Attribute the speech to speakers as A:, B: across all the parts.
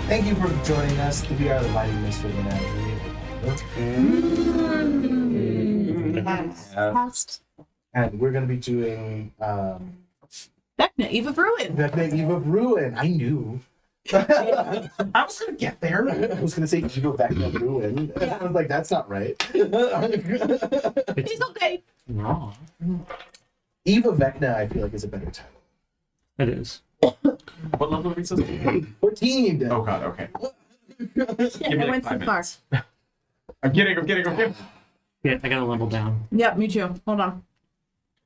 A: Thank you for joining us. We are the Mighty Misfit Menagerie. And we're going to be doing
B: Vecna, Eve of Ruin.
A: Vecna, Eve of Ruin. I knew.
B: I was going to get there.
A: I was going to say Eve of Vecna Ruin. I was like, that's not right.
B: It's okay.
C: Wrong.
A: Eve of Vecna, I feel like, is a better title.
C: It is.
D: What level are we supposed to be?
A: 14.
D: Oh god, okay.
B: Yeah,
D: me
B: I
D: like
B: went
D: 5
B: too far.
D: minutes. I'm kidding.
C: Yeah, I got a level down.
B: Yeah, me too. Hold on.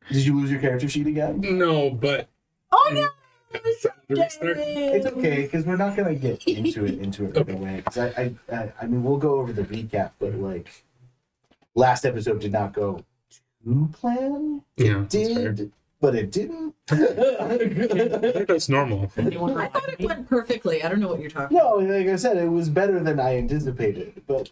A: Did you lose your character sheet again?
E: No, but
B: Oh no!
A: It's okay, because we're not going to get into it right away. 'Cause I mean, we'll go over the recap, but, like, last episode did not go to plan.
E: yeah,
A: Did, but it didn't.
E: I think that's normal.
B: I thought it went perfectly. I don't know what you're talking
A: No, like I said, it was better than I anticipated. But,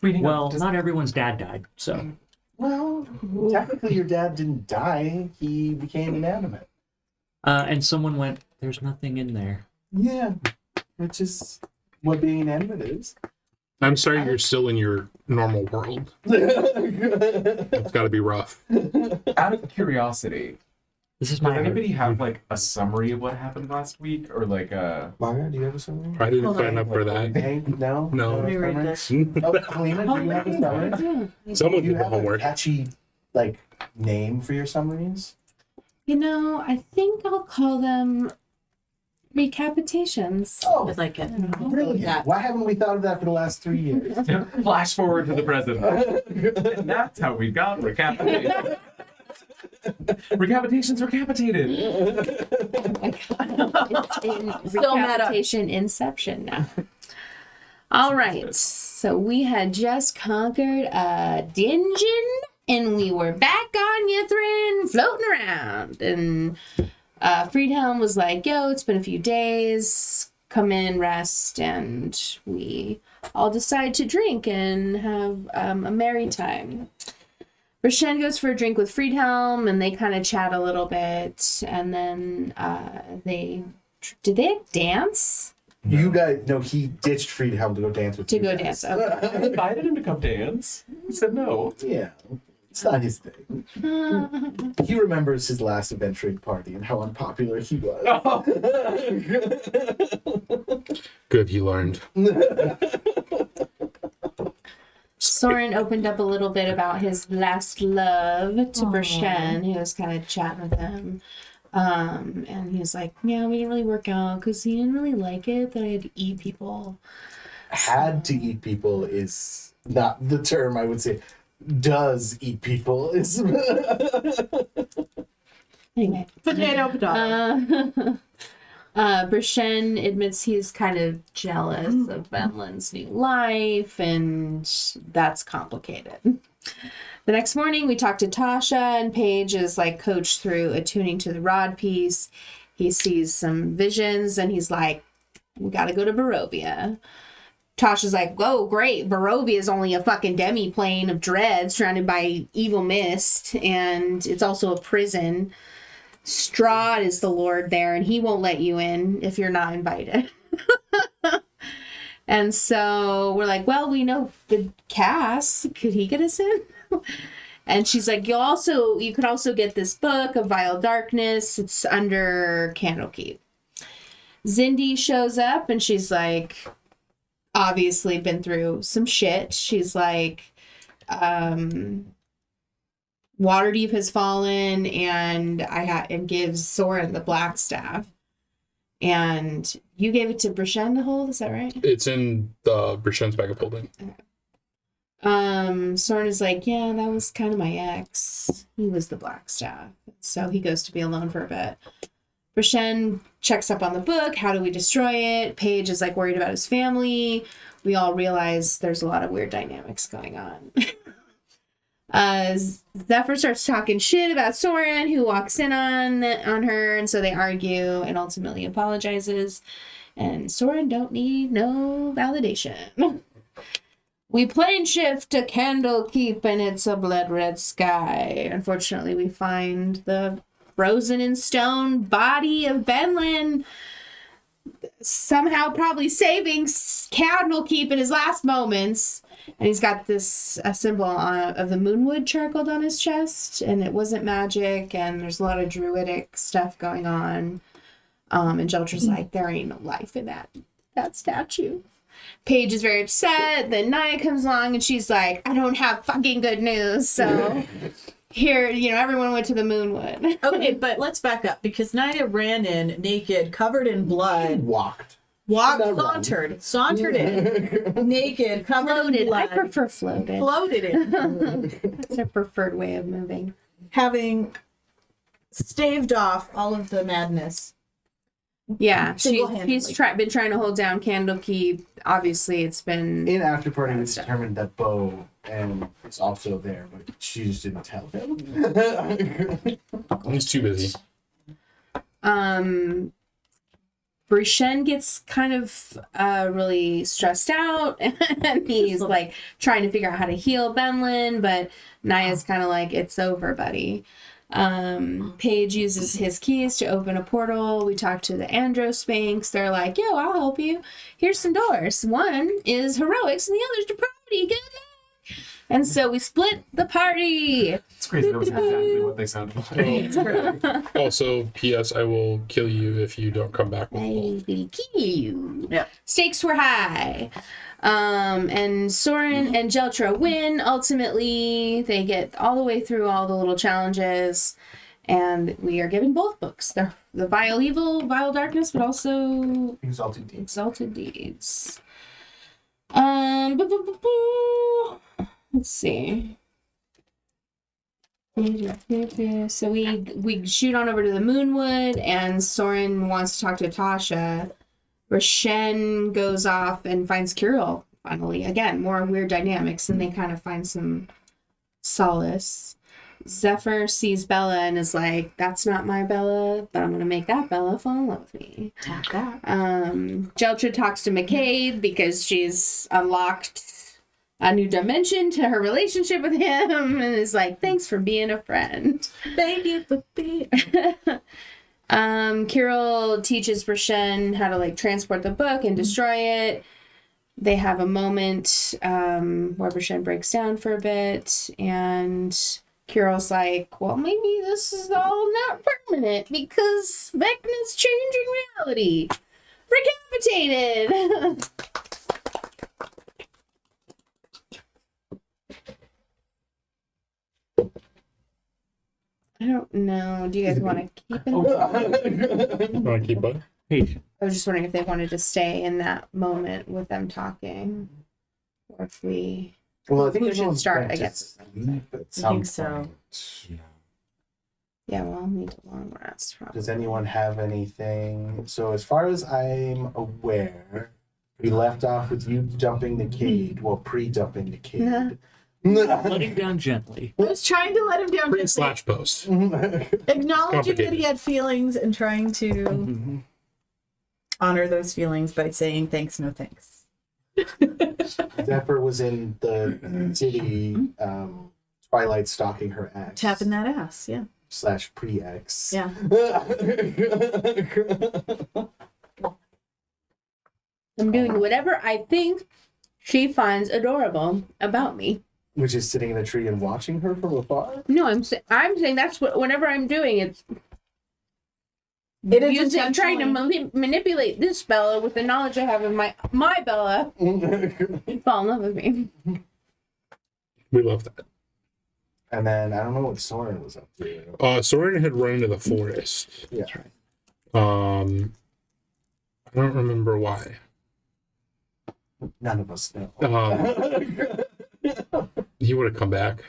C: Well, not everyone's dad died, so.
A: well, technically your dad didn't die. He became inanimate.
C: And someone went, there's nothing in there.
A: Yeah, which is what being inanimate is.
E: I'm sorry you're still in your normal world. It's got to be rough.
D: Out of curiosity,
C: This is
D: does
C: my
D: anybody have like a summary of what happened last week, or like a?
A: Margaret, do you have a summary?
E: I didn't
B: Hold
E: sign up for that.
A: Hank, no?
E: No.
B: Let me read this.
A: Oh, Helena, do you have a summary?
E: Someone
A: Do you
E: did the
A: have a
E: homework.
A: catchy, like, name for your summaries?
F: You know, I think I'll call them recapitations.
A: Oh,
B: I like it.
A: brilliant.
B: Yeah.
A: Why haven't we thought of that for the last 3 years?
D: Flash forward to the present. And that's how we got recapitated. Recapitations recapitated.
F: It's in
B: Still meta.
F: recapitation inception now. All right, so we had just conquered a dungeon, and we were back on Yithrin, floating around. And Friedhelm was like, yo, it's been a few days, come in, rest, and we all decide to drink and have a merry time. Rashen goes for a drink with Friedhelm, and they kind of chat a little bit, and then did they dance?
A: You guys, no, he ditched Friedhelm to go dance with
F: To
A: you
F: go
A: guys.
F: dance, okay.
D: I invited him to come dance. He said no.
A: Yeah, it's not his thing. He remembers his last adventuring party and how unpopular he was.
E: Good, he learned.
F: Soren opened up a little bit about his last love to Brashen, who was kind of chatting with him. And he was like, yeah, we didn't really work out because he didn't really like it that I had to eat people.
A: Had to eat people is not the term I would say. Does eat people is.
F: Anyway.
B: Potato.
F: Brashen admits he's kind of jealous of Benlin's new life, and that's complicated. The next morning, we talk to Tasha, and Paige is like coached through attuning to the rod piece. He sees some visions, and he's like, we gotta go to Barovia. Tasha's like, whoa, great. Barovia is only a fucking demi-plane of dread surrounded by evil mist, and it's also a prison. Strahd is the lord there, and he won't let you in if you're not invited. And so we're like, well, we know the Cass. Could he get us in? And she's like, you could also get this book of Vile Darkness. It's under Candlekeep. Zindi shows up, and she's like, obviously been through some shit. She's like, Waterdeep has fallen, and and gives Soren the black staff. And you gave it to Brashen to hold, is that right?
E: It's in the Brashen's bag of holding.
F: Soren is like, yeah, that was kind of my ex. He was the black staff. So he goes to be alone for a bit. Brashen checks up on the book. How do we destroy it? Paige is like worried about his family. We all realize there's a lot of weird dynamics going on. Zephyr starts talking shit about Soren, who walks in on her, and so they argue and ultimately apologizes. And Soren don't need no validation. We plane shift to Candlekeep, and it's a blood red sky. Unfortunately, we find the frozen in stone body of Benlin. somehow probably saving Candlekeep in his last moments. And he's got this a symbol of the moonwood charcoaled on his chest, and it wasn't magic, and there's a lot of druidic stuff going on. And Jeltra's like, there ain't no life in that statue. Paige is very upset. Then Naya comes along, and she's like, I don't have fucking good news, so here, everyone went to the moonwood.
B: Okay, but let's back up because Naya ran in naked, covered in blood,
A: Walked.
B: sauntered in, naked, covered in
F: Floated. I
B: blood,
F: prefer floated.
B: floated in,
F: It's a preferred way of moving.
B: having staved off all of the madness.
F: Yeah, she's
B: Single-handedly.
F: been trying to hold down Candlekeep. Obviously, it's been
A: In after party, we determined that Bo and is also there, but she just didn't tell him.
E: He's too busy.
F: Brushen gets kind of really stressed out, and he's like trying to figure out how to heal Benlin, but Naya's kind of like, it's over, buddy. Paige uses his keys to open a portal. We talk to the Androsphinx. They're like, yo, I'll help you. Here's some doors. One is heroics and the other's depravity. Good luck. And so we split the party.
D: It's crazy. That was exactly what they sounded like.
E: Also, P.S. I will kill you if you don't come back with
F: I
E: gold.
F: will kill you.
B: Yeah.
F: Stakes were high. And Soren and Jeltra win. Ultimately, they get all the way through all the little challenges, and we are given both books. They're the Vile Evil, Vile Darkness, but also
A: Exalted Deeds.
F: Exalted Deeds. Let's see. So we shoot on over to the Moonwood, and Soren wants to talk to Tasha. Rashen goes off and finds Kirill, finally. Again, more weird dynamics, and they kind of find some solace. Zephyr sees Bella and is like, that's not my Bella, but I'm going to make that Bella fall in love with me.
B: Tap that.
F: Jeltra talks to McCade because she's unlocked a new dimension to her relationship with him, and is like, thanks for being a friend.
B: Thank you for being.
F: Kirill teaches Brushen how to transport the book and destroy it. They have a moment where Brushen breaks down for a bit, and Kirill's like, well, maybe this is all not permanent because Vecna's changing reality. Recapitated! I don't know. Do you guys want to keep it?
E: Want to keep up?
C: Hey,
F: I was just wondering if they wanted to stay in that moment with them talking, or if we.
A: Well, I think
F: We should
A: everyone's
F: start,
A: going
F: I
A: to
F: guess.
A: sleep at
B: I
A: some
B: think so.
A: point.
F: Yeah, well, I'll need a long rest. Probably.
A: Does anyone have anything? So, as far as I'm aware, we left off with you dumping the Cade, well, pre-dumping the Cade.
C: letting down gently.
B: I was trying to let him down,
E: Pre
B: gently,
E: slash post.
B: acknowledging that
E: complicated.
B: he had feelings and trying to honor those feelings by saying thanks, no thanks.
A: Zephyr was in the city, Twilight stalking her ex.
B: Tapping that ass, yeah.
A: / pre-ex.
B: Yeah.
F: I'm doing whatever I think she finds adorable about me.
A: Which is sitting in a tree and watching her from afar?
F: No, I'm saying that's what whenever I'm doing it's.
B: It is
F: Trying to manipulate this Bella with the knowledge I have of my Bella and fall in love with me.
E: We love that.
A: And then, I don't know what Soren was up to.
E: Soren had run into the forest.
A: Yeah.
E: I don't remember why.
A: None of us know.
E: He would have come back.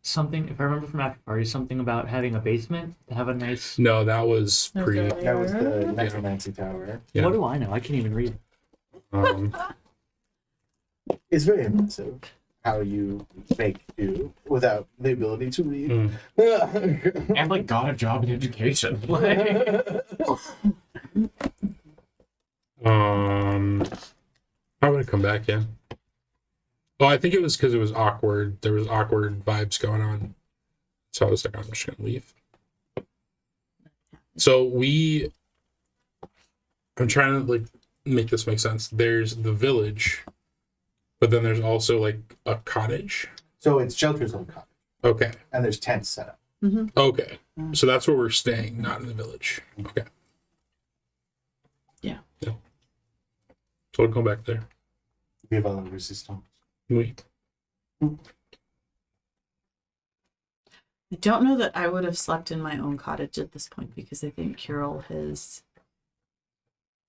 C: Something, if I remember from after party, something about having a basement to have a nice.
E: No, that was pre.
A: That was the Necromancy Tower.
E: Yeah.
C: What do I know? I can't even read.
A: It's very impressive how you make do without the ability to read.
D: And got a job in education.
E: I would have come back, yeah. Oh, I think it was because it was awkward. There was awkward vibes going on. So I was like, I'm just gonna leave. So we I'm trying to like make this make sense. There's the village, but then there's also like a cottage.
A: So it's shelters on cottage,
E: Okay.
A: and there's tents set up.
E: Okay. So that's where we're staying, not in the village. Okay.
B: Yeah.
E: So we'll go back there.
A: We have other resistance.
E: Wait.
B: I don't know that I would have slept in my own cottage at this point because I think Kirill has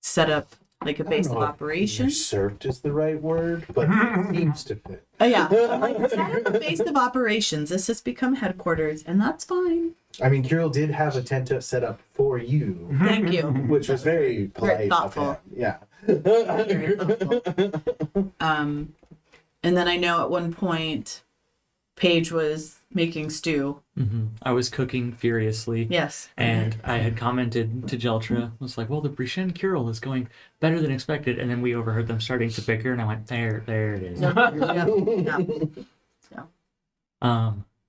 B: set up like a base of operations.
A: Usurped is the right word, but it seems to fit.
B: Oh yeah, I'm like, set up a base of operations. This has become headquarters, and that's fine.
A: I mean, Kirill did have a tent set up for you,
B: Thank you.
A: which was very polite.
B: thoughtful.
A: Of him. Yeah.
B: Very thoughtful. And then I know at one point, Paige was making stew.
C: I was cooking furiously.
B: Yes.
C: And I had commented to Jeltra, I was like, well, the Brichen Kirill is going better than expected. And then we overheard them starting to bicker, and I went, there it is.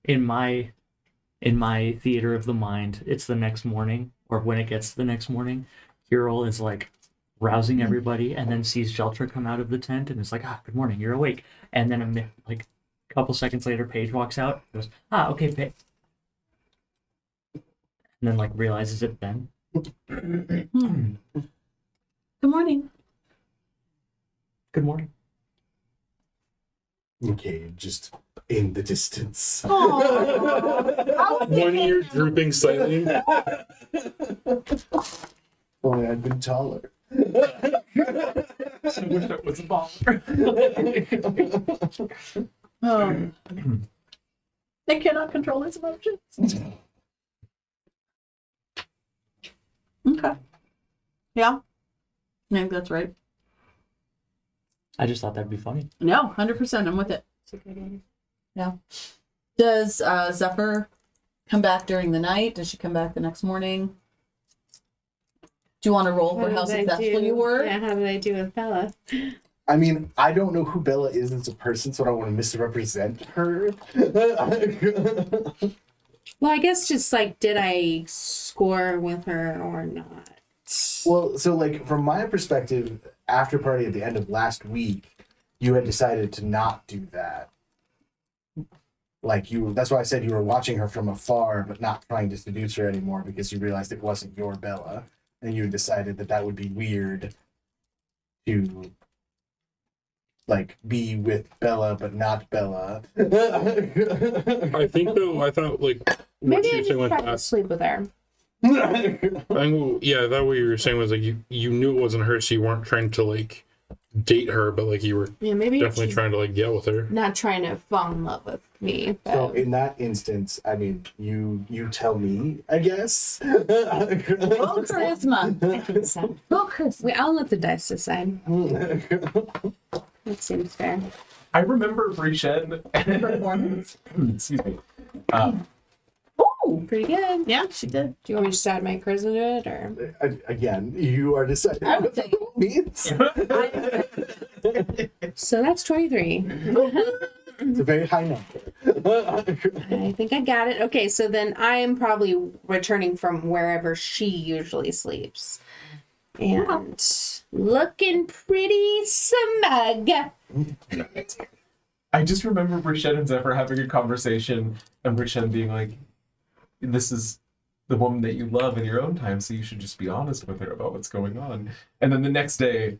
C: In my theater of the mind, it's the next morning, or when it gets to the next morning, Kirill is like rousing everybody, and then sees Jeltra come out of the tent, and is like, good morning, you're awake. And then like a couple seconds later, Paige walks out, goes, okay, Paige. And then like realizes it then.
B: Good morning.
C: Good morning.
A: Okay, just in the distance.
E: One ear drooping slightly.
A: Only I'd been taller.
D: I wish I was a baller.
B: I cannot control his emotions. Okay. Yeah. I think that's right.
C: I just thought that'd be funny.
B: No, 100%. I'm with it. Yeah. Does Zephyr come back during the night? Does she come back the next morning? Do you want to roll for how successful you were?
F: Yeah, how did I do with Bella?
A: I mean, I don't know who Bella is as a person, so I don't want to misrepresent her.
F: Well, I guess just like, did I score with her or not?
A: Well, so like from my perspective, after party at the end of last week, you had decided to not do that. Like that's why I said you were watching her from afar, but not trying to seduce her anymore because you realized it wasn't your Bella, and you decided that would be weird to like be with Bella but not Bella.
E: I think though, I thought like what
F: Maybe
E: you
F: I
E: were saying
F: didn't
E: with
F: try to
E: that.
F: sleep with her.
E: I think, yeah, that what you were saying was like you knew it wasn't her, so you weren't trying to like date her, but like you were
F: Maybe
E: definitely
F: she's
E: trying to like get with her.
F: not trying to fall in love with me. But...
A: So in that instance, I mean, you tell me, I guess.
B: Roll charisma.
F: I think so.
B: Roll charisma.
F: I'll let the dice decide. That seems fair.
D: I remember Brichen.
B: Performance.
D: Excuse me.
B: Oh,
F: Pretty good.
B: yeah, she did.
F: Do you want me to just add my charisma to it, or?
A: Again, you are deciding
B: I would
A: what the
B: say-
A: role means.
F: So that's 23.
A: It's a very high number.
F: I think I got it. Okay, so then I am probably returning from wherever she usually sleeps. And looking pretty smug.
D: I just remember Brichen and Zephyr having a conversation, and Brichen being like, this is the woman that you love in your own time, so you should just be honest with her about what's going on. And then the next day,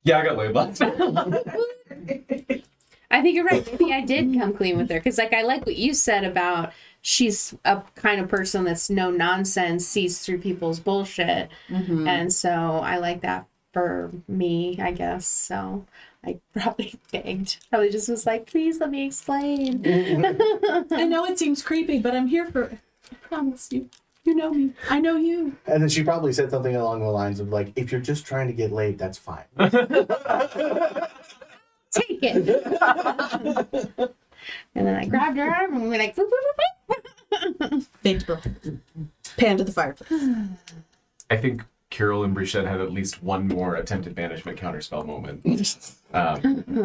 D: yeah, I got laid last night.
F: I think you're right. Maybe I did come clean with her. Because, like, I like what you said about she's a kind of person that's no nonsense, sees through people's bullshit.
B: Mm-hmm.
F: And so I like that for me, I guess. So I probably begged. Probably just was like, please let me explain.
B: I know it seems creepy, but I'm here for. I promise you. You know me. I know you.
A: And then she probably said something along the lines of like, if you're just trying to get laid, that's fine.
F: Take it. And then I grabbed her arm and we were like, boop, boop, boop, boop.
B: Fade to black. Pan to the fireplace.
D: I think Kirill and Brichette had at least one more attempted banishment counterspell moment.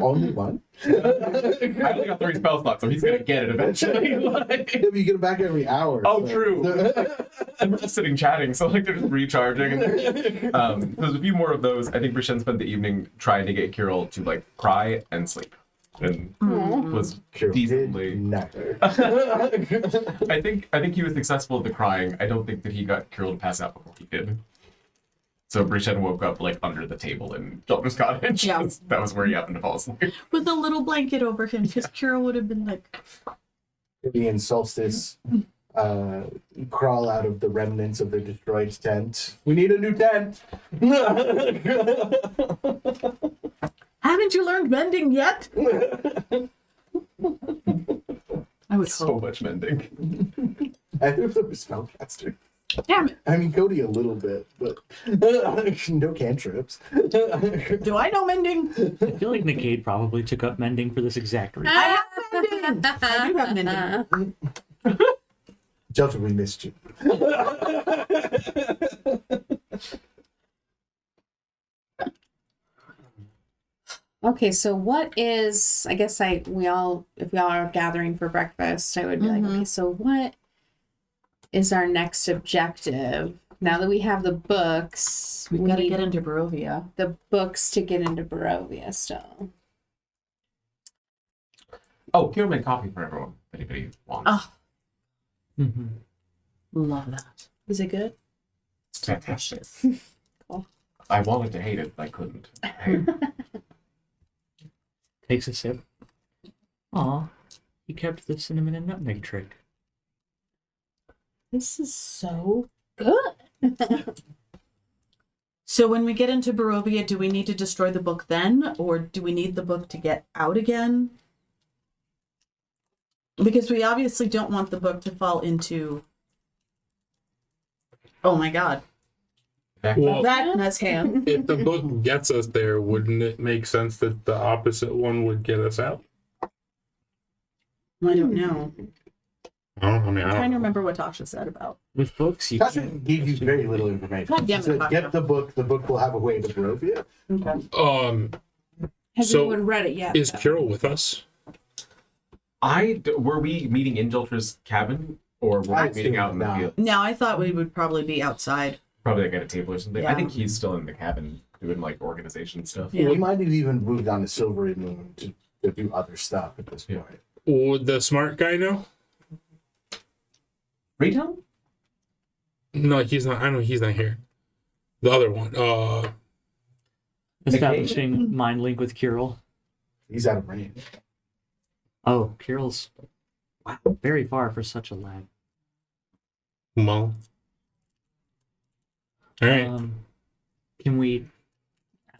A: Only one?
D: I only got 3 spell slots, so he's gonna get it eventually. Like-
A: Yeah, but you get it back every hour.
D: Oh,
A: so-
D: true. And we're just sitting chatting, so like they're just recharging. And there's a few more of those. I think Brichette spent the evening trying to get Kirill to like cry and sleep, and was
A: Kirill did
D: decently.
A: neither.
D: I think he was successful at the crying. I don't think that he got Kirill to pass out before he did. So Brichette woke up like under the table in Dalton's cottage.
B: Yeah.
D: That was where he happened to fall asleep.
B: With a little blanket over him, because Kira would have been like,
A: He and Solstice crawl out of the remnants of the destroyed tent. We need a new tent.
B: haven't you learned mending yet? I would
D: So
B: hope.
D: much mending.
A: I think there was spellcaster.
B: Damn it.
A: I mean, Cody a little bit, but no cantrips.
B: Do I know mending?
C: I feel like Nickade probably took up mending for this exact reason.
B: I have mending. I do have mending.
A: Delta, we missed you.
F: Okay, so what is, I guess if we all are gathering for breakfast, I would be like, okay, so what is our next objective? Now that we have the books,
B: We've
F: we
B: got to
F: need
B: get into Barovia.
F: the books to get into Barovia still.
D: Oh, Kirill made coffee for everyone. If anybody wants.
B: Oh,
C: Mhm.
B: love that.
F: Is it good?
D: It's fantastic.
F: Cool.
D: I wanted to hate it, but I couldn't. Hey,
C: Takes a sip. Aw, he kept the cinnamon and nutmeg trick.
F: This is so good.
B: So when we get into Barovia, do we need to destroy the book then? Or do we need the book to get out again? Because we obviously don't want the book to fall into... Oh my god.
E: Well,
B: Vecna's hand.
E: if the book gets us there, wouldn't it make sense that the opposite one would get us out?
B: I don't know.
E: I
B: I'm
E: don't
B: trying to
E: know.
B: remember what Tasha said about...
C: With books, you
A: Tasha
C: can
A: gave you very little information.
B: God damn it,
A: She said,
B: Tasha.
A: get the book will have a way to Barovia.
B: Okay.
F: Has
E: So,
F: anyone read it yet?
E: Is
F: though?
E: Kirill with us?
D: were we meeting in Joltra's cabin, or were we
A: I'd
D: meeting
A: say
D: out in the
A: not.
D: field?
B: No, I thought we would probably be outside.
D: Probably like at a table or something. I
B: Yeah.
D: think he's still in the cabin doing like organization stuff.
B: Yeah.
A: We might have even moved on to Silvery Moon to do other stuff at this
D: Yeah.
A: point.
E: Would the smart guy know?
D: Raytown?
E: No, he's not. I know he's not here. The other one.
C: establishing mind link with Kirill.
A: He's out of range.
C: Oh, Kirill's wow, very far for such a lag.
E: Well. All right.
C: Can we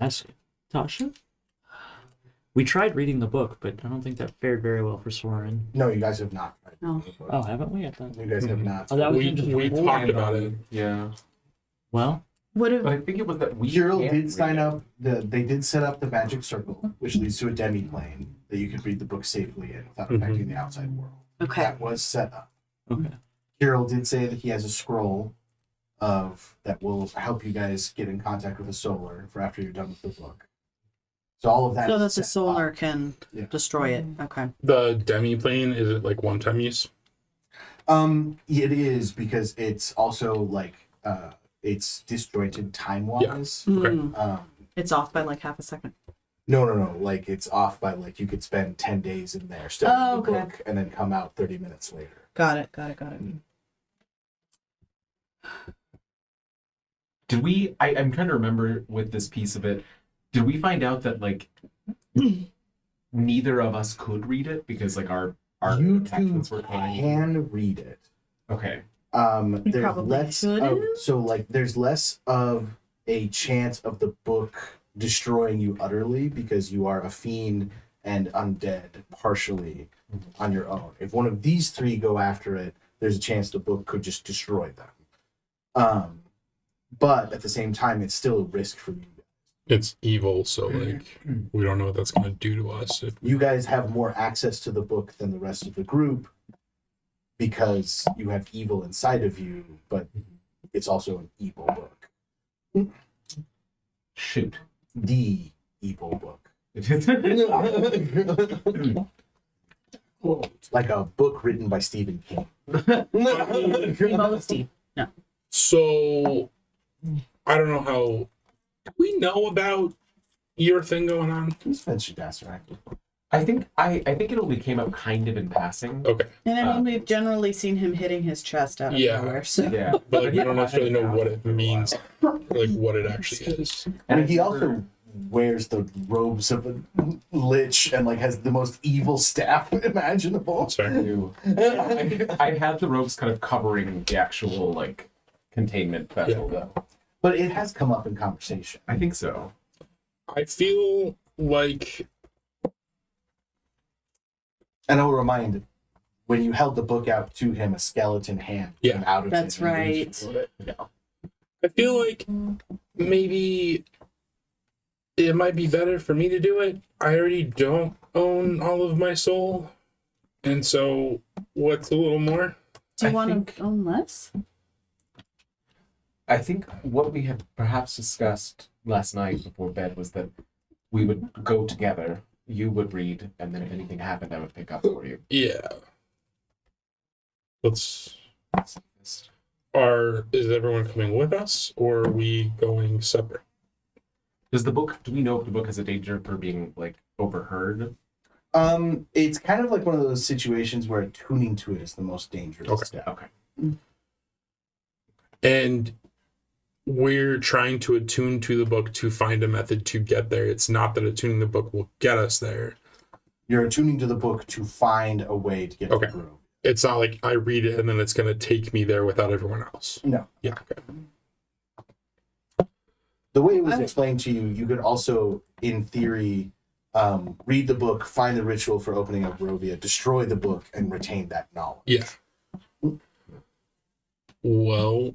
C: ask Tasha? We tried reading the book, but I don't think that fared very well for Soren.
A: No, you guys have not.
B: No.
C: Oh, haven't we? I thought.
A: You guys have not.
C: Oh, that was
E: we
C: just
E: we talked about it.
D: Yeah.
C: Well,
B: What
D: But
B: if...
D: I think it was that we
A: Kirill
D: can't
A: did
D: read
A: sign
D: it.
A: up. They did set up the magic circle, which leads to a demi-plane that you could read the book safely in without affecting the outside world.
B: Okay.
A: That was set up.
C: okay.
A: Kirill did say that he has a scroll that will help you guys get in contact with the solar for after you're done with the book. So all of that.
B: So
A: is
B: that the
A: set
B: solar
A: up.
B: can
A: Yeah.
B: destroy it. Okay.
E: The demi plane, is it like one time use?
A: It is because it's also like it's disjointed time wise.
E: Okay.
B: Mm, it's off by like half a second.
A: No. Like it's off by like you could spend 10 days in there studying
B: Oh,
A: the
B: okay.
A: book and then come out 30 minutes later.
B: Got it.
D: Did we? I'm trying to remember with this piece of it. Did we find out that like neither of us could read it because like our
A: You two
D: attachments were tiny?
A: can read it.
D: Okay.
B: You
A: There's
B: probably
A: less of,
B: shouldn't.
A: so like there's less of a chance of the book destroying you utterly because you are a fiend and undead partially on your own. If one of these three go after it, there's a chance the book could just destroy them. But at the same time, it's still a risk for you.
E: It's evil, so like we don't know what that's gonna do to us. If
A: You guys have more access to the book than the rest of the group because you have evil inside of you, but it's also an evil book.
D: Shoot.
A: The evil book. Like a book written by Stephen King.
B: Most deep. No.
E: So, I don't know how. Do we know about your thing going on?
A: He's mentioned Dasarac.
D: I think it only came up kind of in passing.
E: Okay.
B: And I mean, we've generally seen him hitting his chest out of
E: Yeah.
B: nowhere. So
D: Yeah.
E: But like, we don't necessarily know what it means, like what it actually is.
A: I mean, he also wears the robes of a lich and like has the most evil staff imaginable.
E: Sorry.
D: I had the robes kind of covering the actual like containment vessel though.
A: But it has come up in conversation.
D: I think so.
E: I feel like
A: And I'll remind, when you held the book out to him, a skeleton hand came out of
B: That's
A: it and
B: right.
A: reached for it. Yeah.
E: I feel like maybe it might be better for me to do it. I already don't own all of my soul. And so what's a little more?
B: do you
D: I
B: want
D: think-
B: to own less?
D: I think what we had perhaps discussed last night before bed was that we would go together. You would read, and then if anything happened, I would pick up for you.
E: Yeah. Is everyone coming with us or are we going separate?
D: Do we know if the book has a danger for being like overheard?
A: It's kind of like one of those situations where tuning to it is the most dangerous
E: Okay.
A: step.
D: Okay.
E: And we're trying to attune to the book to find a method to get there. It's not that attuning the book will get us there.
A: You're attuning to the book to find a way to get
E: Okay.
A: to the room.
E: It's not like I read it and then it's going to take me there without everyone else.
A: No.
E: Yeah. Okay.
A: The way it was explained to you, you could also, in theory, read the book, find the ritual for opening up Barovia, destroy the book, and retain that knowledge.
E: Yeah. Well,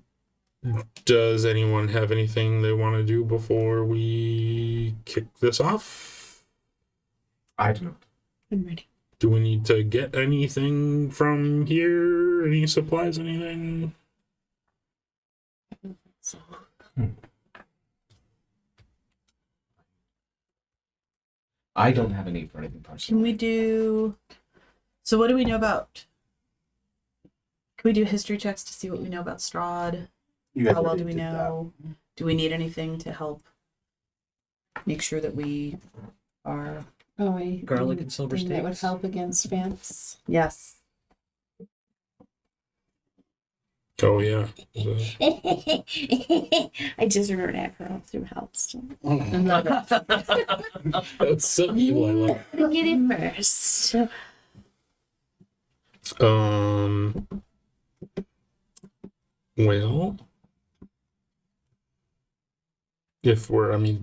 E: does anyone have anything they want to do before we kick this off?
D: I do not.
F: I'm ready.
E: Do we need to get anything from here? Any supplies, anything?
D: I don't have a need for anything
B: Can
D: personal.
B: we do? So what do we know about? Can we do history checks to see what we know about Strahd?
A: You guys
B: How well
A: already
B: do we
A: did that.
B: know? Do we need anything to help make sure that we are?
F: Oh, I
C: Garlic and silver
F: think that would
C: steaks.
F: help against vamps.
B: Yes.
E: Oh, yeah.
F: I just remembered I have her all through helps.
E: That's so evil. I love it.
F: Get immersed.
E: Well,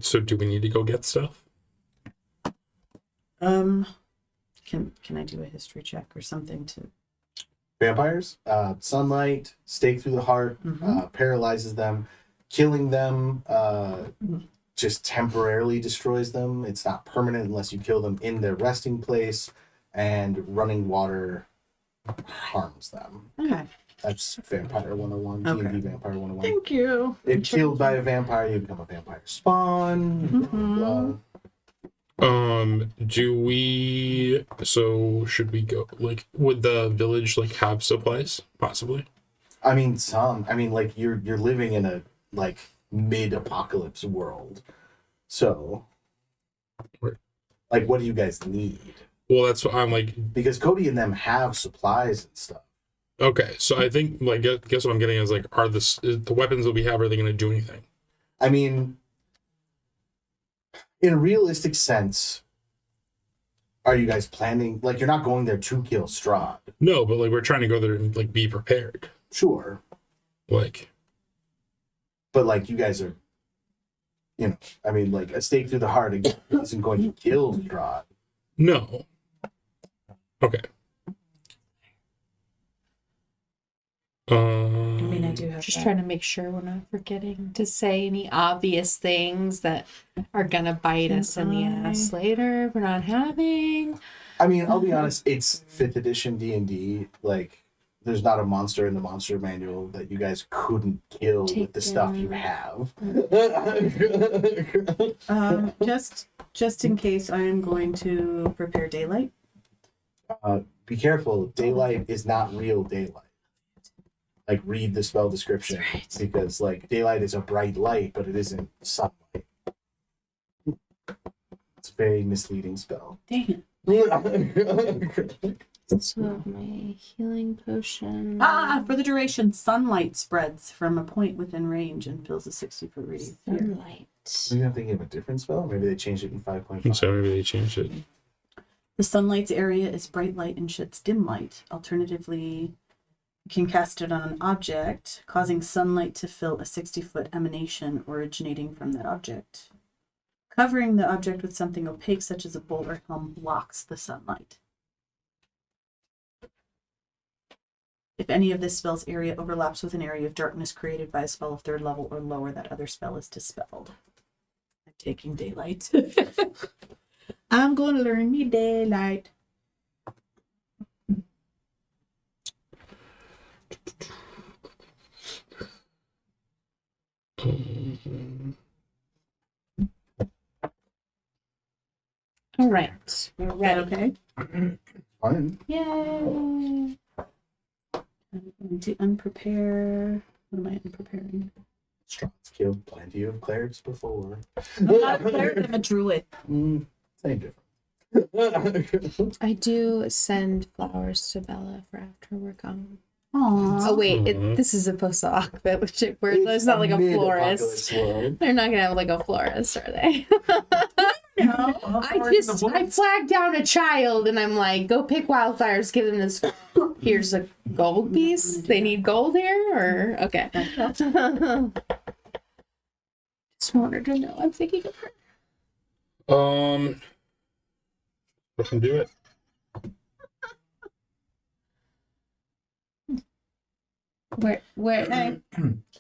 E: so do we need to go get stuff?
B: Can I do a history check or something to?
A: Vampires, sunlight, stake through the heart, paralyzes them. Killing them just temporarily destroys them. It's not permanent unless you kill them in their resting place, and running water harms them.
B: Okay.
A: That's Vampire 101,
B: Okay.
A: D&D Vampire 101.
B: Thank you.
A: If killed by a vampire, you become a vampire spawn. Blah, blah.
E: Should we go, like, would the village, like, have supplies, possibly?
A: I mean, like you're living in a like mid-apocalypse world, so
E: Right.
A: like, what do you guys need?
E: Well, that's what I'm, like,
A: Because Cody and them have supplies and stuff.
E: okay, so I think, like, guess what I'm getting is, like, the weapons that we have, are they going to do anything?
A: I mean, in a realistic sense, are you guys planning, like, you're not going there to kill Strahd?
E: No, but, like, we're trying to go there and, like, be prepared.
A: Sure,
E: Like,
A: but like, you guys are, I mean, like, a stake through the heart isn't going to kill Strahd.
E: no. Okay.
B: I mean, I do have
F: Just
B: that.
F: trying to make sure we're not forgetting to say any obvious things that are gonna bite us in the ass later. We're not having.
A: I mean, I'll be honest, it's 5th edition D&D. Like, there's not a monster in the monster manual that you guys couldn't kill with the stuff you have.
B: Just in case, I am going to prepare daylight.
A: Be careful. Daylight is not real daylight. Like, read the spell description, because like daylight is a bright light, but it isn't sunlight. It's a very misleading spell.
B: Dang it.
F: So my healing potion.
B: For the duration, sunlight spreads from a point within range and fills a 60-foot radius.
F: Sunlight.
A: Maybe I'm thinking of a different spell. Maybe they changed it in 5.5.
E: So maybe they changed it.
B: The sunlight's area is bright light and sheds dim light. Alternatively, you can cast it on an object, causing sunlight to fill a 60-foot emanation originating from that object. Covering the object with something opaque, such as a bolt or helm, blocks the sunlight. If any of this spell's area overlaps with an area of darkness created by a spell of 3rd level or lower, that other spell is dispelled. I'm taking daylight. I'm going to learn me daylight.
F: All right, we're ready.
B: Okay.
A: Fine.
F: Yay!
B: I'm going to unprepare. What am I unpreparing?
A: Strahd's killed plenty of clerics before.
B: I'm not a cleric, I'm a druid.
A: Same difference.
F: I do send flowers to Bella for after we're gone.
B: Aww.
F: Oh wait, this is a post-op bit, which there's not like a florist.
A: World.
F: They're not gonna have like a florist, are they?
B: No.
F: I flagged down a child and I'm like, go pick wildflowers, give them this. Here's a gold piece. They need gold here, or okay. Just wanted to know. I'm thinking of her.
E: I can do it.
F: Where?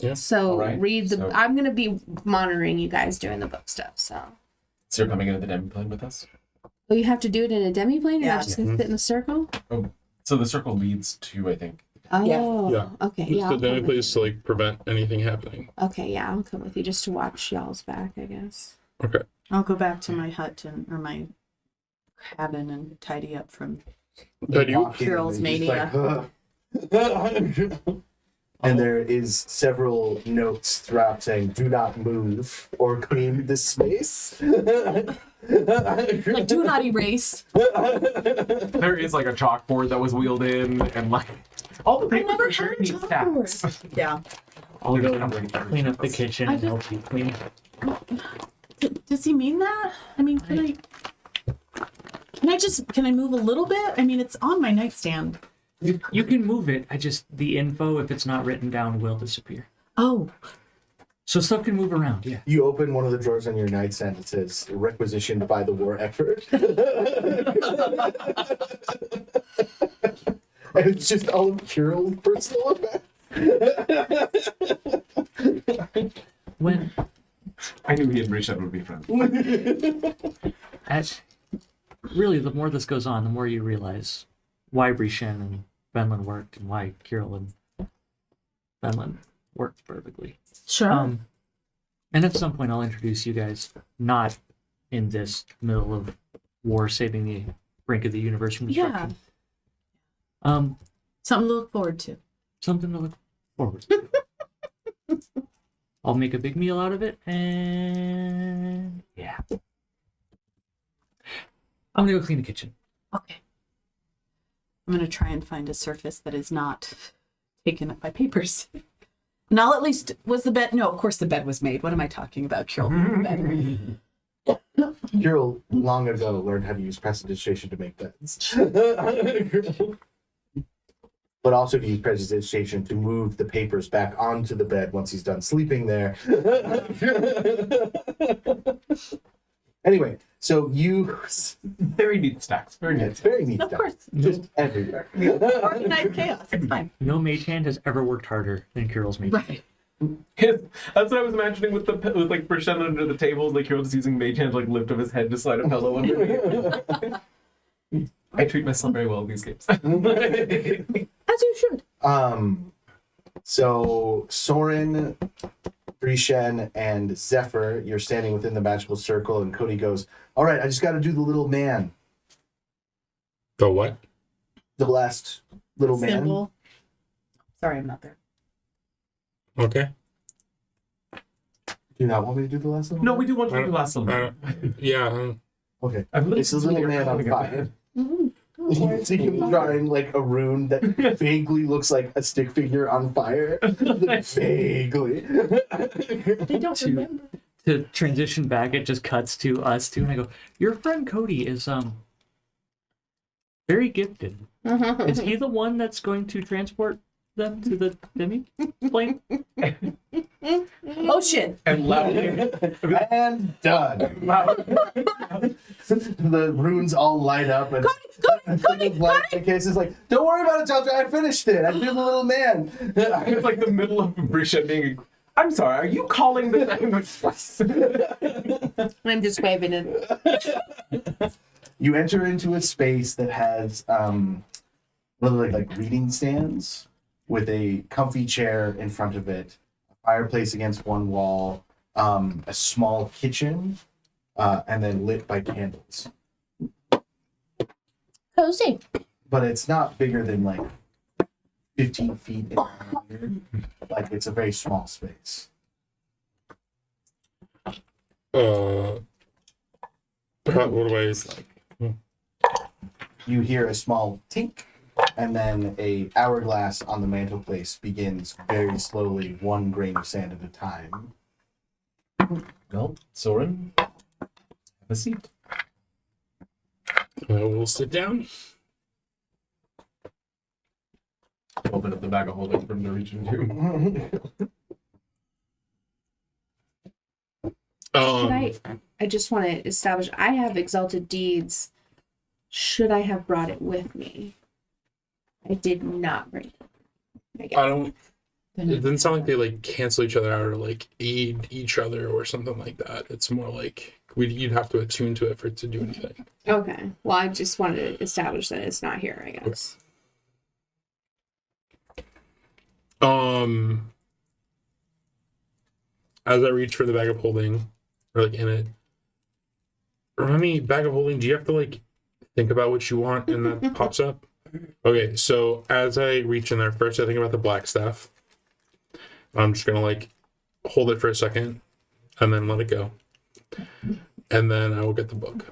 E: Yeah.
F: So
D: All right,
F: read the.
D: so-
F: I'm gonna be monitoring you guys doing the book stuff. So.
D: So you're coming into the demi plane with us?
F: Oh, you have to do it in a demi-plane? You're
B: Yeah.
F: not just gonna sit in a circle?
D: So the circle leads to, I think.
F: Oh,
E: Yeah.
F: okay.
E: Just
F: Yeah,
E: the
F: I'll
E: demi
F: come with
E: place to like prevent anything happening.
F: you. Okay, yeah, I'll come with you just to watch y'all's back, I guess.
E: Okay.
B: I'll go back to my hut or my cabin and tidy up from.
E: That you?
A: Walk in
B: Carol's
A: and he's
B: mania.
A: And there is several notes throughout saying, "Do not move or clean this space."
B: Like, do not erase.
D: There is like a chalkboard that was wheeled in, and like all the
B: I
D: papers
B: never
D: are very
B: had a
D: neat
B: chalkboard.
D: stacks.
B: Yeah.
C: I'll
D: There's
C: go
D: not really
C: clean up the kitchen
B: I
C: and
B: just-
C: help you clean.
B: Does he mean that? I mean, can I move a little bit? I mean, it's on my nightstand.
C: You can move it. The info, if it's not written down, will disappear.
B: Oh,
C: So stuff can move around, yeah.
A: You open one of the drawers on your nightstand. It says, "Requisitioned by the war effort," and it's just all of Kirill's personal effects.
C: When
D: I knew he and Risha would be friends.
C: really, the more this goes on, the more you realize why Brishen and Benlin worked and why Kirill and Benlin worked perfectly.
B: sure.
C: And at some point, I'll introduce you guys, not in this middle of war, saving the brink of the universe from destruction.
B: Something to look forward to.
C: Something to look forward to. I'll make a big meal out of it, and yeah. I'm gonna go clean the kitchen.
B: Okay. I'm going to try and find a surface that is not taken up by papers. And I'll at least, was the bed? No, of course the bed was made. What am I talking about? Kirill made the bed.
A: Kirill long ago learned how to use prestidigitation to make beds, but also to use prestidigitation to move the papers back onto the bed once he's done sleeping there. Anyway, so you,
D: Very neat stacks. Very neat.
A: it's very neat
B: Of
A: stuff.
B: course.
A: Just everywhere.
B: Organized chaos. It's fine.
C: No mage hand has ever worked harder than Kirill's mage hand.
B: Right.
D: That's what I was imagining with like Brishen under the table, like Kirill just using mage hand to like lift up his head to slide a pillow underneath. I treat myself very well in these games.
B: As you should.
A: So Soren, Brishen, and Zephyr, you're standing within the magical circle, and Cody goes, "All right, I just got to do the little man,
E: The what?
A: the last little man."
B: Symbol. Sorry, I'm not there.
E: Okay.
A: Do you not want me to do the last little?
D: No,
A: man?
D: we do want to do the last one.
E: Yeah.
A: Okay.
D: I'm
A: It's a little man on fire. You see him drawing like a rune that vaguely looks like a stick figure on fire. Vaguely.
B: I don't remember.
C: To transition back, it just cuts to us two, and I go, "Your friend Cody is very gifted. Is he the one that's going to transport them to the demi plane?"
B: Oh shit!
D: And loudly.
A: And done. The runes all light up, and the case is like, "Don't worry about it, Doctor. I finished it. I did the little man."
D: It's like the middle of Brisha being. I'm sorry. Are you calling the
F: I'm just waving it.
A: You enter into a space that has literally like reading stands with a comfy chair in front of it, a fireplace against one wall, a small kitchen, and then lit by candles.
F: Cozy.
A: But it's not bigger than like 15 feet in diameter. Like it's a very small space.
E: What do I like?
A: You hear a small tink, and then a hourglass on the mantelpiece begins very slowly, 1 grain of sand at a time.
D: Well, Soren, have a seat.
E: We'll sit down.
D: Open up the bag of holding from the region too.
F: I just want to establish I have exalted deeds. Should I have brought it with me? I did not bring it. I guess.
E: I don't. It doesn't sound like they like cancel each other out or like aid each other or something like that. It's more like you'd have to attune to it for it to do anything.
F: Okay. Well, I just wanted to establish that it's not here, I guess.
E: As I reach for the bag of holding, or like in it, remind me, bag of holding, do you have to like think about what you want and that pops up? Okay, so as I reach in there, first I think about the black staff. I'm just gonna like hold it for a second and then let it go. And then I will get the book.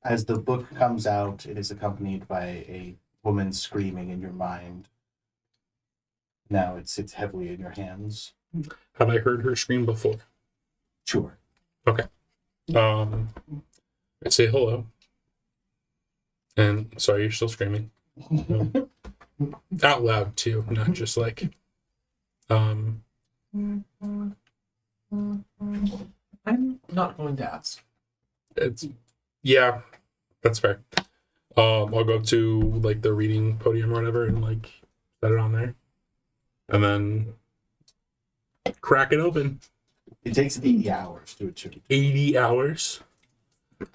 A: As the book comes out, it is accompanied by a woman screaming in your mind. Now it sits heavily in your hands.
E: Have I heard her scream before?
A: Sure.
E: Okay. I say hello. And sorry, you're still screaming. Out loud too, not just like
D: I'm not going to ask.
E: it's yeah, that's fair. I'll go up to like the reading podium or whatever and like set it on there. And then crack it open.
A: It takes 80 hours to achieve.
E: 80 hours?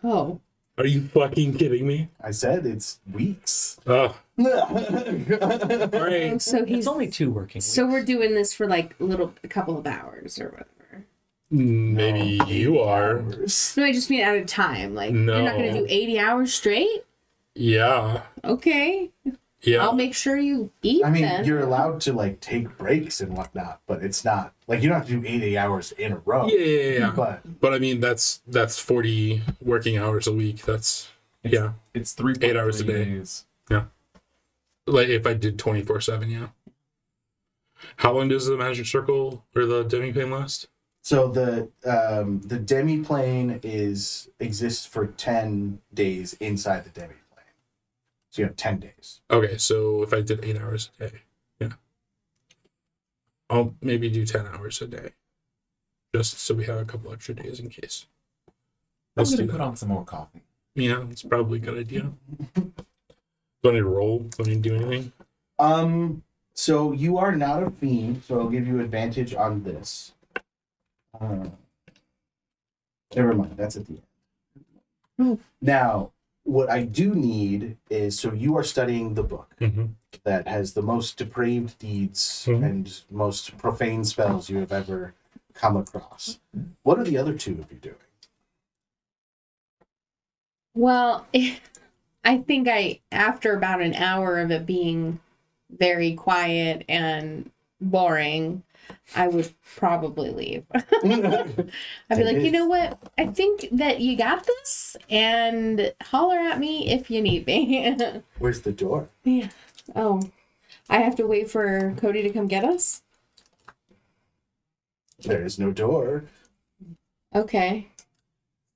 F: Oh.
E: Are you fucking kidding me?
A: I said it's weeks.
E: Oh, all
F: Oh,
E: right.
F: so he's
C: It's only 2 working weeks.
F: so we're doing this for like a couple of hours or whatever.
E: Maybe you are.
A: Hours.
F: No, I just mean at a time. Like you're not gonna
E: No.
F: do 80 hours straight?
E: Yeah.
F: Okay.
E: Yeah.
F: I'll make sure you eat
A: I mean,
F: then.
A: you're allowed to like take breaks and whatnot, but it's not like you don't have to do 80 hours in a row.
E: Yeah.
A: But
E: I mean, that's 40 working hours a week. That's yeah.
D: It's 3
E: 8 hours a day.
D: days.
E: Like if I did 24/7, yeah. How long does the magic circle or the demi plane last?
A: so the demi plane exists for 10 days inside the demi plane. So you have 10 days.
E: Okay, so if I did 8 hours a day, yeah, I'll maybe do 10 hours a day, just so we have a couple extra days in case.
D: I'm
E: Let's do
D: going to put
E: that.
D: on some more coffee.
E: Yeah, it's probably a good idea. Do I need to roll? Do I need to do anything?
A: So you are not a fiend, so I'll give you advantage on this. Never mind, that's at the end. Now, what I do need is, so you are studying the book
E: Mm-hmm.
A: that has the most depraved deeds
E: Mhm.
A: and most profane spells you have ever come across. What are the other two of you doing?
F: Well, I think after about an hour of it being very quiet and boring, I would probably leave. I'd be like, you know what? I think that you got this, and holler at me if you need me.
A: Where's the door?
F: Yeah. Oh, I have to wait for Cody to come get us?
A: There is no door.
F: Okay.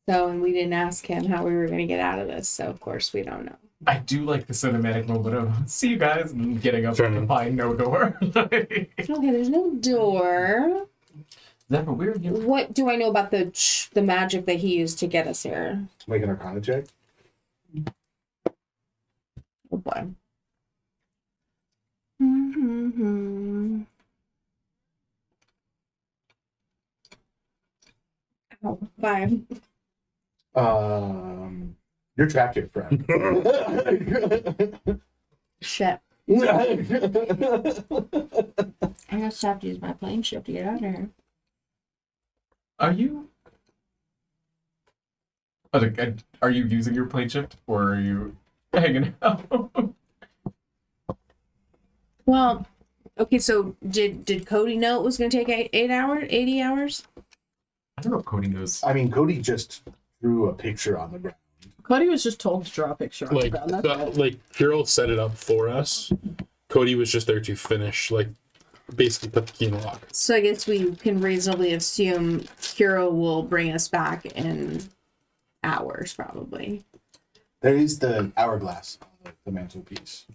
F: So, and we didn't ask him how we were going to get out of this, so of course we don't know.
D: I do like the cinematic moment of see you guys and getting up
E: Turning.
D: and find no door.
F: Okay, there's no door.
D: Zephyr, where are you?
F: What do I know about the magic that he used to get us here?
A: Make an Arcana check.
F: Oh boy. Mm-hmm. Oh, 5.
A: You're trapped here, friend.
F: Shit. I just have to use my plane ship to get out of here.
D: Are you? Are you using your plane shift or are you hanging out?
F: Well, okay, so did Cody know it was going to take 80 hours?
D: I don't know if Cody knows.
A: I mean, Cody just drew a picture on the ground.
B: Cody was just told to draw a picture on the
E: Like,
B: ground. That's it.
E: like Kirill set it up for us. Cody was just there to finish, like, basically put the key in the lock.
F: So I guess we can reasonably assume Kiro will bring us back in hours, probably.
A: There is the hourglass on the mantelpiece.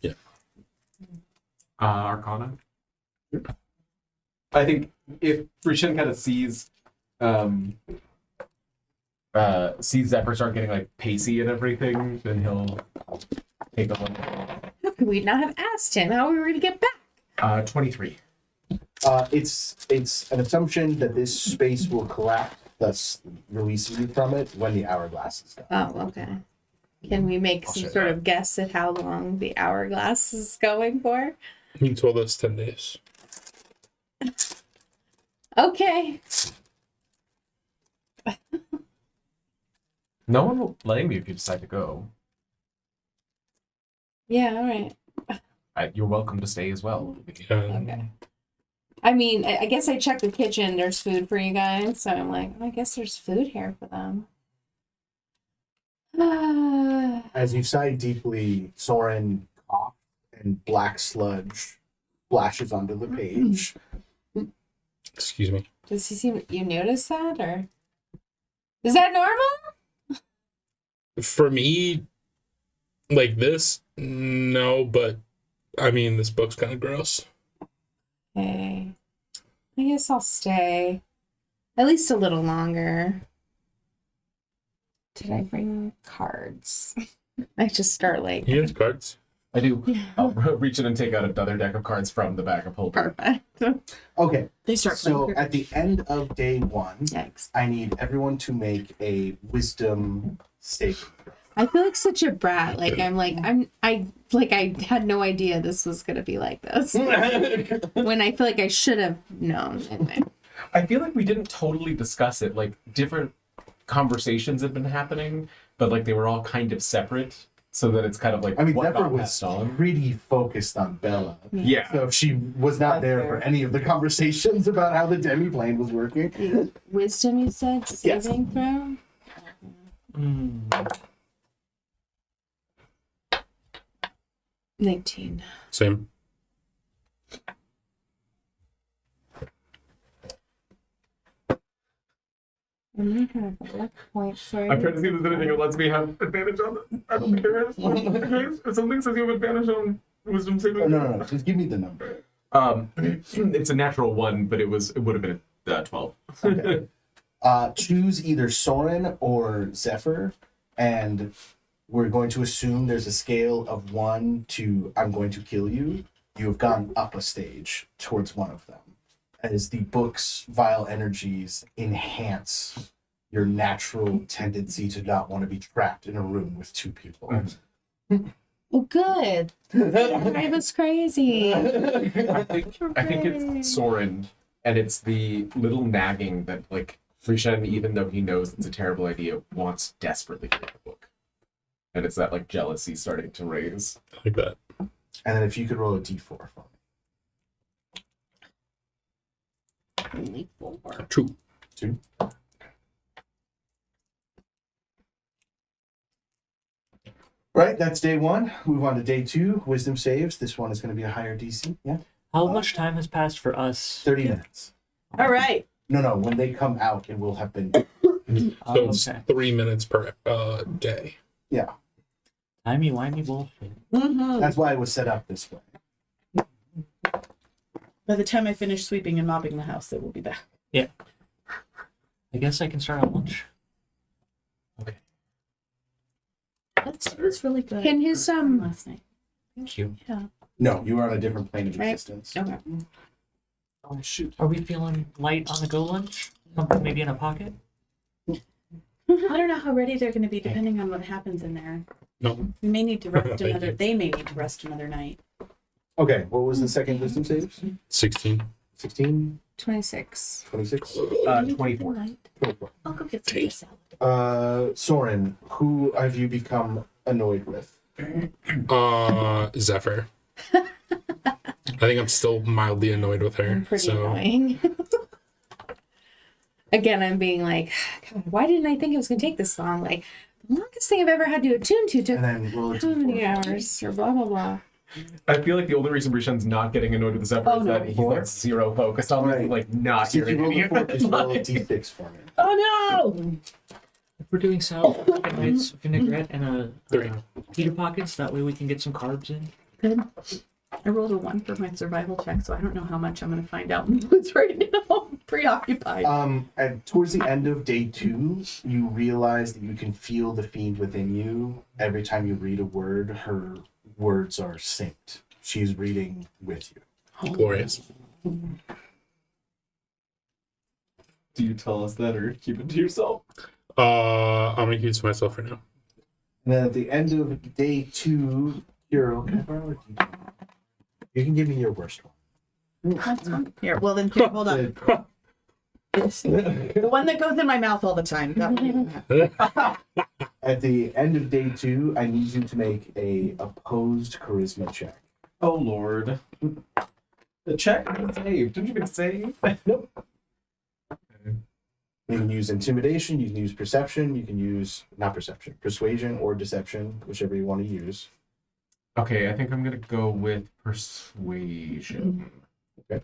D: Arcana. I think if Rishin kind of sees Zephyr start getting like pacey and everything, then he'll take a look.
F: How could we not have asked him how we were going to get back?
D: 23.
A: It's an assumption that this space will collapse, thus releasing you from it when the hourglass is done.
F: Oh, okay. Can we make
A: I'll
F: some
A: show
F: sort
A: you.
F: of guess at how long the hourglass is going for?
E: He told us 10 days.
F: Okay.
D: No one will blame you if you decide to go.
F: Yeah, all right.
D: You're welcome to stay as well.
F: Okay. I mean, I guess I checked the kitchen. There's food for you guys. So I'm like, I guess there's food here for them.
A: As you sigh deeply, Soren coughs and black sludge splashes onto the page.
E: Excuse me.
F: Does he seem, you notice that, or is that normal?
E: For me, like this, no, but I mean, this book's kind of gross.
F: Okay. I guess I'll stay at least a little longer. Did I bring cards? I just start like,
E: He has cards.
D: I do. I'll reach in and take out another deck of cards from the back of holder.
F: perfect.
A: Okay,
B: They start
A: so
B: playing
A: at the end of day one,
F: Yikes.
A: I need everyone to make a wisdom saving throw.
F: I feel like such a brat. Like I had no idea this was gonna be like this. When I feel like I should have known. Anyway.
D: I feel like we didn't totally discuss it. Like different conversations had been happening, but like they were all kind of separate, so that it's kind of like
A: I mean,
D: what
A: Zephyr
D: got
A: was
D: passed on.
A: pretty focused on Bella.
D: Yeah.
A: So she was not there for any of the conversations about how the demi-plane was working.
F: Wisdom, you said?
A: Yes.
F: Saving throw? 19.
E: Same.
F: I'm gonna have a luck point for
D: I'm trying to see if there's anything that lets me have advantage on it. I don't think there is. If something says you have advantage on wisdom saving.
A: Oh, no. Just give me the number.
D: It's a natural 1, but it would have been a 12.
A: Okay. Choose either Soren or Zephyr, and we're going to assume there's a scale of 1 to I'm going to kill you. You have gone up a stage towards one of them, as the book's vile energies enhance your natural tendency to not want to be trapped in a room with two people.
F: Oh, good. Drive us crazy.
D: I think it's Soren, and it's the little nagging that like Rishen, even though he knows it's a terrible idea, wants desperately to read the book. And it's that like jealousy starting to raise.
E: Like that.
A: And then if you could roll a d4 for me.
F: Only 4.
E: 2.
A: 2. Right, that's day 1. Move on to day 2. Wisdom saves. This one is going to be a higher DC. Yeah.
C: How much time has passed for us?
A: 30 minutes.
B: All right.
A: No. When they come out, it will have been.
E: So it's
C: Okay.
E: 3 minutes per day.
A: Yeah.
C: Timey-wimey bullshit.
B: Mm-hmm.
A: That's why it was set up this way.
B: By the time I finish sweeping and mopping the house, it will be back.
C: I guess I can start at lunch.
B: That's really good.
F: Can his
B: last night?
C: Thank you.
A: No, you are on a different plane of
F: Right.
A: existence.
F: Okay.
D: Oh shoot.
C: Are we feeling light on the go lunch? Something maybe in a pocket?
B: I don't know how ready they're going to be depending on what happens in there.
E: No.
B: We may need to rest
E: Thank
B: another.
E: you.
B: They may need to rest another night.
A: Okay, what was the second wisdom saves?
E: 16.
A: 16,
F: 26.
A: 26,
D: 24.
A: 24.
B: I'll go get some salad.
A: Soren, who have you become annoyed with?
E: Zephyr. I think I'm still mildly annoyed with her.
F: I'm pretty
E: so
F: annoying. Again, I'm being like, God, why didn't I think it was going to take this long? Like, the longest thing I've ever had to attune to took
A: And then roll a
F: how many
A: d4.
F: hours? Or blah, blah, blah.
D: I feel like the only reason Rishen's not getting annoyed with the Zephyr
B: Oh,
D: is
B: no,
D: that he's like zero focused on
A: Right.
D: it, like not
A: See, if you
D: hearing
A: roll
D: any
A: a
D: of
A: 4,
D: it.
A: just roll a d6 for me.
B: Oh no!
C: If we're doing salad, nice vinaigrette and a pita pockets, that way we can get some carbs in.
B: Good. I rolled a 1 for my survival check, so I don't know how much I'm going to find out in the woods right now. I'm preoccupied.
A: And towards the end of day 2, you realize that you can feel the fiend within you. Every time you read a word, her words are synced. She's reading with you.
E: glorious.
D: Do you tell us that or keep it to yourself?
E: I'm gonna keep it to myself for now.
A: And then at the end of day 2, Hero, can I borrow a d20? You can give me your worst one.
B: That's fine. Here, well then, here, hold on. The one that goes in my mouth all the time. That one.
A: At the end of day 2, I need you to make a opposed charisma check.
D: Oh lord. The check save. Didn't you get save?
A: Nope. You can use intimidation, you can use perception, you can use, not perception, persuasion or deception, whichever you want to use.
D: Okay, I think I'm gonna go with persuasion.
A: Okay.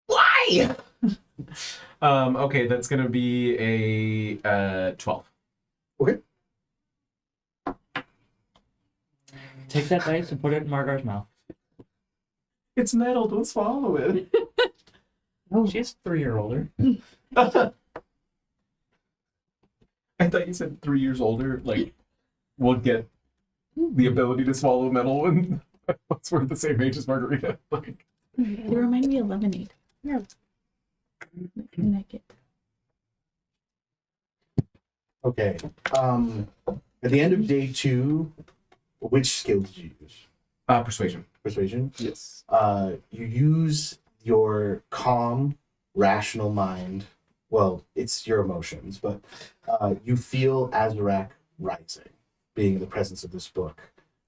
D: Why? Okay, that's gonna be a 12.
C: Take that dice and put it in Margar's mouth.
D: It's metal, don't swallow it.
C: Oh, she's 3 years older.
D: I thought you said 3 years older, like, will get the ability to swallow metal and once we're the same age as Margarita. Like,
B: They remind me of lemonade.
F: Yeah.
B: Naked.
A: Okay. At the end of day 2, which skill did you use?
D: persuasion.
A: Persuasion?
D: Yes.
A: You use your calm, rational mind. Well, it's your emotions, but you feel Azarak rising, being in the presence of this book,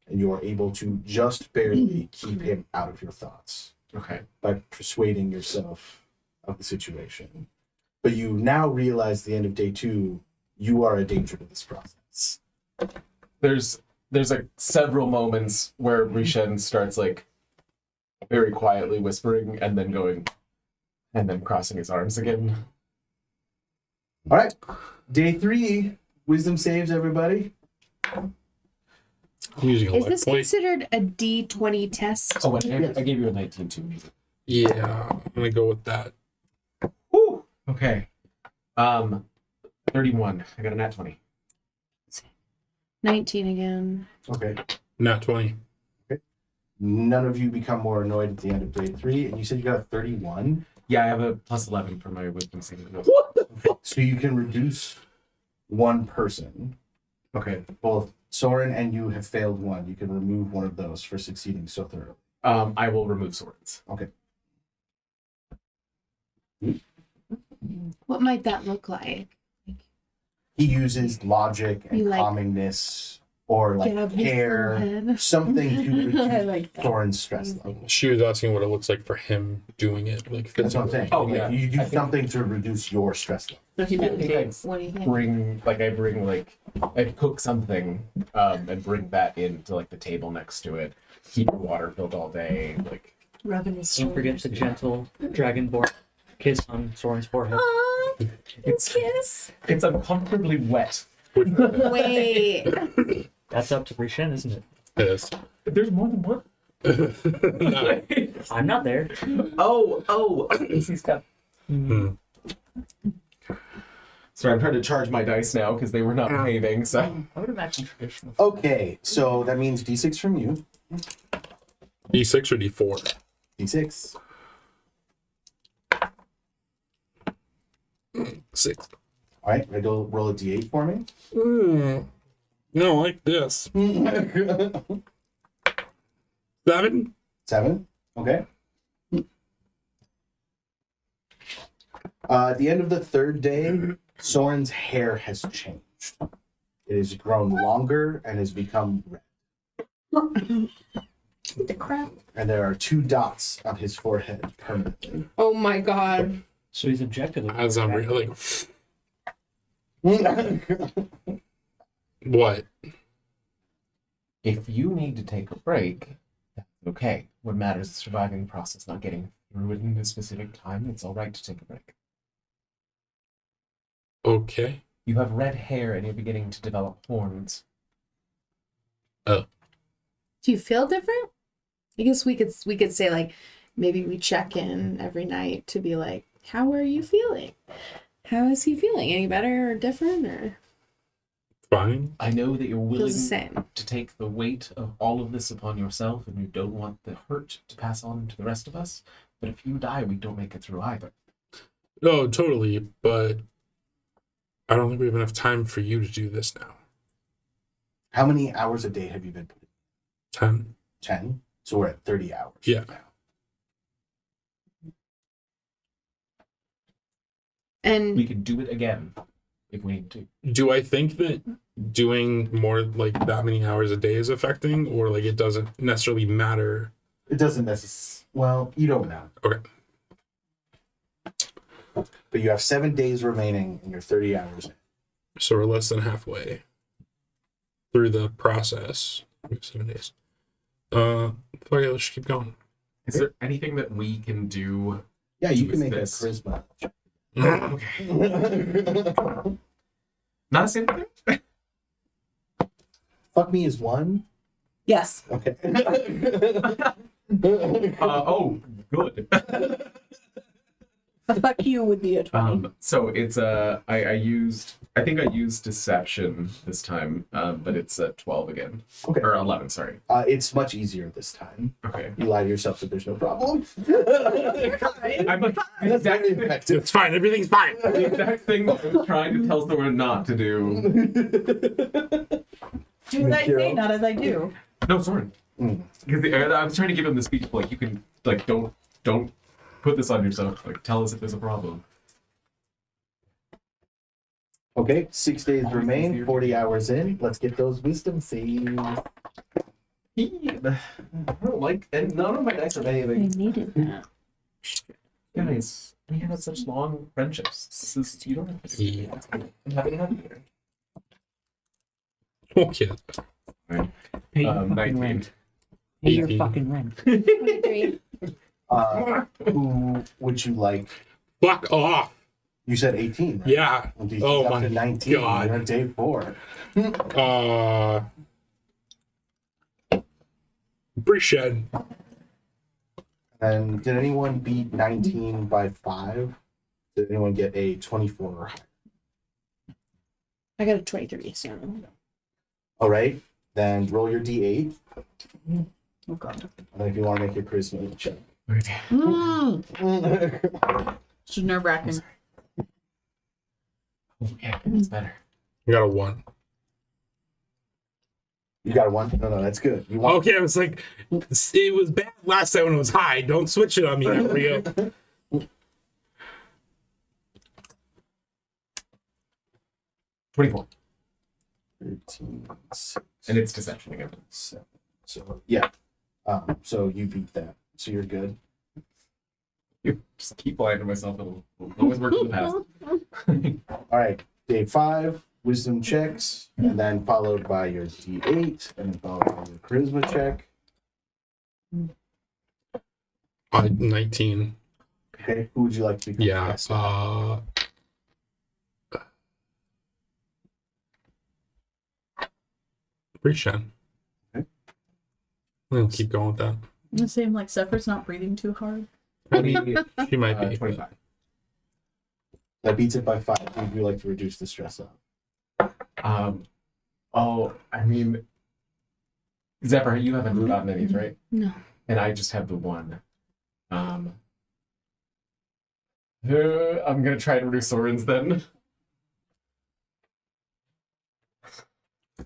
A: and you are able to just barely keep him out of your thoughts
D: Okay.
A: by persuading yourself of the situation. But you now realize at the end of day 2, you are a danger to this process.
D: There's like several moments where Rishen starts like very quietly whispering and then going and then crossing his arms again.
A: All right. Day 3, wisdom saves, everybody.
E: I'm using a
F: Is
E: luck
F: this
E: point.
F: considered a D20 test?
D: Oh, and I gave you a 19 too.
E: Yeah, I'm gonna go with that.
D: Woo! Okay. 31. I got a nat 20.
F: 19 again.
A: Okay.
E: Not 20.
A: None of you become more annoyed at the end of day 3, and you said you got a 31.
D: Yeah, I have a +11 for my wisdom saving throw.
A: So you can reduce one person.
D: Okay.
A: Both Soren and you have failed one. You can remove one of those for succeeding so thoroughly.
D: I will remove swords.
A: Okay.
F: What might that look like?
A: He uses logic and
F: You like-
A: calmingness or like
F: Dab his
A: care,
F: forehead.
A: something to
F: I
A: reduce
F: like that.
A: Soren's stress level.
E: She was asking what it looks like for him doing it, like
A: That's what I'm
E: physically.
A: saying.
D: Oh,
A: Like,
D: yeah.
A: you do
D: I think-
A: something to reduce your stress level.
F: So he
D: I think
F: meditates. What do you think?
D: I cook something and bring that into like the table next to it. Keep the water filled all day. Like
F: Rubbing his
C: Don't forget
F: shoulders.
C: the gentle dragonborn kiss on Soren's forehead.
F: Aw,
D: It's-
F: kiss.
D: it's uncomfortably wet.
F: Wait.
C: That's up to Brishen, isn't it?
E: Yes.
D: There's more than one.
E: No.
C: I'm not there.
D: Oh, he's got.
E: Hmm.
D: Sorry, I'm trying to charge my dice now because they were not behaving. So
C: I would imagine traditional.
A: Okay, so that means D6 from you.
E: D6 or D4?
A: D6.
E: 6.
A: All right, roll a D8 for me.
E: No, like this. 7?
A: 7. Okay. At the end of the third day, Soren's hair has changed. It has grown longer and has become red.
F: The crap.
A: And there are 2 dots on his forehead permanently.
F: Oh my god.
C: So he's objectively.
E: As I'm like, what?
D: if you need to take a break, that's okay. What matters is surviving the process, not getting through it in a specific time. It's all right to take a break.
E: Okay.
D: You have red hair and you're beginning to develop horns.
F: Do you feel different? I guess we could say like maybe we check in every night to be like, how are you feeling? How is he feeling? Any better or different or
E: Fine.
D: I know that you're
F: feels
D: willing
F: the same?
D: to take the weight of all of this upon yourself and you don't want the hurt to pass on to the rest of us. But if you die, we don't make it through either.
E: No, totally, but I don't think we have enough time for you to do this now.
A: How many hours a day have you been putting?
E: 10.
A: 10. So we're at 30 hours.
E: Yeah.
A: now.
F: And
D: We could do it again if we need to.
E: Do I think that doing more like that many hours a day is affecting, or like it doesn't necessarily matter?
A: It doesn't necessarily. Well, you don't know.
E: Okay.
A: But you have 7 days remaining and you're 30 hours in.
E: So we're less than halfway through the process. We have 7 days. Fuck it, let's just keep going.
D: Is there anything that we can do?
A: Yeah, you
D: Do
A: can make
D: this.
A: a charisma.
D: Okay. Not a saving thing?
A: Fuck me is 1.
B: Yes.
A: Okay.
D: Oh, good.
B: A fuck you would be a 20.
D: So it's I think I used deception this time, but it's 12 again.
A: Okay.
D: Or 11, sorry.
A: It's much easier this time.
D: Okay.
A: You lie to yourself that there's no problem.
D: I'm like the
A: That's
D: exact,
A: very effective.
E: It's fine. Everything's fine.
D: the exact thing that I was trying to tell someone not to do.
B: Do as I say,
A: Kiro.
B: not as I do.
D: No, sorry.
A: Mm.
D: Because I was trying to give him the speech like you can like don't put this on yourself. Like tell us if there's a problem.
A: Okay, 6 days
D: Always
A: remain,
D: easier.
A: 40 hours in. Let's get those wisdom saves.
D: I don't like, and none of my dice are
F: I
D: behaving.
F: needed that.
D: Guys, we have had such long friendships. This is, you don't have to do that. I'm happy to have you here.
E: Okay.
C: Pay your
D: 19.
C: fucking rent. Pay your
E: 18.
C: fucking rent.
F: 23.
A: Who would you like?
E: Fuck off.
A: You said 18, right?
E: Yeah.
A: Well, these
E: Oh
A: up
E: my
A: to 19.
E: God.
A: You're on day 4.
E: Brished.
A: And did anyone beat 19 by 5? Did anyone get a 24 or higher?
F: I got a 23, so.
A: All right, then roll your d8.
B: Oh god.
A: And if you want to make your charisma check.
D: Okay.
B: It's nerve wracking.
D: Okay, that's better.
E: I got a 1.
A: You got a 1? No, that's good. You want
E: Okay, I was like, it was bad last time when it was high. Don't switch it on me, now, Rio.
D: 24.
A: 13, 6,
D: And it's deception again.
A: 7. So yeah. So you beat that. So you're good.
D: Just keep lying to myself. It'll always work in the past.
A: All right. Day 5, wisdom checks, and then followed by your D8, and then followed by your charisma check.
E: 19.
A: Okay. Who would you like to become?
E: Yeah.
A: guest?
E: Rishan.
A: Okay.
E: We'll keep going with that.
B: The same like Zephyr's not breathing too hard.
D: 20,
E: She might be.
D: 25.
A: That beats it by 5. Who would you like to reduce the stress on?
D: Oh, I mean, Zephyr, you haven't gotten any, right?
F: No.
D: And I just have the 1. I'm gonna try and reduce Soren's then.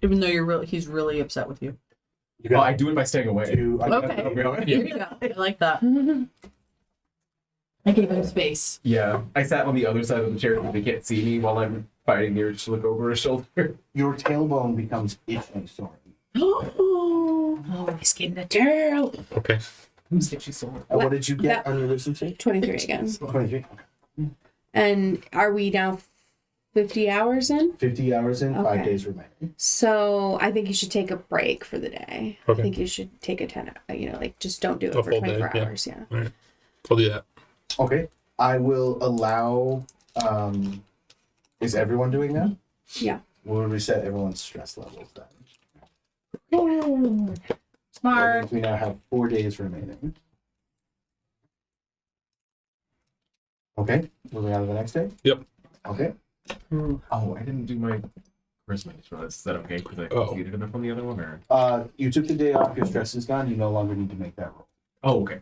B: Even though he's really upset with you.
A: You
D: Well,
A: got
D: I do it by staying away.
A: 2.
B: Okay.
D: Okay.
B: There you go. I like that. I gave him space.
D: Yeah, I sat on the other side of the chair because they can't see me while I'm fighting the urge to look over his shoulder.
A: Your tailbone becomes itching, Soren.
F: Oh, he's getting a turtle.
E: Okay.
D: Who's itchy Soren?
A: What did you get
F: That-
A: on your wisdom save?
F: 23 again.
A: 23.
F: And are we now 50 hours in?
A: 50 hours in, 5
F: Okay.
A: days remaining.
F: So I think you should take a break for the day.
E: Okay.
F: I think you should take a 10, like just don't do it
E: A
F: for
E: full day,
F: 24
E: yeah.
F: hours. Yeah.
E: All right. I'll do that.
A: Okay. I will allow. Is everyone doing that?
F: Yeah.
A: We'll reset everyone's stress levels then. That
B: Smart.
A: means we now have 4 days remaining. Okay. Moving on to the next day?
E: Yep.
A: Okay.
D: Oh, I didn't do my charisma. Is that okay? Because I
E: Oh.
D: completed enough on the other one, or?
A: You took the day off, your stress is gone, you no longer need to make that roll.
D: Oh, okay.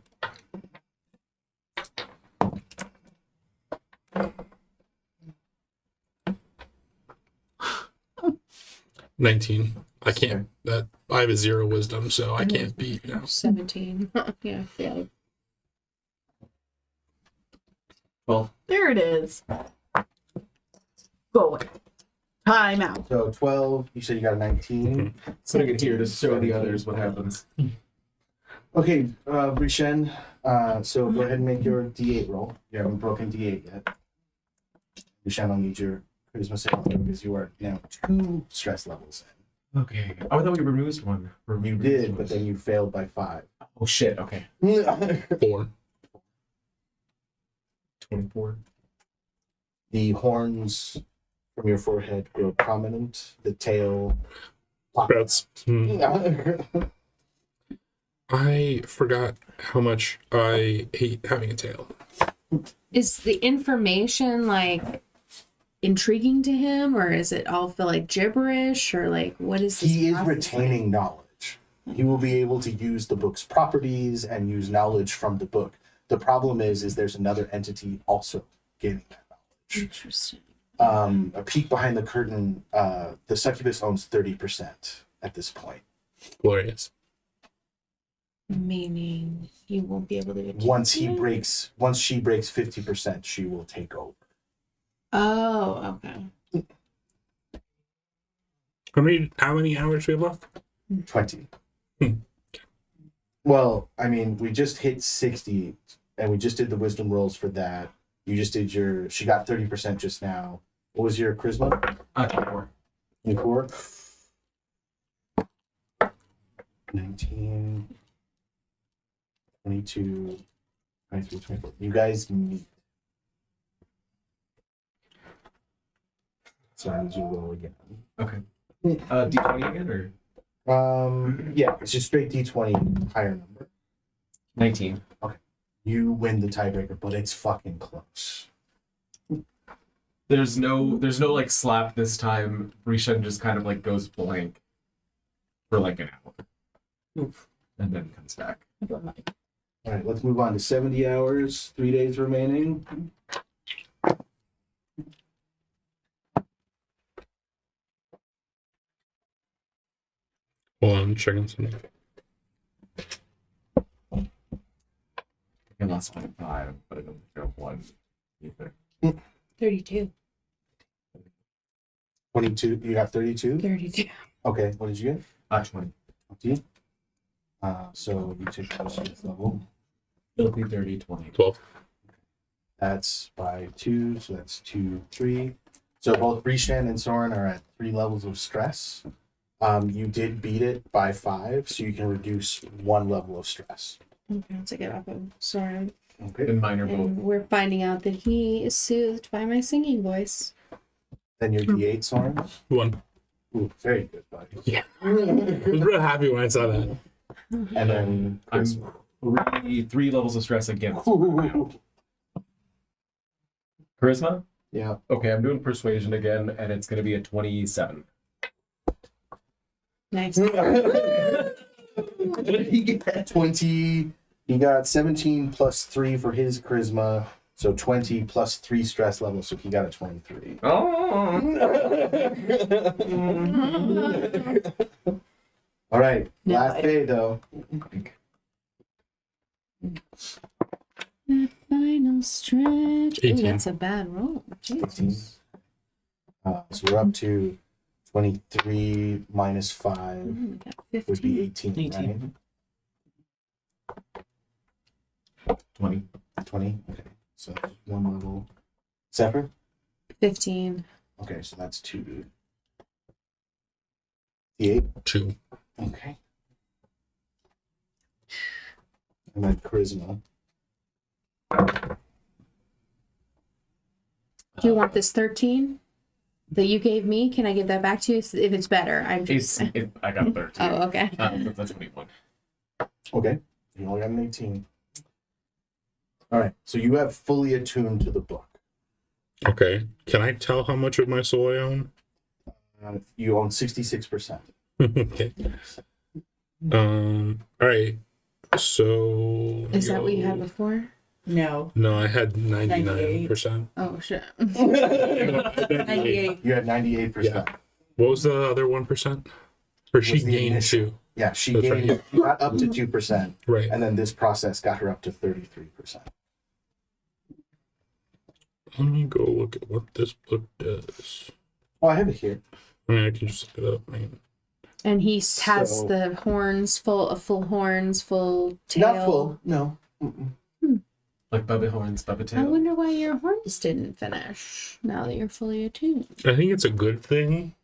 E: 19. I can't. That I have a 0 wisdom, so I can't beat now.
F: 17. Yeah.
D: Well,
B: There it is. Go away. Time out.
A: So 12, you said you got a 19.
D: putting it here to show the others what happens.
A: Okay, Brishen, so go ahead and make your D8 roll. You haven't broken D8 yet. Brishen, I'll need your charisma saving throw because you are now 2 stress levels
D: Okay. Oh, I thought we removed one.
A: in. You did, but then you failed by 5.
D: Oh shit. Okay.
E: 4.
D: 24.
A: The horns from your forehead grow prominent. The tail.
E: That's. I forgot how much I hate having a tail.
F: Is the information like intriguing to him, or is it all feel like gibberish, or like what is this?
A: He is
F: process
A: retaining knowledge. He will be able to use the book's properties and use knowledge from the book. The problem is there's another entity also gaining that knowledge.
F: like? Interesting.
A: A peek behind the curtain, the succubus owns 30% at this point.
E: Glorious.
F: Meaning he won't be able to get
A: Once she breaks 50%, she will take over.
F: Oh, okay.
E: How many hours do we have left?
A: 20.
E: Hmm.
A: Well, I mean, we just hit 60, and we just did the wisdom rolls for that. You just did she got 30% just now. What was your charisma?
D: 24.
A: 24? 19, 22, 23, 24. You guys meet. So I need you to roll again.
D: Okay. D20 again or
A: Yeah, it's just straight D20 higher number.
D: 19?
A: You win the tiebreaker, but it's fucking close.
D: There's no like slap this time. Rishan just kind of like goes blank for like an hour. And then comes back.
A: All right, let's move on to 70 hours, 3 days remaining.
E: Hold on, I'm checking something.
D: And that's 25, but I don't think I have one either.
F: 32.
A: 22, you got 32?
F: 32.
A: Okay, what did you get?
D: 20.
A: 20. So you take the first level.
D: It'll be 30, 20.
E: 12.
A: That's by 2, so that's 2, 3. So both Rishan and Soren are at 3 levels of stress. You did beat it by 5, so you can reduce 1 level of stress.
F: Okay, to get off of Soren.
A: Okay.
D: And mine are both.
F: And we're finding out that he is soothed by my singing voice.
A: Then your D8, Soren.
E: 1.
A: Ooh, very good, buddy.
E: Yeah. I was real happy when I saw that.
A: And then
D: I'm 3 levels of stress against.
A: Ooh.
D: Charisma?
A: Yeah.
D: Okay, I'm doing persuasion again, and it's going to be a 27.
F: Nice.
A: What did he get? 20. He got 17 plus 3 for his charisma, so 20 plus 3 stress levels, so he got a 23.
D: Oh!
A: All right,
B: Yeah,
A: last day though.
F: That final stretch. Ooh,
E: 18.
F: that's a bad roll. Jesus.
A: So we're up to 23 minus 5
F: Ooh, we got
A: would be
F: 15.
A: 18,
D: 20.
A: right? 20? Okay, so that's 1 level. Zephyr?
F: 15.
A: Okay, so that's 2. D8?
E: 2.
A: Okay. And then charisma.
F: Do you want this 13 that you gave me? Can I give that back to you if it's better? I'm just.
D: I got 13.
F: Oh, okay.
D: That's 21.
A: Okay, you only got an 18. All right, so you have fully attuned to the book.
E: Okay. Can I tell how much of my soul I own?
A: You own 66%.
E: Okay. All right. So.
F: Is that what you had before?
B: No.
E: No, I had 99%.
F: Oh, shit.
B: 98.
A: You had 98%.
E: Yeah. What was the other 1%? Or she
A: Was the
E: gained
A: initial.
E: 2.
A: Yeah, she
E: That's
A: gained,
E: right.
A: she got up to 2%,
E: Right.
A: and then this process got her up to 33%.
E: Let me go look at what this book does.
A: Oh, I have it here.
E: I mean, I can just look it up.
F: And he has
A: So-
F: the horns full horns, full tail.
A: Not full, no. Mm-mm.
D: Like Bubba Horns, Bubba
F: I
D: Tail.
F: wonder why your horns didn't finish now that you're fully attuned.
E: I think it's a good thing.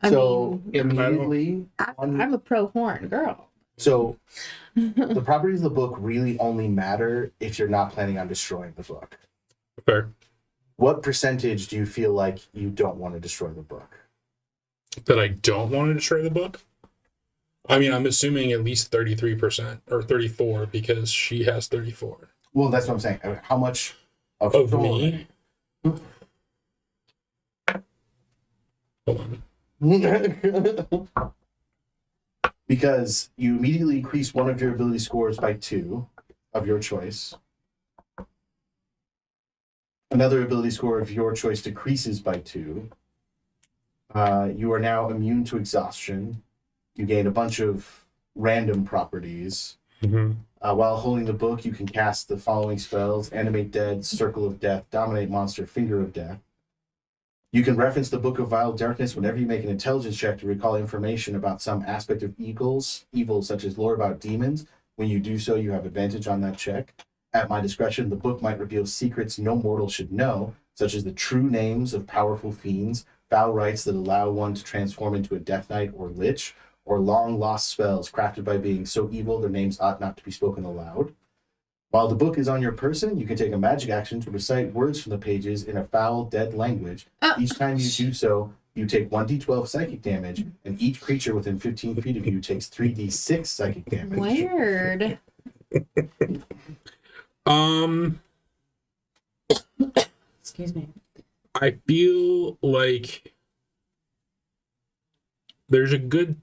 F: I
A: So
F: mean,
A: immediately,
F: I'm a pro horn girl.
A: so the properties of the book really only matter if you're not planning on destroying the book.
E: Fair.
A: What percentage do you feel like you don't want to destroy the book?
E: That I don't want to destroy the book? I mean, I'm assuming at least 33% or 34 because she has 34.
A: Well, that's what I'm saying. How much of
E: Me? Hold on.
A: Because you immediately increase one of your ability scores by 2 of your choice. Another ability score of your choice decreases by 2. You are now immune to exhaustion. You gain a bunch of random properties.
E: Mm-hmm.
A: While holding the book, you can cast the following spells: Animate Dead, Circle of Death, Dominate Monster, Finger of Death. You can reference the Book of Vile Darkness whenever you make an intelligence check to recall information about some aspect of evils such as lore about demons. When you do so, you have advantage on that check. At my discretion, the book might reveal secrets no mortal should know, such as the true names of powerful fiends, foul rites that allow one to transform into a Death Knight or Lich, or long-lost spells crafted by beings so evil their names ought not to be spoken aloud. While the book is on your person, you can take a magic action to recite words from the pages in a foul, dead language. Each time you do so, you take 1d12 psychic damage, and each creature within 15 feet of you takes 3d6 psychic damage.
F: Weird.
B: Excuse me.
E: I feel like there's a good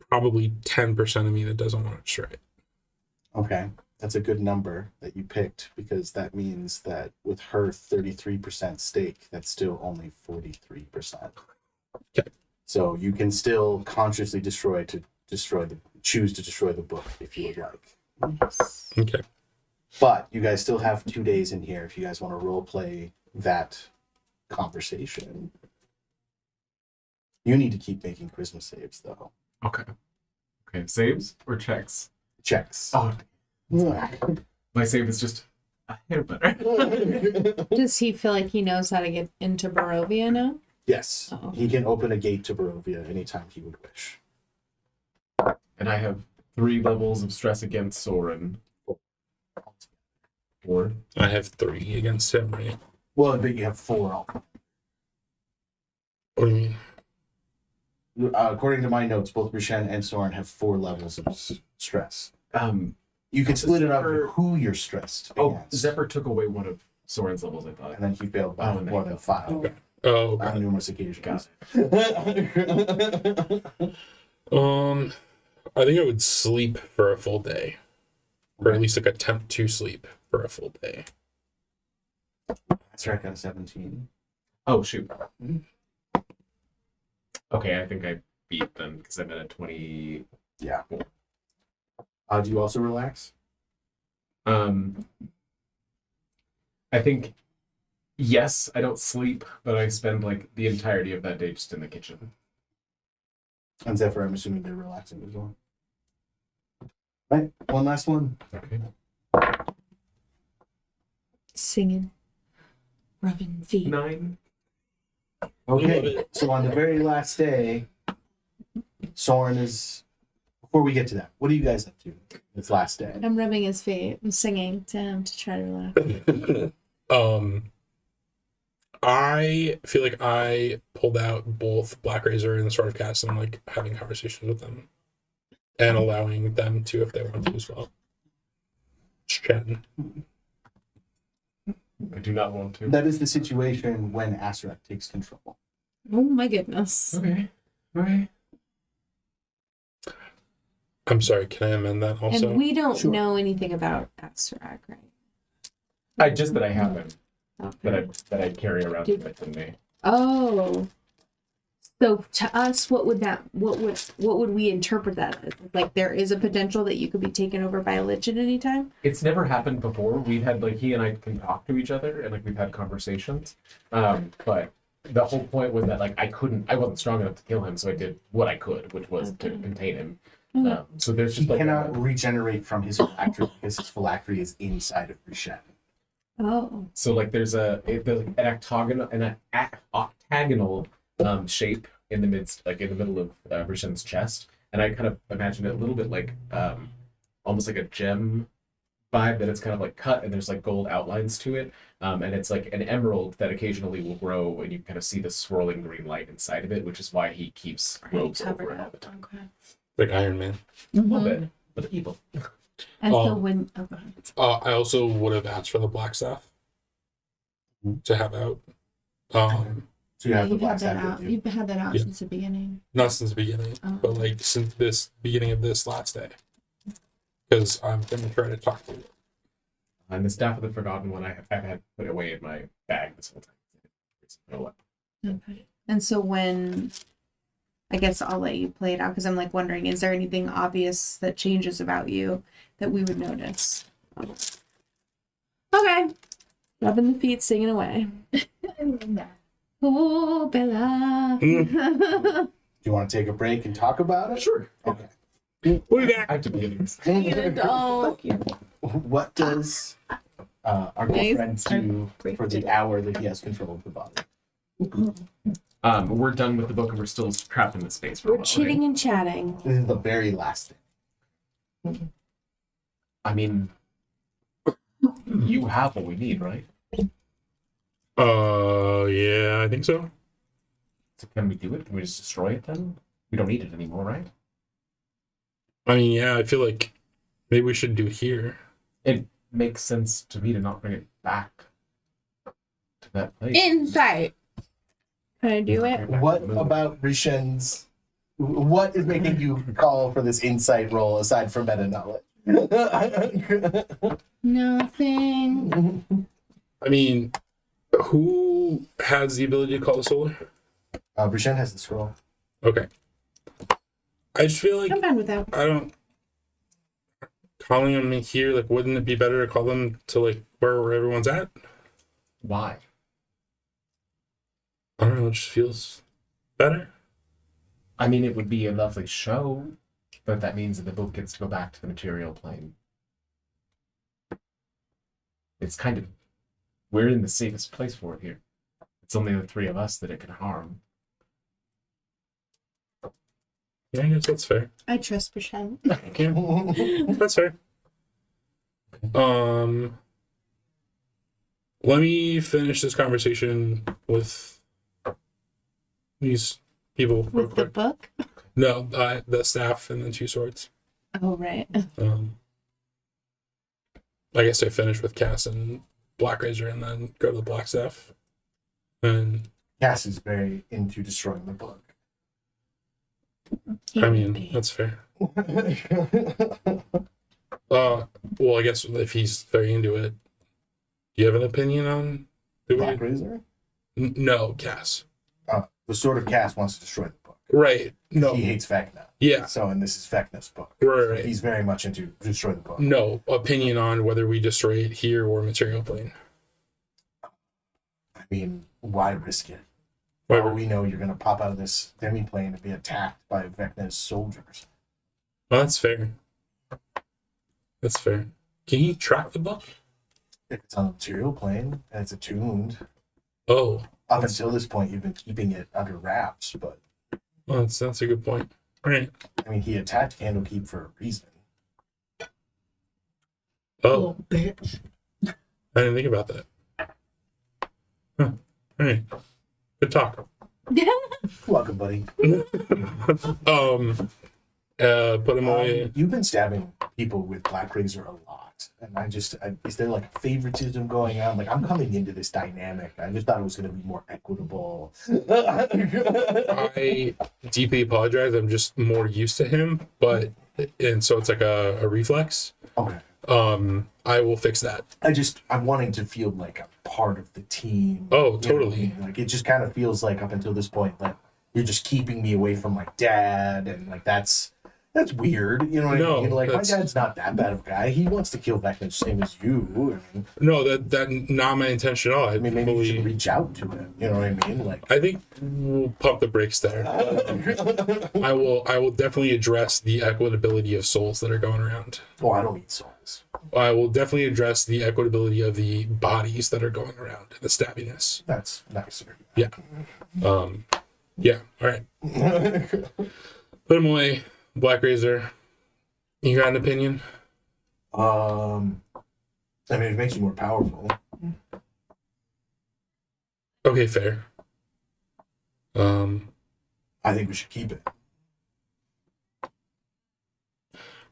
E: probably 10% of me that doesn't want to destroy it.
A: Okay. that's a good number that you picked, because that means that with her 33% stake, that's still only 43%.
E: Okay.
A: So you can still consciously choose to destroy the book if you would like.
E: Okay.
A: But you guys still have 2 days in here if you guys want to role play that conversation. You need to keep making Christmas saves, though.
D: Okay. Saves or checks?
A: Checks.
D: Oh, my save is just a hair better.
F: Does he feel like he knows how to get into Barovia now?
A: Yes.
F: Oh.
A: He can open a gate to Barovia anytime he would wish.
D: And I have 3 levels of stress against Soren. 4.
E: I have 3 against him, right?
A: Well, but you have 4 all.
E: What do you mean?
A: According to my notes, both Rishen and Soren have 4 levels of stress.
D: Um,
A: You can split it up
D: Zephyr-
A: to who you're stressed
D: oh,
A: against.
D: Zephyr took away one of Soren's levels, I thought.
A: And then he failed by
D: Oh, and
A: more
D: then
A: than
D: he
A: 5
E: Oh,
A: on numerous occasions.
E: I think I would sleep for a full day, or at least like attempt to sleep for a full day.
A: That's right, got a 17.
D: Oh, shoot. Okay, I think I beat them because I'm at a 20.
A: Yeah. Do you also relax?
D: I think, yes, I don't sleep, but I spend like the entirety of that day just in the kitchen.
A: And Zephyr, I'm assuming they're relaxing as well. Right, one last one.
D: Okay.
F: Singing. Rubbing feet.
D: 9.
A: Okay, so on the very last day, Soren is. Before we get to that, what are you guys up to this last day?
F: I'm rubbing his feet. I'm singing to him to try to relax.
E: I feel like I pulled out both Black Razor and the Sword of Cast, and I'm like having conversations with them and allowing them to if they want to as well. Just chatting.
D: I do not want to.
A: That is the situation when Asarak takes control.
F: Oh my goodness.
D: Okay. Okay.
E: I'm sorry, can I amend that also?
F: And we don't
A: Sure.
F: know anything about Astarak, right?
D: Just that I have them.
F: Okay.
D: That I carry around with me.
F: Oh. So to us, what would we interpret that as? Like there is a potential that you could be taken over by a lich at any time?
D: It's never happened before. We've had like he and I can talk to each other and like we've had conversations. But the whole point was that like I wasn't strong enough to kill him, so I did what I could, which was to contain him. So there's
A: He
D: just like
A: cannot regenerate from his phylactery because his phylactery is inside of Rishen.
F: Oh.
D: so like there's an octagonal shape in the midst, like in the middle of Rishen's chest, and I kind of imagine it a little bit like almost like a gem vibe, that it's kind of like cut and there's like gold outlines to it, and it's like an emerald that occasionally will grow, and you kind of see the swirling green light inside of it, which is why he keeps robes over it all the time.
F: Okay.
E: Like Iron Man.
D: A little bit, but evil.
F: And so
E: Um,
F: when go ahead.
E: I also would have asked for the black staff to have out.
A: So you have the
F: You've
A: black
F: had that
A: staff
F: out.
A: with you.
F: You've had that out
E: Yeah.
F: since the beginning.
E: Not since the beginning,
F: Oh.
E: but like since this beginning of this last day. Because I'm gonna try to talk to it.
D: And the staff of the Forgotten One, I've had put away in my bag this whole time. It's no weapon.
F: Okay. And so when, I guess I'll let you play it out because I'm like wondering, is there anything obvious that changes about you that we would notice? Okay. Rubbing the feet, singing away. Oh, Bella.
A: Do you want to take a break and talk about it?
D: Sure.
A: Okay.
E: We'll be back.
D: I have to be in this.
A: What does our
F: Nice.
A: girlfriend do for the hour that he has control of the body?
D: We're done with the book and we're still trapped in this space for a
F: We're
D: while.
F: chitting and chatting.
A: This is the very last thing.
D: I mean, you have what we need, right?
E: Yeah, I think so.
D: So can we do it? Can we just destroy it then? We don't need it anymore, right?
E: I mean, yeah, I feel like maybe we should do it here.
D: It makes sense to me to not bring it back to that place.
F: Insight. Can I do it?
A: What about Rishen's? What is making you call for this insight roll aside from meta knowledge?
F: Nothing.
E: I mean, who has the ability to call the solar?
A: Brichenne has the scroll.
E: Okay. I just feel like
F: I'm fine with that.
E: I don't calling them in here. Like, wouldn't it be better to call them to like where everyone's at?
D: Why?
E: I don't know. It just feels better.
D: I mean, it would be a lovely show, but that means that the book gets to go back to the material plane. It's kind of... We're in the safest place for it here. It's only the three of us that it can harm.
E: Yeah, I guess that's fair.
F: I trust Brichenne.
E: Yeah, that's fair. Let me finish this conversation with these people real
F: With the
E: quick.
F: book?
E: No, the staff and the two swords.
F: Oh, right.
E: I guess I finish with Cass and Black Razor and then go to the black staff. And
A: Cass is very into destroying the book.
E: I mean, that's fair. Well, I guess if he's very into it, do you have an opinion on
A: Black Razor?
E: No, Cass.
A: The Sword of Cass wants to destroy the book.
E: Right. No.
A: He hates Vecna.
E: Yeah.
A: So, and this is Vecna's book.
E: Right.
A: He's very much into destroy the book.
E: No opinion on whether we destroy it here or material plane.
A: I mean, why risk it?
E: Why
A: Or we know you're going to pop out of this demi-plane and be attacked by Vecna's soldiers.
E: Well, that's fair. That's fair. Can he track the book?
A: If it's on the material plane and it's attuned,
E: Oh,
A: up until this point, you've been keeping it under wraps. But,
E: well, that's a good point. Right.
A: I mean, he attacked Candlekeep for a reason.
E: Oh,
B: bitch.
E: I didn't think about that. Huh. All right. Good talk.
A: Welcome, buddy.
E: Put him away.
A: You've been stabbing people with Black Razor a lot. And is there like a favoritism going on? Like, I'm coming into this dynamic. I just thought it was going to be more equitable.
E: I deeply apologize. I'm just more used to him, and so it's like a reflex.
A: Okay.
E: I will fix that.
A: I'm wanting to feel like a part of the team.
E: Oh,
A: You know what I
E: totally.
A: mean? Like, it just kind of feels like up until this point that you're just keeping me away from my dad, and like that's weird. You know what
E: No,
A: I mean? Like, my
E: that's-
A: dad's not that bad of a guy. He wants to kill Vecna the same as you. I mean,
E: No, that not my intention at all. I
A: maybe you should
E: fully.
A: reach out to him. You know what I mean? Like,
E: I think we'll pump the brakes there. I will definitely address the equitability of souls that are going around.
A: oh, I don't need souls.
E: I will definitely address the equitability of the bodies that are going around and the stabbiness.
A: That's nicer.
E: Yeah. Yeah. All right. Put him away. Black Razor. You got an opinion?
A: I mean, it makes you more powerful.
E: Okay, fair.
A: I think we should keep it.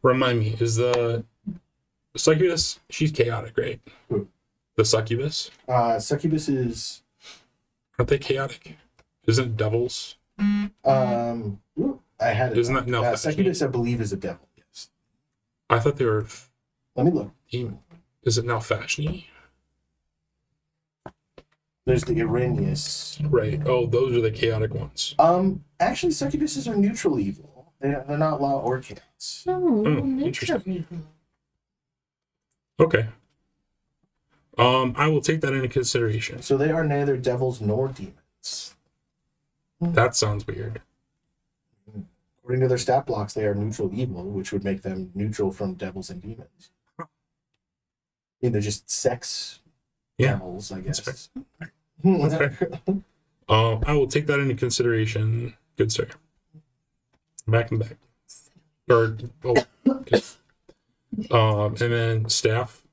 E: Remind me, is the succubus? She's chaotic, right?
A: Who?
E: The succubus.
A: Succubus is
E: Aren't they chaotic? Isn't it devils?
A: I had it.
E: Isn't that no?
A: Succubus, I believe, is a devil. Yes.
E: I thought they were
A: Let me look.
E: demon. Is it now fashiony?
A: There's the Irenaeus.
E: Right. Oh, those are the chaotic ones.
A: Actually, succubuses are neutral evil. They're not law or chaos.
F: No,
E: Interesting. Okay. I will take that into consideration.
A: So they are neither devils nor demons.
E: That sounds weird.
A: According to their stat blocks, they are neutral evil, which would make them neutral from devils and demons. I mean, they're just sex
E: Yeah,
A: devils, I guess.
E: that's I will take that into consideration, good sir. Back and back. Or okay. And then staff.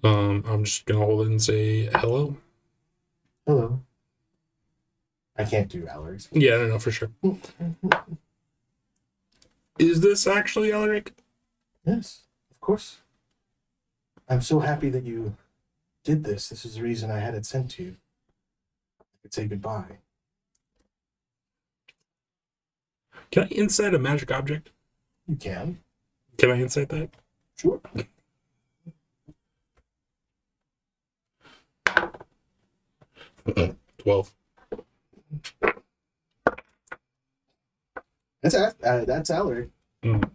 E: I'm just gonna hold it and say hello.
A: Hello. I can't do Alaric.
E: Yeah, I don't know for sure. Is this actually Alaric?
A: Yes, of course. I'm so happy that you did this. This is the reason I had it sent to you. I could say goodbye.
E: Can I inside a magic object?
A: You can.
E: Can I insight that?
A: Sure.
E: Uh-oh. 12.
A: That's Alaric.
E: Mm.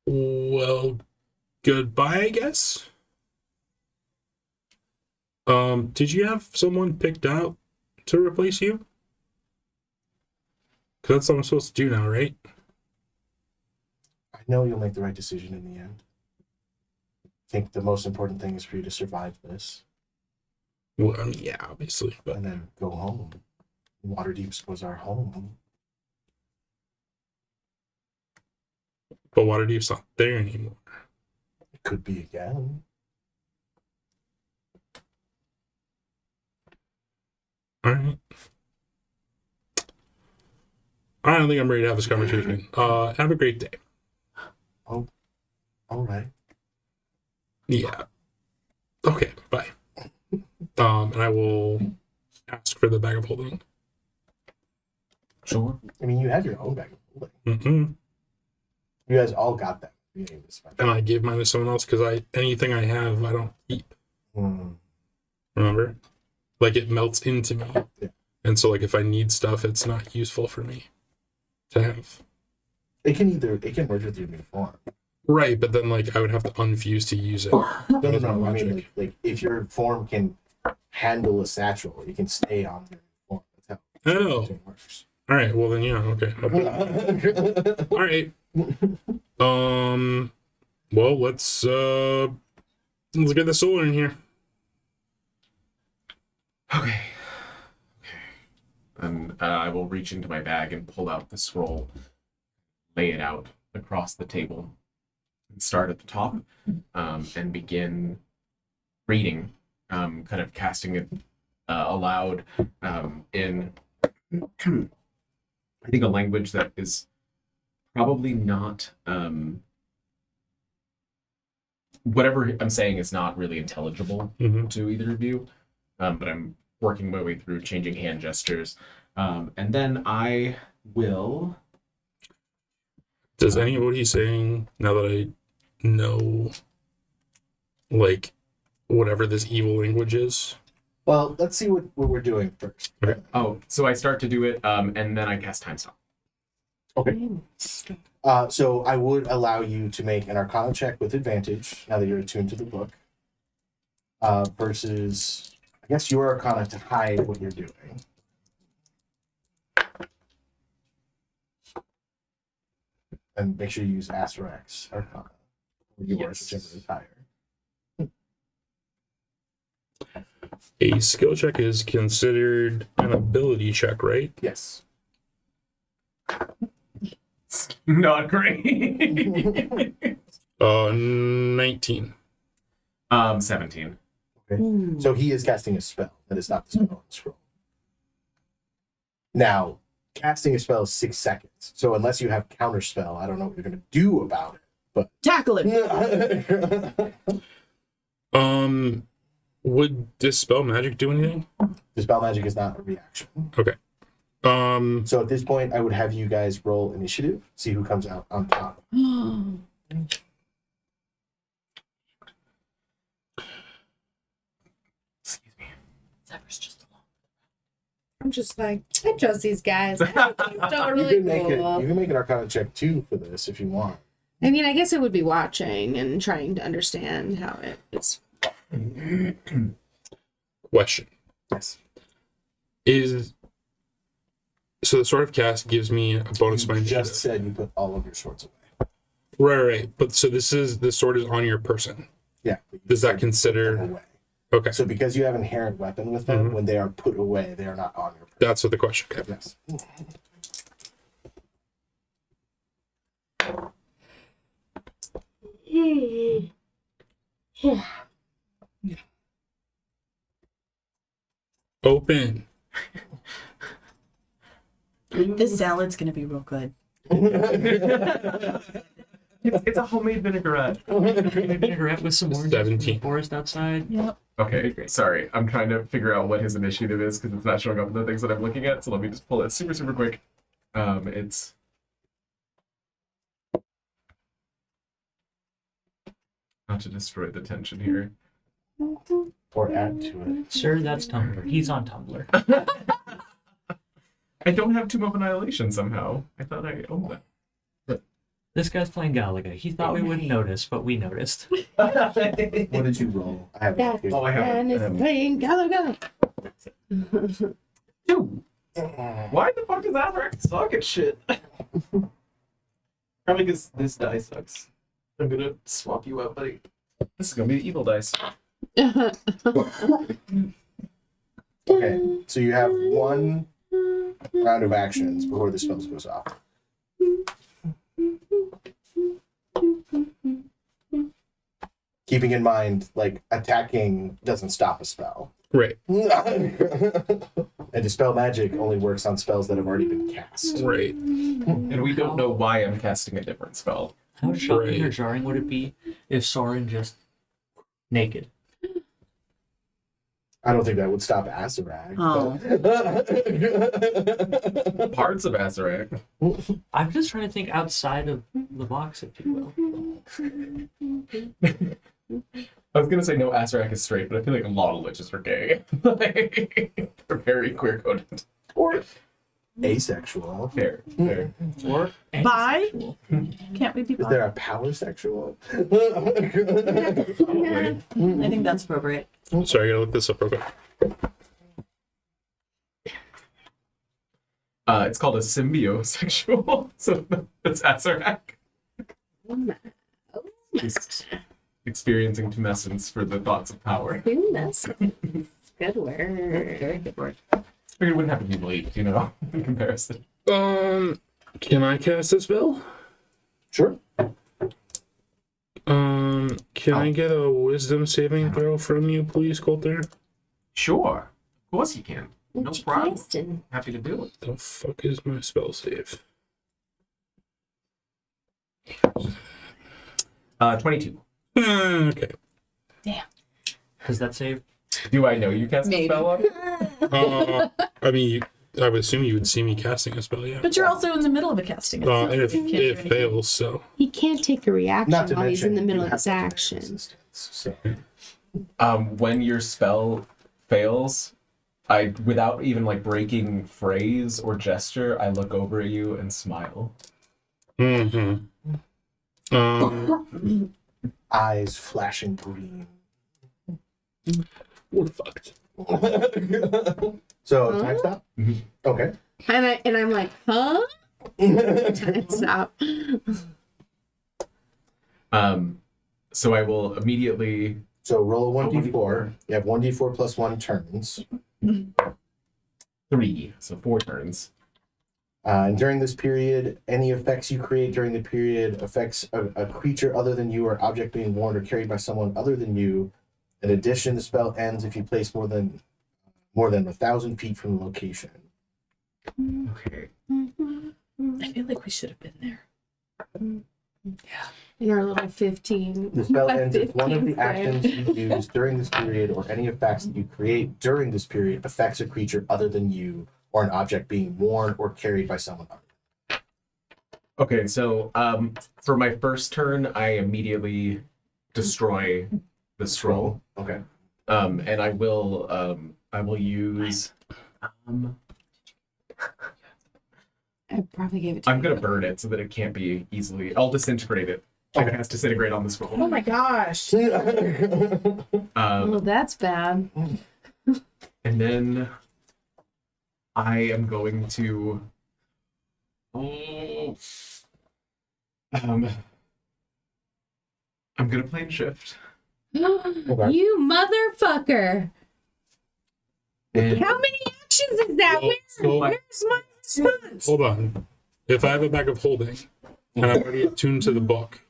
E: Well, goodbye, I guess. Did you have someone picked out to replace you? Because that's what I'm supposed to do now, right?
A: I know you'll make the right decision in the end. I think the most important thing is for you to survive this
E: Well, I mean, yeah, obviously, but
A: and then go home. Waterdeep was our home.
E: Waterdeep's not there anymore.
A: It could be again.
E: All right. I don't think I'm ready to have this conversation. Have a great day.
A: Oh, all right.
E: Yeah. Okay, bye. And I will ask for the bag of holding.
D: Sure.
A: I mean, you had your own bag of holding.
E: Mm-hmm.
A: You guys all got that. at the beginning of this fight.
E: And I gave mine to someone else because anything I have, I don't keep.
A: Hmm.
E: Remember? Like, it melts into me.
A: Yeah.
E: And so, like, if I need stuff, it's not useful for me to have.
A: It can merge with your new form.
E: Right, but then, like, I would have to unfuse to use it.
A: No.
E: That's my
A: I
E: logic.
A: mean, like if your form can handle a satchel, you can stay on your form. That's how
E: Oh.
A: it works.
E: All right, well, then, yeah, okay. All right. Well, let's get the solar in here.
D: Okay. And I will reach into my bag and pull out the scroll, lay it out across the table, and start at the top, and begin reading, kind of casting it aloud in, I think, a language that is probably not, whatever I'm saying is not really intelligible
E: Mm-hmm.
D: to either of you, but I'm working my way through changing hand gestures, and then I will.
E: Does any of what he's saying, now that I know, like, whatever this evil language is?
A: Well, let's see what we're doing first.
E: Okay.
D: Oh, so I start to do it, and then I cast Time Stop.
A: Okay. So I would allow you to make an Arcana check with advantage now that you're attuned to the book. Versus, I guess, your Arcana to hide what you're doing. And make sure you use Asterix Arcana. Or yours,
D: Yes.
A: whichever is higher.
E: A skill check is considered an ability check, right?
A: Yes.
D: Not great.
E: 19.
D: 17.
A: So he is casting a spell. That is not the spell on the scroll. Now, casting a spell is 6 seconds. So unless you have counterspell, I don't know what you're going to do about it.
B: Tackle it.
E: Would Dispel Magic do anything?
A: Dispel magic is not a reaction.
E: Um,
A: So at this point, I would have you guys roll initiative, see who comes out on top.
D: Excuse me.
B: Zephyr's just alone.
F: I'm just like, I trust these guys.
A: You
F: Totally
A: can make it.
F: cool.
A: You can make an Arcana check too for this if you want.
F: I mean, I guess it would be watching and trying to understand how it's.
E: question.
A: Yes.
E: So the Sword of Cast gives me a bonus to my
A: You
E: initiative.
A: just said you put all of your swords away.
E: Right. But so the sword is on your person.
A: Yeah. but you
E: Does that
A: said put them
E: consider?
A: away.
E: Okay,
A: So because you have inherent weapon with them,
E: Mhm.
A: when they are put away, they are not on your person.
E: that's what the question. Okay.
A: Yes.
E: Open.
B: This salad's gonna be real good.
D: It's a homemade vinaigrette.
C: Vinaigrette with some oranges from the
E: 17.
C: forest outside.
B: Yep.
D: Okay, sorry. I'm trying to figure out what his initiative is because it's not showing up in the things that I'm looking at. So let me just pull it super, super quick. It's not to destroy the tension here.
A: Or add to it.
C: Sir, that's Tumblr. He's on Tumblr.
D: I don't have Tomb of Annihilation somehow. I thought I owned that.
C: This guy's playing Galaga. He thought we wouldn't notice, but we noticed.
A: What did you roll? I have
F: That
A: it.
D: Oh, I have
F: man
D: it.
F: is playing Galaga.
D: Dude, why the fuck does Azrak suck at shit? Probably because this die sucks. I'm gonna swap you out, buddy. This is gonna be the evil dice.
A: Okay, so you have one round of actions before the spells goes off. Keeping in mind, like, attacking doesn't stop a spell.
E: Right.
A: And dispel magic only works on spells that have already been cast.
E: Right.
D: And we don't know why I'm casting a different spell.
C: How shocking or
E: Right.
C: jarring would it be if Soren just naked?
A: I don't think that would stop Azarag.
B: Oh.
D: Parts of Azrak.
C: I'm just trying to think outside of the box, if you will.
D: I was gonna say no, Azrak is straight, but I feel like a lot of liches are gay. Like, they're very queer coded.
A: Or asexual.
D: Fair, fair.
C: Or
B: Bi?
C: asexual.
B: Can't we be
A: Is there a power sexual?
B: I think that's appropriate.
E: Sorry, I gotta look this up real quick.
D: It's called a symbiosexual. So that's Azrak. He's experiencing tumescence for the thoughts of power.
F: Good word.
B: Very good word.
D: Figured it wouldn't have to be late, you know, in comparison.
E: Can I cast a spell?
A: Sure.
E: Can I get a wisdom saving throw from you, please, Coulter?
D: Sure. Of course you can. No
F: What you
D: problem.
F: casting?
D: Happy to do it.
E: The fuck is my spell save?
D: 22.
E: Okay.
C: Does that save?
D: Do I know you cast a
B: Maybe.
D: spell on it?
E: I mean, I would assume you would see me casting a spell, yeah.
B: But you're also in the middle of a casting. It's not
E: And
B: like
E: if
B: you can't do
E: it
B: anything.
E: fails, so.
F: He can't take a reaction
A: Not to
F: while he's
A: mention,
F: in the middle
A: you
F: of
A: have
F: his
A: to do
F: action.
A: resistance, So.
D: When your spell fails, I, without even like breaking phrase or gesture, I look over at you and smile.
E: Mm-hmm.
A: Eyes flashing green.
E: We're fucked.
A: So, time stop?
D: Mhm.
A: Okay.
F: And I'm like, huh? Time stop.
D: So I will immediately.
A: So, roll a 1d4. You have 1d4 plus 1 turns.
D: 3, so 4 turns.
A: And during this period, any effects you create during the period affects a creature other than you or object being worn or carried by someone other than you. In addition, the spell ends if you place more than 1,000 feet from the location.
D: Okay.
B: I feel like we should have been there.
F: In our little 15.
A: The spell
F: by
A: ends if one of the
F: 15
A: actions you use during this period or any effects that you create during this period affects a creature other than you or an object being worn or carried by someone other.
D: Okay, so for my first turn, I immediately destroy the scroll.
A: Okay.
D: And I will use.
F: I probably gave it to
D: I'm
F: you.
D: gonna burn it so that it can't be easily. I'll disintegrate it.
A: Okay.
D: It has to disintegrate on the
F: Oh
D: scroll.
F: my gosh. Oh, that's bad.
D: And then I am going to. Oh. I'm gonna plane shift.
A: Okay.
F: You motherfucker.
D: And
F: How many actions is that? Where's my response?
E: Hold on. If I have a bag of holding and I'm already attuned to the book,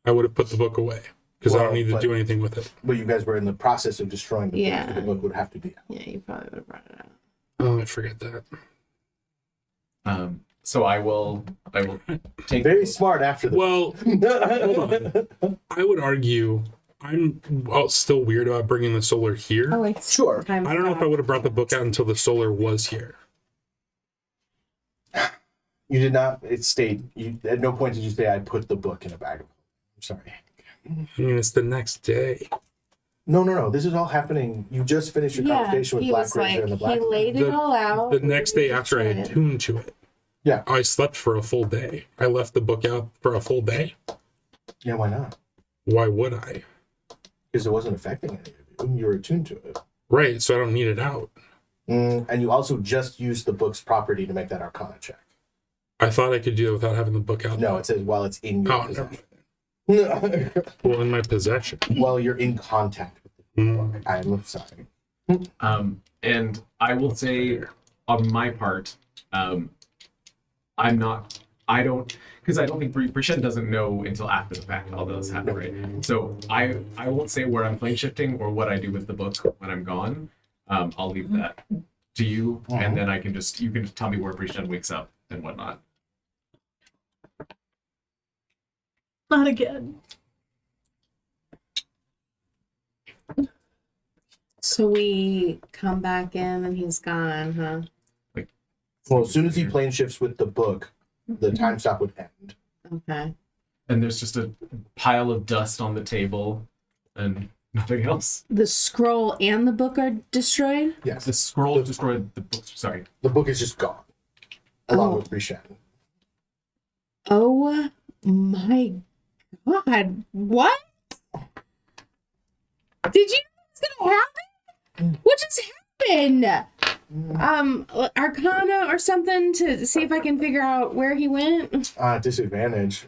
E: I would have put the book away because I
A: Well,
E: don't need to
A: but-
E: do anything with it.
A: But you guys were in the process of destroying the book,
F: Yeah.
A: so the book would have to be out.
F: Yeah, you probably would have brought it out.
E: Oh, I forget that.
D: So I will take
A: Very smart after the.
E: Well, hold on. I would argue I'm still weird about bringing the solar here.
F: Oh, wait.
A: Sure.
E: I don't know if I would have brought the book out until the solar was here.
A: You did not. It stayed. You at no point did you say I put the book in a bag. I'm sorry.
E: I mean, it's the next day.
A: No. This is all happening. You just finished your conversation with
F: he
A: Black
F: was
A: Ranger
F: like,
A: and the Black.
F: he laid it
E: The-
F: all out.
E: The next day after I attuned to it,
A: Yeah.
E: I slept for a full day. I left the book out for a full day.
A: Yeah. Why not?
E: Why would I?
A: Because it wasn't affecting any of you. You were attuned to it.
E: Right, so I don't need it out.
A: And you also just used the book's property to make that Arcana check.
E: I thought I could do it without having the book out.
A: No, it says while it's in your
E: Oh,
A: possession.
E: well, in my possession.
A: While you're in contact with the book. I'm sorry.
D: And I will say, on my part, I don't think Brishen doesn't know until after the fact all those happen, right? So I won't say where I'm plane shifting or what I do with the book when I'm gone. I'll leave that to you, and then you can just tell me where Brishen wakes up and whatnot.
B: Not again.
F: So we come back in and he's gone, huh?
A: Well, as soon as he plane shifts with the book, the time stop would end.
F: Okay.
D: And there's just a pile of dust on the table and nothing else.
F: The scroll and the book are destroyed?
A: Yes.
D: The scroll destroyed the book. Sorry.
A: The book is just gone. Along
F: Oh.
A: with Brishan.
F: Oh my god. What? Did you know this was gonna happen? What just happened? Arcana or something to see if I can figure out where he went?
A: Disadvantage.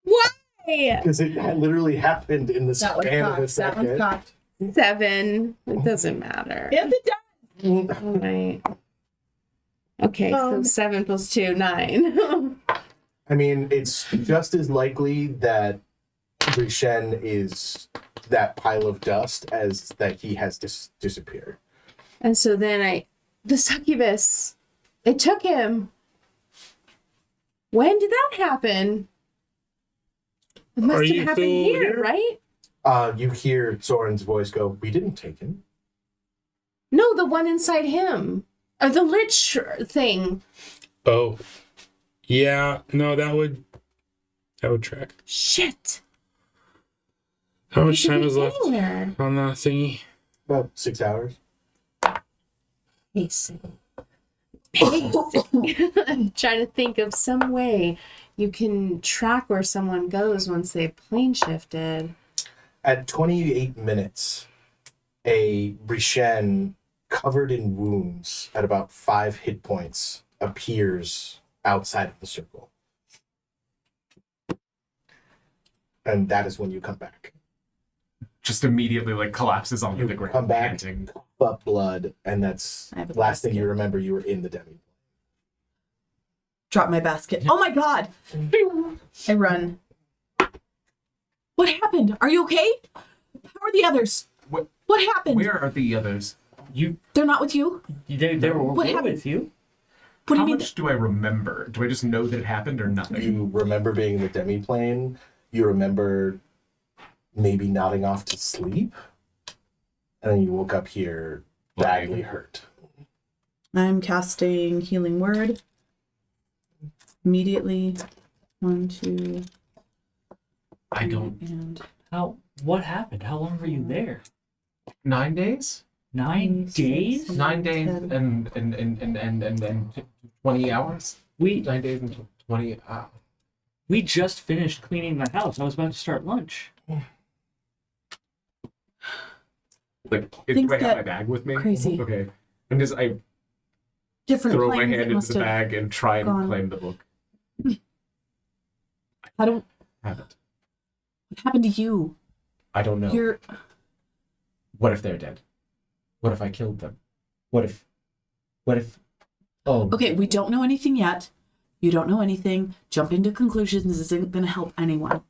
F: Why?
A: Because it literally happened in the
B: That one's
A: span of a
B: cocked. That one's
A: second.
B: cocked.
F: 7. It doesn't matter.
B: Yes, it does.
F: All right. Okay, so 7 plus 2, 9.
A: I mean, it's just as likely that Brishen is that pile of dust as that he has disappeared.
F: And so then the succubus, it took him. When did that happen? It
E: Are
F: must
E: you
F: have happened
E: still
F: here,
E: here?
F: right?
A: You hear Soren's voice go, "We didn't take him."
F: No, the one inside him. Or the lich thing.
E: Oh. Yeah, no, that would track.
F: Shit.
E: How
F: He
E: much
F: should
E: time
F: be
E: is left
F: anywhere.
E: on the thingy?
A: About 6 hours.
F: Pacing. I'm trying to think of some way you can track where someone goes once they plane shifted.
A: At 28 minutes, a Brishen covered in wounds at about 5 hit points appears outside of the circle. And that is when you come back.
D: Just immediately collapses onto
A: You
D: the ground.
A: come back,
D: panting.
A: cough up blood, and that's
B: I have a
A: last thing you
B: basket.
A: remember. You were in the demi.
B: Drop my basket. Oh my god! I run. What happened? Are you okay? How are the others?
D: What?
B: What happened?
D: Where are the others?
B: They're not with you?
C: They were
B: What happened?
C: with you.
B: What do
D: How
B: you mean?
D: much do I remember? Do I just know that it happened or nothing?
A: You remember being in the demi-plane. You remember maybe nodding off to sleep. And then you woke up here badly hurt.
B: I'm casting Healing Word. Immediately. 1, 2,
D: I don't.
B: and
C: What happened? How long were you there?
D: 9 days?
C: 9 days?
D: 9 days and 20 hours?
C: We
D: 9 days and 20 hours.
C: we just finished cleaning the house. I was about to start lunch.
D: Do
B: Things
D: I have
B: get
D: my bag with me?
B: crazy.
D: Okay. And just I
B: different
D: throw my
B: planes.
D: hand
B: It
D: into
B: must
D: the
B: have.
D: bag and try and
B: gone.
D: claim the book.
B: I don't.
D: Have it.
B: What happened to you?
D: I don't know.
B: You're.
D: What if they're dead? What if I killed them? What if? Oh.
B: Okay, we don't know anything yet. You don't know anything. Jumping to conclusions isn't going to help anyone.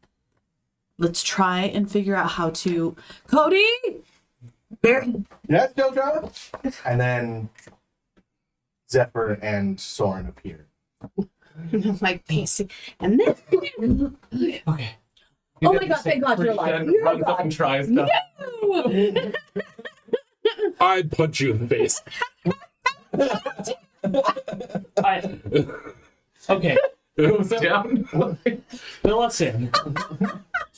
B: Let's try and figure out how to. Cody!
A: Yes, Jojo? And then Zephyr and Soren appear.
F: And I'm like pacing. And then
D: Okay.
B: Oh my God, thank God you're alive.
D: Brichen
B: You're
D: runs up
B: alive.
D: and tries to.
E: I'd punch you in the face.
C: Okay,
D: Goes down.
C: fill us in.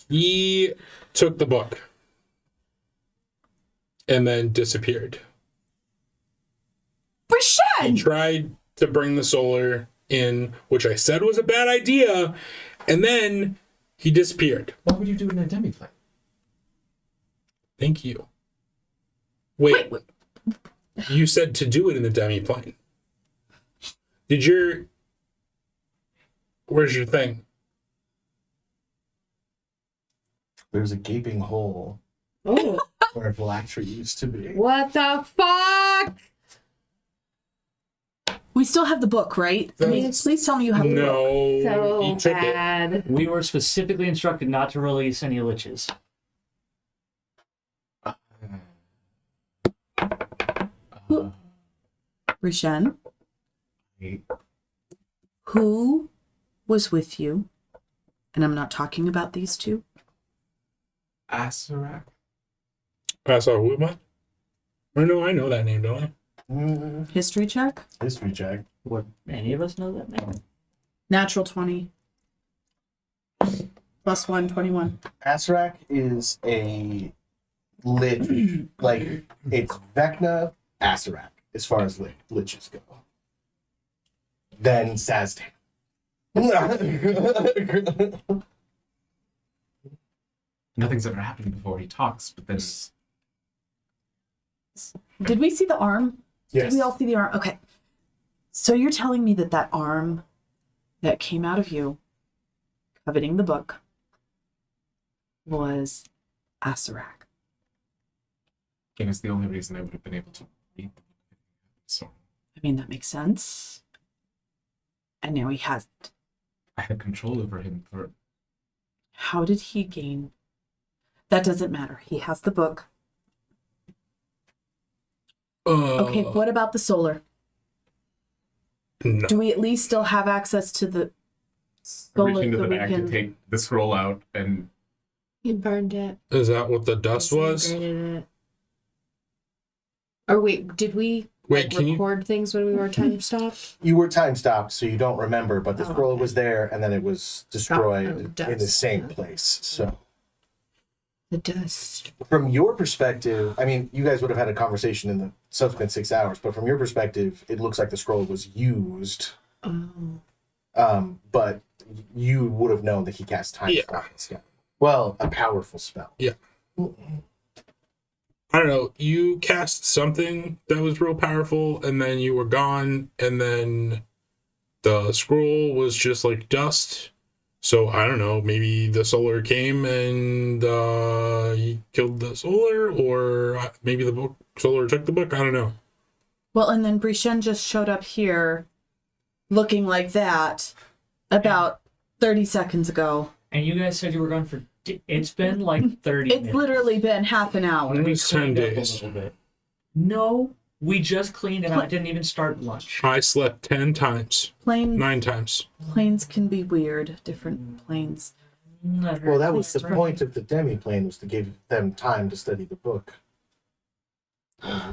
E: He took the book and then disappeared. He
B: Brichen!
E: tried to bring the solar in, which I said was a bad idea, and then he disappeared.
D: Why would you do it in a demi-plane?
E: Thank you. Wait, you said to do it in the demi-plane. Where's your thing?
A: There's a gaping hole
F: oh,
A: where Phylactery used to be.
F: what the fuck?
B: We still have the book, right? I mean, please tell me you have the book.
E: No,
F: So
E: he took it.
F: bad.
C: We were specifically instructed not to release any liches.
B: Brichen,
A: Wait,
B: who was with you? And I'm not talking about these two.
D: Asarak?
E: I saw who am I? I know that name, don't I?
B: History check.
A: History check.
C: Would any of us know that name?
B: Natural 20. Plus 1, 21.
A: Asarak is a lich, like, it's Vecna, Asarak, as far as liches go. Then Sazdan.
D: Nothing's ever happened before. He talks, but then
B: Did we see the arm?
A: Yes.
B: Did we all see the arm? Okay. So you're telling me that that arm that came out of you, coveting the book, was Asarak.
D: it was the only reason I would have been able to read the book. So
B: I mean, that makes sense. And now he hasn't.
D: I had control over him for
B: How did he gain? That doesn't matter. He has the book. Okay, what about the solar?
E: No.
B: Do we at least still have access to the solar
D: reaching to
B: so
D: the
B: we
D: bag to
B: can?
D: take the scroll out and
F: You burned it.
E: Is that what the dust was?
F: Disintegrated it. Or wait, did we
E: Wait, can you?
F: record things when we were time stopped?
A: You were time stopped, so you don't remember, but the
F: Oh,
A: scroll
F: okay.
A: was there, and then it was destroyed
F: dust,
A: in the same
F: yeah.
A: place. So,
F: The dust.
A: from your perspective, I mean, you guys would have had a conversation in the subsequent 6 hours, but from your perspective, it looks like the scroll was used.
F: Oh.
A: But you would have known that he cast time spells. Yeah. Well, a powerful spell.
E: Yeah. I don't know. You cast something that was real powerful, and then you were gone, and then the scroll was just like dust. So I don't know. Maybe the solar came and he killed the solar, or maybe the book solar took the book. I don't know.
B: Well, and then Brichen just showed up here, looking like that, about 30 seconds ago.
C: And you guys said you were gone for. It's been like 30
B: It's
C: minutes.
B: literally been half an hour.
C: We
E: It's 10
C: cleaned up a
E: days.
C: little bit. No, we just cleaned and I didn't even start lunch.
E: I slept 10 times,
B: Planes,
E: 9 times.
B: planes can be weird. Different planes.
A: Well, that was the point of the demi-plane, was to give them time to study the book.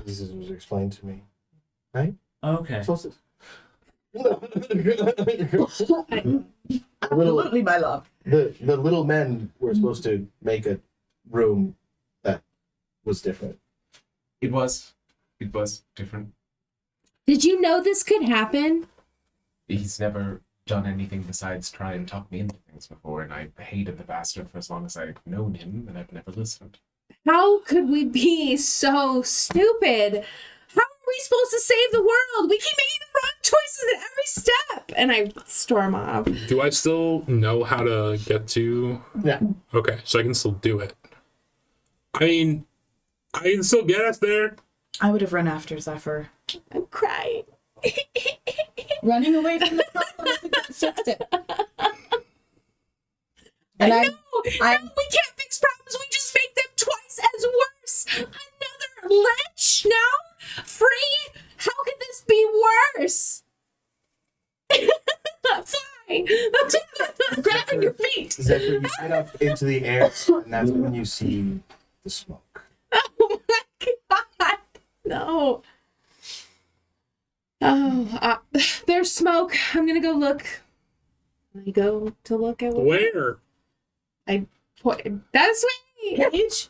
A: This was explained to me. Right?
C: Okay.
A: Solstice.
B: Absolutely, my love.
A: The little men were supposed to make a room that was different.
D: it was different.
F: Did you know this could happen?
D: He's never done anything besides try and talk me into things before, and I hated the bastard for as long as I've known him, and I've never listened.
F: How could we be so stupid? How are we supposed to save the world? We keep making the wrong choices at every step. And I storm off.
E: Do I still know how to get to?
A: Yeah.
E: Okay, so I can still do it. I mean, I can still get us there.
B: I would have run after Zephyr.
F: I'm crying.
B: Running away from the problem isn't going to fix it. And
F: No,
B: I
F: we can't fix problems. We just make them twice as worse. Another lich now? Free? How could this be worse?
A: Zephyr, you get up into the air, and that's when you see the smoke.
F: Oh my god! No. Oh, there's smoke. I'm gonna go look. I go to look at
E: Where?
F: That's way
B: Page?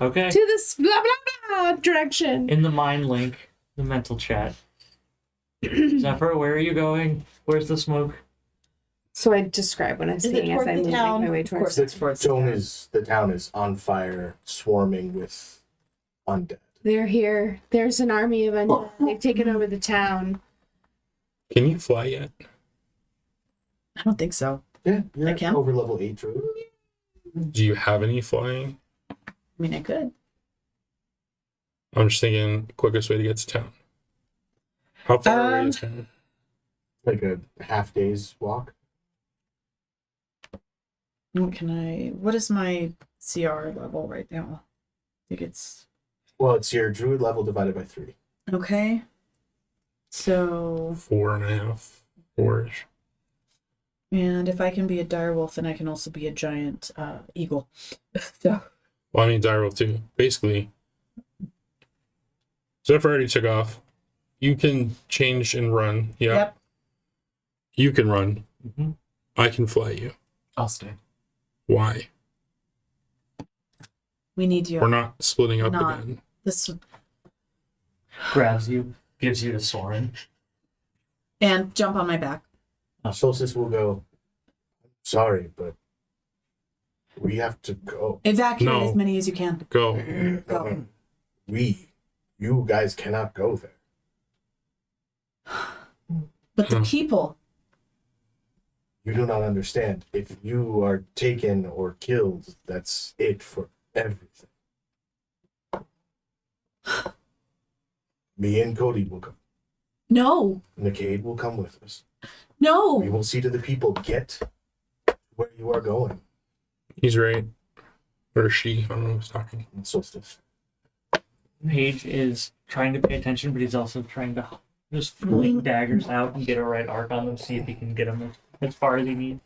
C: Okay.
F: to this blah blah blah direction.
C: In the mind link, the mental chat. Zephyr, where are you going? Where's the smoke?
F: So I describe what I'm
B: Is it
F: seeing as
B: toward
F: I
B: the
F: move
B: town?
F: my way
B: Of
F: towards.
B: course it's towards
A: The town is on fire, swarming with undead.
F: They're here. There's an army of undead. They've taken over the town.
E: Can you fly yet?
B: I don't think so.
A: Yeah, you're
B: I can.
A: over level 8 druid.
E: Do you have any flying?
B: I mean, I could.
E: I'm just thinking quickest way to get to town. How far away is town?
A: Like a half day's walk.
B: What is my CR level right now? I think it's
A: Well, it's your druid level divided by 3.
B: okay. So,
E: 4.5, 4-ish.
B: and if I can be a direwolf, then I can also be a giant eagle. So,
E: Well, I mean, Dyrel too. Basically, Zephyr already took off. You can change and run. Yeah.
B: Yep.
E: You can run.
C: Mm-hmm.
E: I can fly you.
D: I'll stay.
E: Why?
B: we need you.
E: We're not splitting up
B: Not.
E: again.
B: This
C: Grabs you, gives you to Soren.
B: and jump on my back.
A: Solstice will go, sorry, but we have to go.
B: Evacuate
E: No.
B: as many as you can.
E: Go.
B: Go.
A: You guys cannot go there.
B: But the
E: Hmm.
B: people.
A: You do not understand. If you are taken or killed, that's it for everything. Me and Cody will go.
B: No.
A: Nicaid will come with us.
B: No.
A: We will see to the people. Get where you are going.
E: He's right. Or she. I don't know who's talking.
A: Solstice.
C: Paige is trying to pay attention, but he's also trying to just fling daggers out and get a right arc on them, see if he can get them as far as he needs.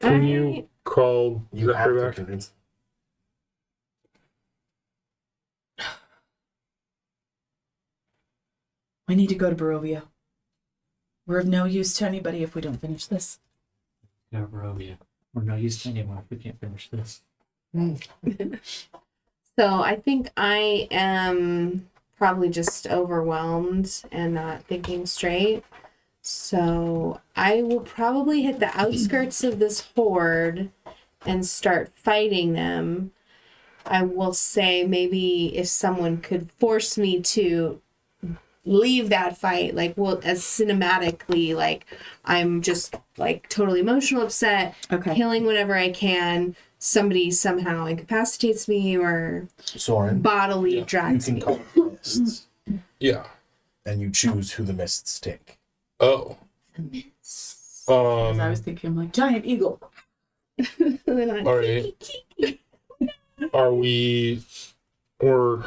E: Can you call
A: You have
E: Zephyr
A: to
E: back?
A: convince.
B: We need to go to Barovia. We're of no use to anybody if we don't finish this.
C: Yeah, Barovia. We're no use to anyone if we can't finish this.
F: So I think I am probably just overwhelmed and not thinking straight. So I will probably hit the outskirts of this horde and start fighting them. I will say maybe if someone could force me to leave that fight, like, well, as cinematically, like, I'm just like totally emotional upset,
B: Okay.
F: killing whatever I can. Somebody somehow incapacitates me or
A: Soren,
F: bodily
A: you
F: drags
A: can
F: me.
A: call the mists,
E: Yeah.
A: and you choose who the mists take.
E: Oh.
B: As I was
E: Um.
B: thinking, I'm like, giant eagle.
E: All right. Are we? We're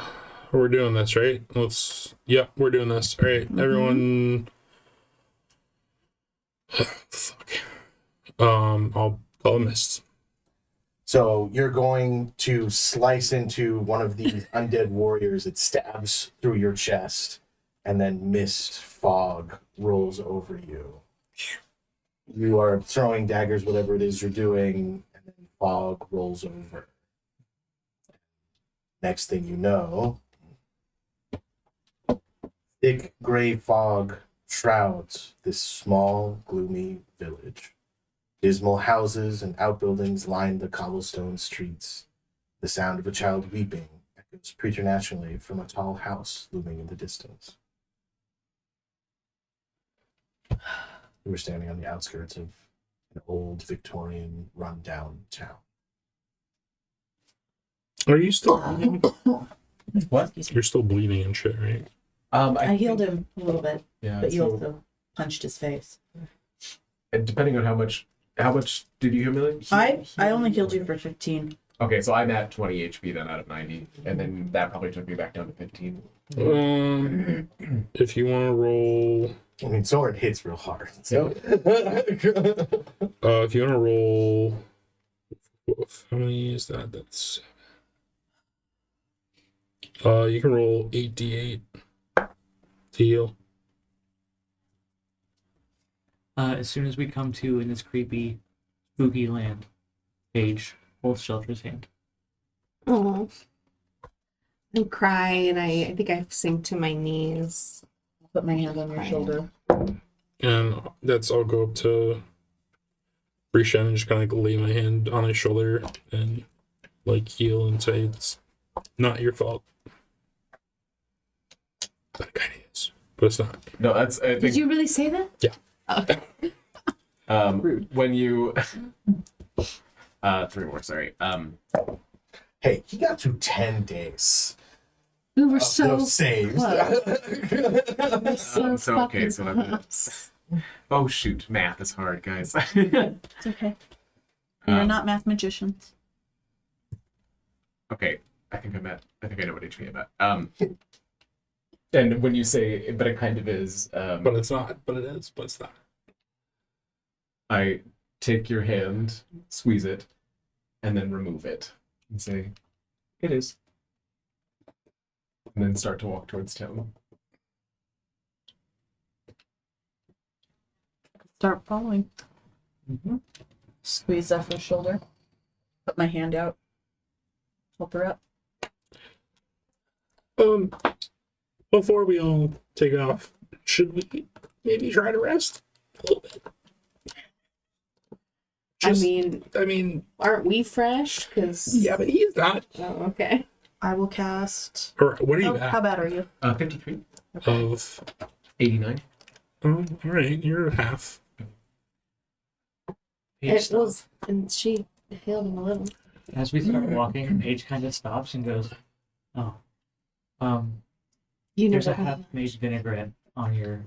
E: doing this, right? Let's. Yep, we're doing this. All right, everyone. Fuck. I'll call a mist.
A: So you're going to slice into one of these undead warriors. It stabs through your chest, and then mist fog rolls over you. You are throwing daggers, whatever it is you're doing, and then fog rolls over. Next thing you know, thick gray fog shrouds this small, gloomy village. Dismal houses and outbuildings line the cobblestone streets. The sound of a child weeping echoes preternaturally from a tall house looming in the distance. We were standing on the outskirts of an old Victorian rundown town.
E: Are you still bleeding?
D: What?
B: Excuse me.
E: You're still bleeding and shit, right?
B: I healed him a little bit,
D: Yeah,
B: but you
D: so-
B: also punched his face.
D: And depending on how much did you heal me?
B: I only healed you for 15.
D: Okay, so I'm at 20 HP then out of 90, and then that probably took me back down to 15.
E: If you want to roll,
A: I mean, sword hits real hard. So
E: If you want to roll, how many is that? That's you can roll 8d8 to heal.
C: As soon as we come to in this creepy, spooky land, Paige holds Shelter's hand.
F: Oh. I cry and I think I sink to my knees.
B: Put my hand on your shoulder.
E: And I'll go up to Brishan and just kind of like lay my hand on his shoulder and like heal and say it's not your fault. But it kind of is, but it's not.
D: No, that's. I think,
F: Did you really say that?
E: Yeah.
F: Okay.
D: When you. 3 more. Sorry.
A: hey, he got through 10 days.
F: We were
A: of
F: so
A: those saves.
F: We're so
D: So, okay,
F: fucking
D: so I'm-
F: close.
D: Oh shoot, math is hard, guys.
B: It's okay. You're
D: Um,
B: not math magicians.
D: Okay, I think I know what HP I'm at. And when you say, but it kind of is,
E: But it's not. But it is. But it's not.
D: I take your hand, squeeze it, and then remove it, and say, it is. And then start to walk towards town.
B: Start following. Squeeze Zephyr's shoulder. Put my hand out. Help her up.
E: Before we all take off, should we maybe try to rest a little bit? I mean,
F: Aren't we fresh? Because
E: yeah, but he's not.
F: Oh, okay.
B: I will cast.
E: Or what are you
B: How
E: at?
B: bad are you?
D: 53,
E: Of
D: 89.
E: all right, you're half.
C: Paige
F: It was, and she healed him a little.
C: As we start walking, Paige kind of stops and goes, "Oh,
F: You
C: there's a
F: never
C: half-made vinaigrette on your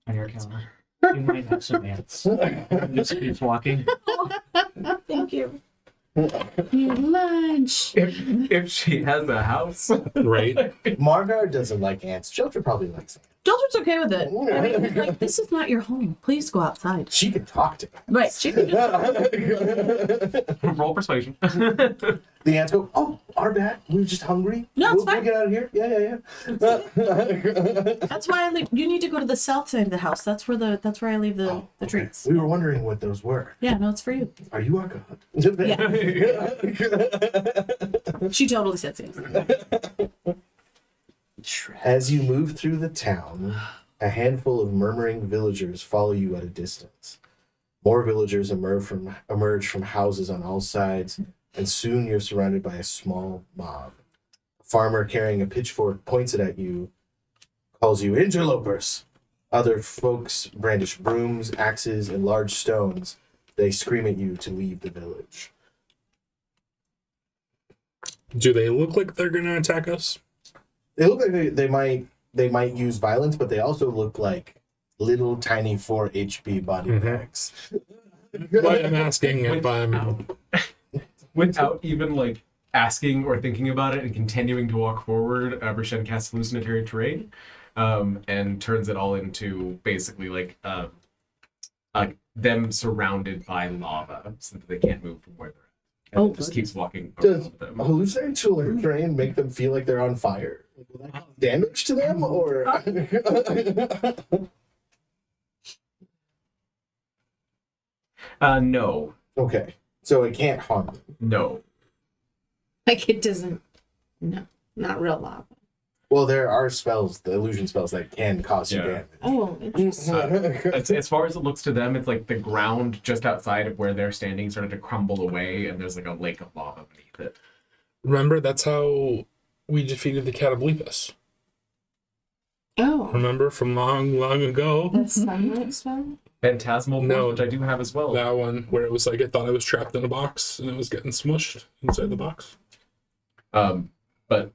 C: counter. You might have some ants." And just keeps walking.
B: Thank you.
F: You lunch.
D: If she has a house.
E: Right.
A: Margar doesn't like ants. Shelter probably likes ants.
B: Jildred's okay with it. I mean, like, this is not your home. Please go outside.
A: She can talk to them.
B: Right. She can
D: Roll persuasion.
A: The ants go, oh, our bad. We were just hungry.
B: No, it's
A: we'll
B: fine.
A: get out of here. Yeah.
B: That's why I leave. You need to go to the south side of the house. That's where I leave the treats.
A: We were wondering what those were.
B: Yeah, no, it's for you.
A: Are you our god?
B: She totally said yes.
A: As you move through the town, a handful of murmuring villagers follow you at a distance. More villagers emerge from houses on all sides, and soon you're surrounded by a small mob. A farmer carrying a pitchfork points it at you, calls you interlopers. Other folks brandish brooms, axes, and large stones. They scream at you to leave the village.
E: Do they look like they're gonna attack us?
A: They look like they might use violence, but they also look like little tiny 4 HP body bags.
E: But I'm asking if I'm.
D: Without even like asking or thinking about it and continuing to walk forward, Brishen casts hallucinatory terrain, and turns it all into basically like them surrounded by lava so that they can't move from where they're at. And it just keeps walking
A: Does
D: around them.
A: hallucinatory terrain make them feel like they're on fire? Will that cause damage to them, or?
D: No.
A: Okay, so it can't harm them.
D: No.
F: Like it doesn't. No, not real lava.
A: Well, there are spells, the illusion spells, that can cause you
D: Yeah.
A: damage.
F: Oh, interesting.
D: As far as it looks to them, it's like the ground just outside of where they're standing started to crumble away, and there's like a lake of lava beneath it.
E: Remember, that's how we defeated the Catoblepas.
F: Oh,
E: Remember from long, long ago?
F: the sunlight spell.
D: Phantasmal
E: No.
D: Force, which I do have as well.
E: That one where it was like I thought I was trapped in a box and it was getting smushed inside the box.
D: But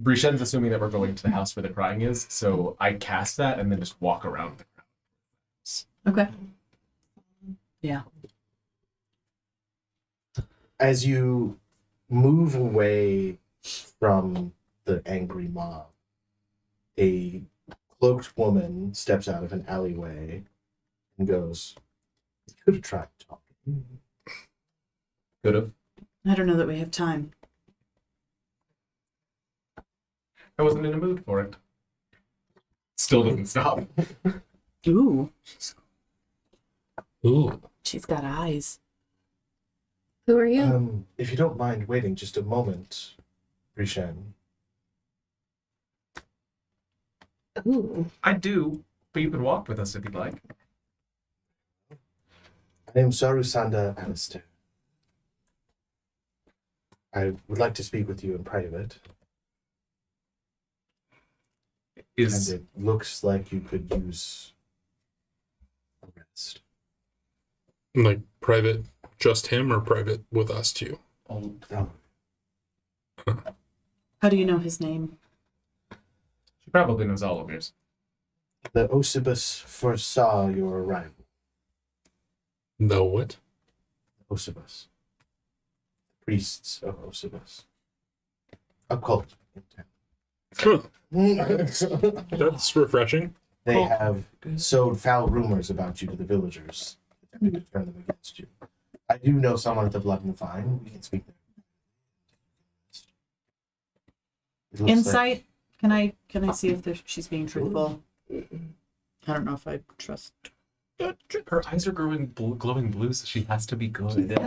D: Brishen's assuming that we're going to the house where the crying is, so I cast that and then just walk around the crowd.
B: Okay. Yeah.
A: As you move away from the angry mob, a cloaked woman steps out of an alleyway and goes, "You could have tried talking."
D: Could have.
B: I don't know that we have time.
D: I wasn't in a mood for it. Still doesn't stop.
B: Ooh,
E: Ooh.
B: she's got eyes.
F: Who are you?
A: If you don't mind waiting just a moment, Rishan.
F: Ooh.
D: I do, but you can walk with us if you'd like.
A: I am Sarusanda Alistair. I would like to speak with you in private. And it looks like you could use a rest.
E: Like private, just him, or private with us too?
A: Oh,
B: How do you know his name?
D: She probably knows all of yours.
A: the Osibus foresaw your arrival.
E: The what?
A: Osibus. The priests of Osibus. A cult.
E: Huh. That's refreshing.
A: They have sowed foul rumors about you to the villagers, attempting to turn them against you. I do know someone at the Blood and Vine. We can speak there. It looks
B: Insight. Can I see if she's being truthful? I don't know if I trust.
D: Her eyes are glowing blue, so she has to be good.
B: Uh,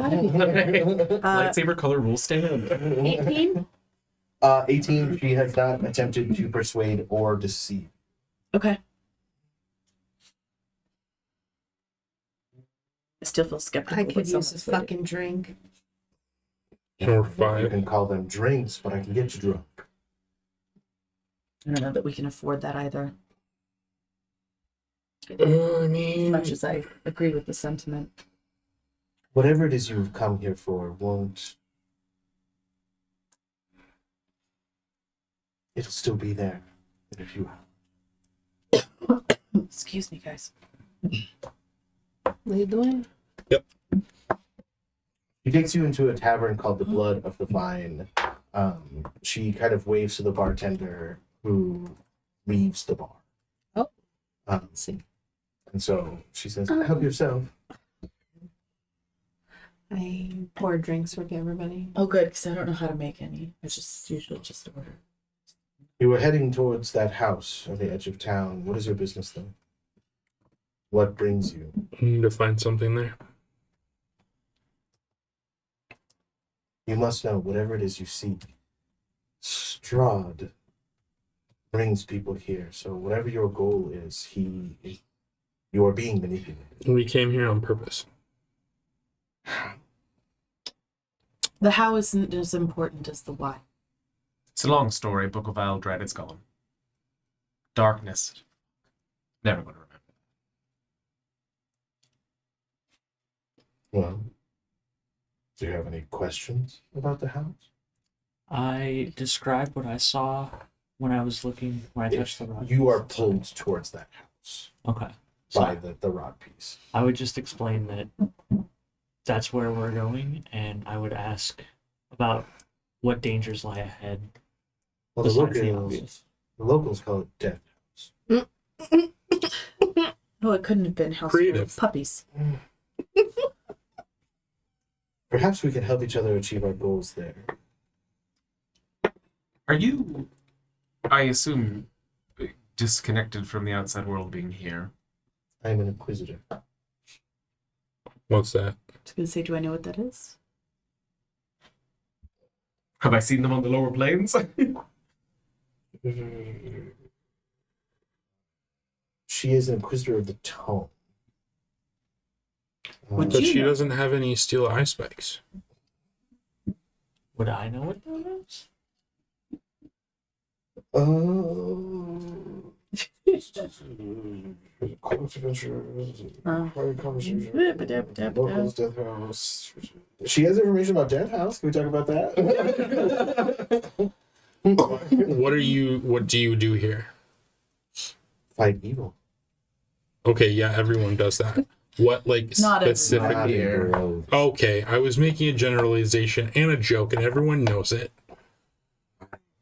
D: Lightsaber color rule stand.
F: 18?
A: 18, she has not attempted to persuade or deceive.
B: Okay. I still feel skeptical.
F: I
B: but
F: could use a
B: someone's ready.
F: fucking drink.
E: Or
A: You
E: 5.
A: can call them drinks, but I can get you drunk.
B: I don't know that we can afford that either.
E: I
B: As
E: mean,
B: much as I agree with the sentiment.
A: Whatever it is you've come here for won't... It'll still be there in a few hours.
B: Excuse me, guys.
F: Lead the way.
A: She takes you into a tavern called the Blood of the Vine. She kind of waves to the bartender who leaves the bar.
F: Oh.
A: Let's
F: see.
A: And so she says, "Help yourself."
F: I pour drinks for everybody.
B: Oh, good, because I don't know how to make any. I just usually just order.
A: You were heading towards that house on the edge of town. What is your business there? What brings you?
E: need to find something there.
A: You must know, whatever it is you seek, Strahd brings people here. So whatever your goal is, you are being manipulated.
E: We came here on purpose.
B: The how isn't as important as the why.
D: It's a long story. Book of Aldred, it's gone. Darkness. Never going to remember.
A: Well, do you have any questions about the house?
C: I described what I saw when I touched the rod.
A: You are pulled towards that house
C: Okay.
A: by
C: So
A: the rod piece.
C: I would just explain that that's where we're going, and I would ask about what dangers lie ahead.
A: Well,
C: besides the obvious.
A: the locals call it Death House.
B: Oh, it couldn't have been house
E: Creative.
B: full of puppies.
A: Perhaps we can help each other achieve our goals there.
D: Are you, I assume, disconnected from the outside world being here?
A: I am an inquisitor.
E: What's that?
B: I was going to say, do I know what that is?
D: Have I seen them on the lower planes?
A: She is an inquisitor of the tone.
B: Would
E: But
B: you
E: she
B: know?
E: doesn't have any steel eye spikes.
C: Would I know what that is?
A: Locals, Death House. She has information about Death House. Can we talk about that?
E: What do you do here?
A: Fight evil.
E: Okay, yeah, everyone does that. What, like,
B: Not everyone.
E: specifically?
A: Not in
D: here.
A: Barovia.
E: Okay, I was making a generalization and a joke, and everyone knows it.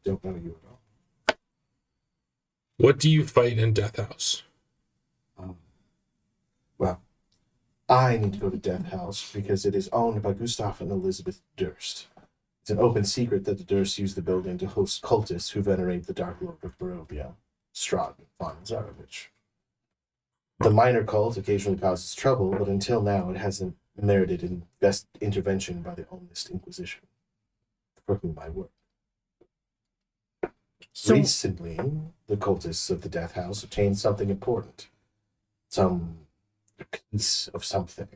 A: Don't know you at all.
E: What do you fight in Death House?
A: Well, I need to go to Death House because it is owned by Gustav and Elizabeth Durst. It's an open secret that the Durst use the building to host cultists who venerate the Dark Lord of Barovia, Strahd von Zarovich. The minor cult occasionally causes trouble, but until now it hasn't merited intervention by the Evilest Inquisition, for whom I work.
B: So,
A: Recently, the cultists of the Death House obtained something important. Some piece of something.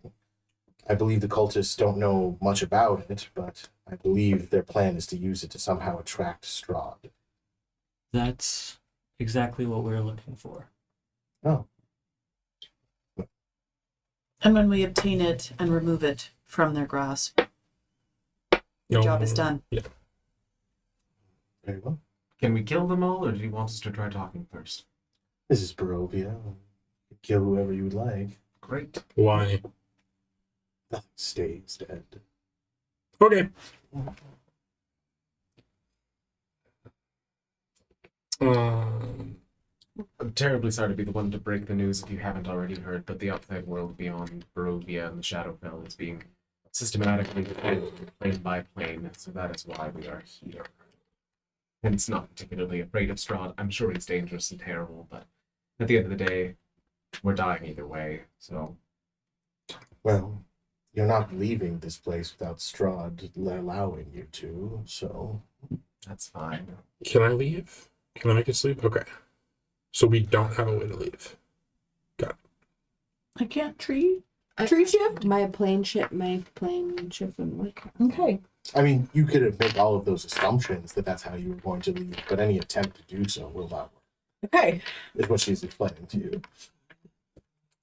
A: I believe the cultists don't know much about it, but I believe their plan is to use it to somehow attract Strahd.
C: That's exactly what we're looking for.
A: Oh.
B: and when we obtain it and remove it from their grasp, your job is done.
E: Yeah.
A: Very well.
D: Can we kill them all, or do you want us to try talking first?
A: This is Barovia. Kill whoever you would like.
D: Great.
E: Why?
A: Nothing stays dead.
E: Okay.
D: I'm terribly sorry to be the one to break the news if you haven't already heard, but the outside world beyond Barovia and the Shadowfell is being systematically defended plane by plane, so that is why we are here. Hence, not particularly afraid of Strahd. I'm sure he's dangerous and terrible, but at the end of the day, we're dying either way, so...
A: Well, you're not leaving this place without Strahd allowing you to, so...
D: That's fine.
E: Can I leave? Can I make us leave? Okay. So we don't have a way to leave. Got it.
B: I can't tree shift?
F: My plane ship wouldn't work.
B: Okay.
A: I mean, you could make all of those assumptions that that's how you were going to leave, but any attempt to do so will not work.
B: Okay.
A: Is what she's explaining to you.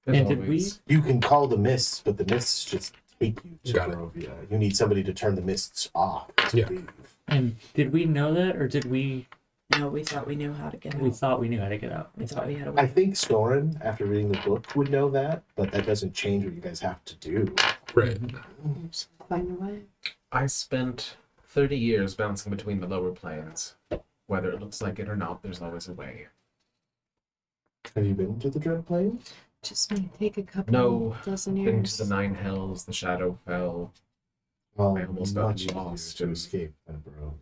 D: As
C: And did
D: always.
A: You can call the mists, but the mists just take you to
E: Got it.
A: Barovia. You need somebody to turn the mists off to
E: Yeah.
A: leave.
C: And did we know that, or did we?
B: No, we thought we knew how to get out.
C: We thought we knew how to get out.
B: We thought we had a
A: I
B: way.
A: think Soren, after reading the book, would know that, but that doesn't change what you guys have to do.
E: Right.
F: Find a way.
D: I spent 30 years bouncing between the lower planes. Whether it looks like it or not, there's always a way.
A: Have you been to the Dread Plains?
F: Just may take a couple
D: No,
F: dozen
D: Been
F: years.
D: to the Nine Hells, the Shadowfell.
A: Well,
D: I almost got
A: much easier
D: lost
A: to
D: and-
A: escape than Barovia.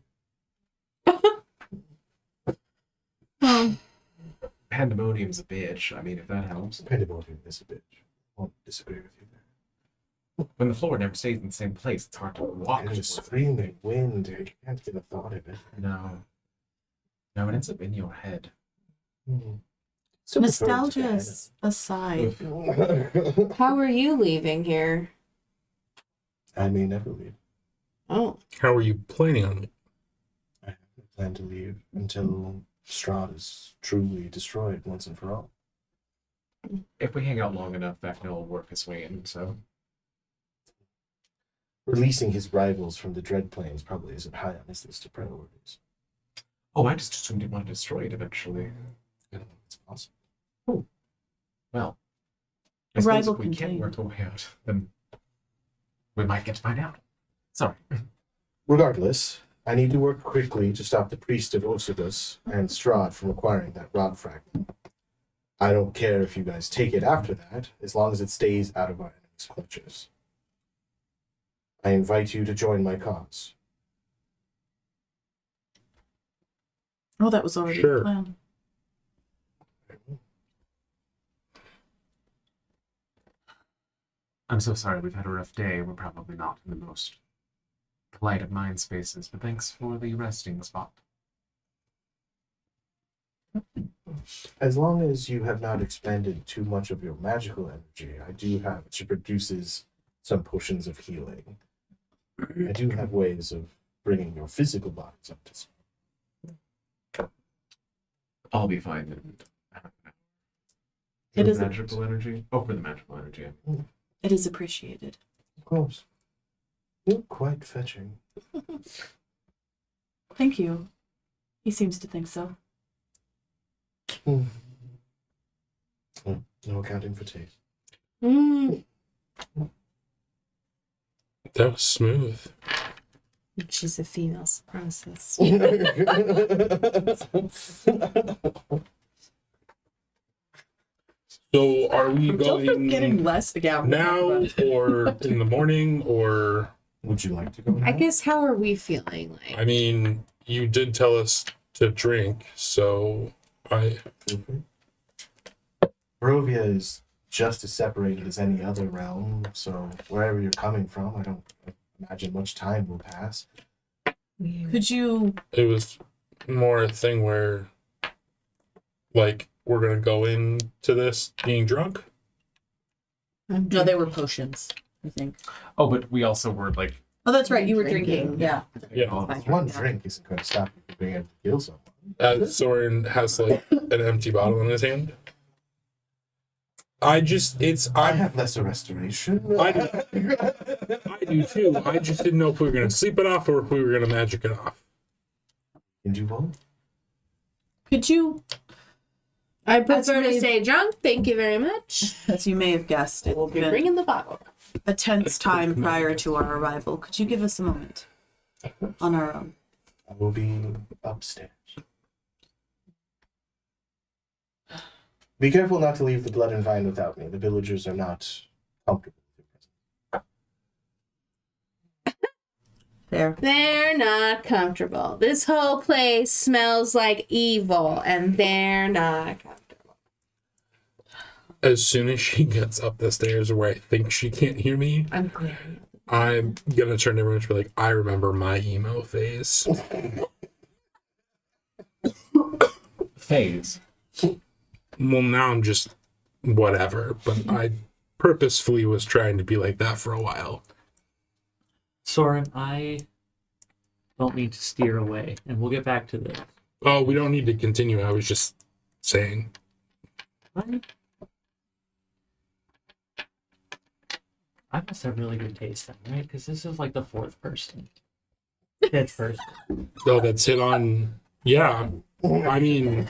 B: Well,
D: Pandemonium's a bitch. I mean, if that helps.
A: Pandemonium is a bitch. Won't disagree with you there.
D: When the floor never stays in the same place, it's hard to walk.
A: And just
D: towards it.
A: screaming wind, I can't get a thought of it.
D: No. No, it ends up in your head.
A: So
B: nostalgia aside,
F: How are you leaving here?
A: I may never leave.
F: Oh,
E: How are you planning on it?
A: I have no plan to leave until Strahd is truly destroyed once and for all.
D: If we hang out long enough, Vecna will work his way in, so...
A: Releasing his rivals from the Dread Plains probably isn't high on his list of priorities.
D: Oh, I just assumed he'd want to destroy it eventually.
A: I don't know if it's possible.
D: Well,
B: A
D: I suppose
B: rival
D: if we can't
B: contained.
D: work our way out, then we might get to find out. Sorry.
A: Regardless, I need to work quickly to stop the priest of Osibus and Strahd from acquiring that rod fragment. I don't care if you guys take it after that, as long as it stays out of our enemies' clutches. I invite you to join my cause.
B: oh, that was already
E: Sure.
B: the plan.
D: I'm so sorry we've had a rough day. We're probably not in the most polite of mind spaces, but thanks for the resting spot.
A: As long as you have not expended too much of your magical energy, I do have, she produces some potions of healing. I do have ways of bringing your physical bodies up to speed.
D: I'll be fine in half an hour.
B: It
D: For
B: is
D: the
B: a-
D: magical energy? Oh, for the magical energy.
B: It is appreciated.
A: Of course. You're quite fetching.
B: Thank you. He seems to think so.
A: No accounting for taste.
E: That was smooth.
F: she's a female supremacist.
E: So are we
B: Getting
E: going
B: less. Yeah.
E: now or in the morning or?
A: Would you like to go now?
F: I guess, how are we feeling? Like,
E: I mean, you did tell us to drink, so I.
A: Barovia is just as separated as any other realm, so wherever you're coming from, I don't imagine much time will pass.
B: Could you?
E: It was more a thing where, like, we're gonna go into this being drunk.
B: No, they were potions. I think.
D: Oh, but we also were like,
B: Oh, that's right. You were drinking. Yeah.
E: Yeah.
A: One drink isn't going to stop you from being able to kill someone.
E: Soren has like an empty bottle in his hand.
A: I have lesser restoration.
E: I do too. I just didn't know if we were gonna sleep it off or if we were gonna magic it off.
A: And you won't?
B: Could you?
F: I prefer
B: As you
F: to
B: may-
F: stay drunk. Thank you very much.
B: As you may have guessed,
F: We'll
B: it's
F: be
B: been
F: bringing the bottle.
B: a tense time prior to our arrival. Could you give us a moment on our own?
A: I will be upstairs. Be careful not to leave the blood and vine without me. The villagers are not comfortable with your presence.
B: Fair.
F: They're not comfortable. This whole place smells like evil, and they're not comfortable.
E: As soon as she gets up the stairs where I think she can't hear me,
F: I'm glaring.
E: I'm gonna turn to everyone and be like, I remember my emo phase.
D: phase.
E: Well, now I'm just whatever, but I purposefully was trying to be like that for a while.
C: Soren, I don't mean to steer away, and we'll get back to this.
E: Oh, we don't need to continue. I was just saying.
C: I must have really good taste then, right? Because this is like the fourth person. Fifth person.
E: Oh, that's hit on. Yeah. I mean,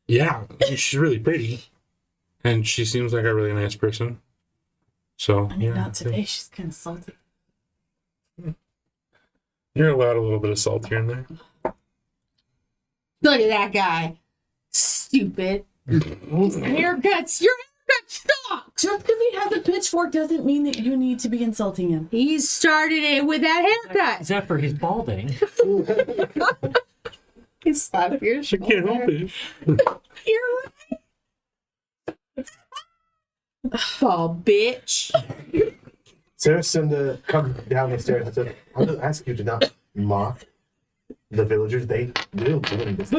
E: yeah. She's really pretty. And she seems like a really nice person. So,
B: I mean,
E: yeah.
B: not today. She's kind of salty.
E: You're allowed a little bit of salt here and there.
F: Look at that guy. Stupid. Haircuts. Your haircut sucks.
B: Just because he has a pitchfork doesn't mean that you need to be insulting him.
F: He started it with that haircut.
C: Zephyr, he's balding.
F: He slapped your
E: I
F: shoulder.
E: can't help it.
F: You're right. Oh, bitch.
A: Saracenda come down the stairs and said, I will ask you to not mock the villagers. They will burn this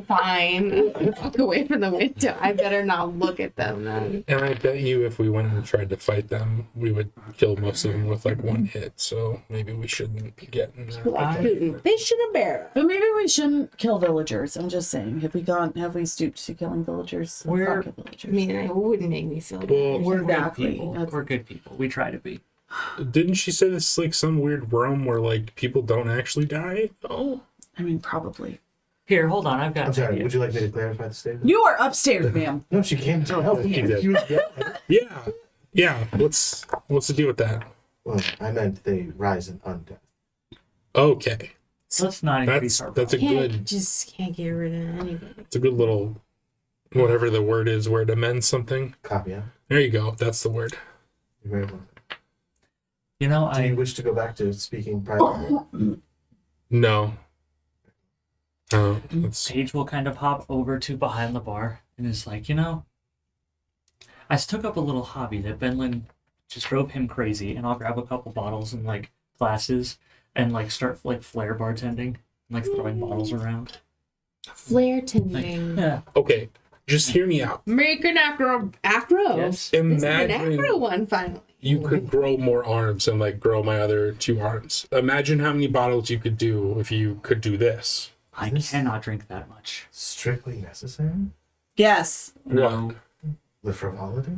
F: Fine. Walk away from the window. I better not look at them then.
E: And I bet you if we went and tried to fight them, we would kill most of them with like one hit. So maybe we shouldn't be getting that.
F: Like shooting fish in a barrel.
B: But maybe we shouldn't kill villagers. I'm just saying. Have we stooped to killing villagers? Let's
C: We're-
B: not kill villagers.
F: I mean, it wouldn't make me feel
E: Well,
F: good.
C: We're good
B: Exactly.
C: people.
B: That's-
C: We're good people. We try to be.
E: Didn't she say this is like some weird realm where like people don't actually die? Oh.
B: I mean, probably.
C: Here, hold on. I've got
A: I'm
C: an
A: sorry,
C: idea.
A: would you like me to clarify the statement?
B: You are upstairs, ma'am.
A: No, she came to help
E: she
A: me.
E: did.
A: She was yelling.
E: Yeah. Yeah. What's the deal with that?
A: Well, I meant they rise in undeath.
E: Okay.
C: Let's not increase our
E: That's a
C: problem.
F: Can't get rid of anybody.
E: it's a good little whatever the word is where it amends something.
A: Caveat.
E: There you go. That's the word.
A: You're very welcome.
C: You know,
A: Do you
C: I
A: wish to go back to speaking privately?
E: No. It's
C: Paige will kind of hop over to behind the bar and is like, you know, I took up a little hobby that Benlin just drove him crazy, and I'll grab a couple bottles and like glasses and like start like flare bartending, and, like throwing bottles around.
F: Flare
C: Like,
F: tending.
C: yeah.
E: okay. Just hear me out.
F: Make an acro.
C: Yes.
F: This is an
E: Imagine
F: acro one finally.
E: you could grow more arms and like grow my other 2 arms. Imagine how many bottles you could do if you could do this.
C: I cannot drink that much.
A: Strictly necessary?
B: Yes.
D: No,
A: The frivolity?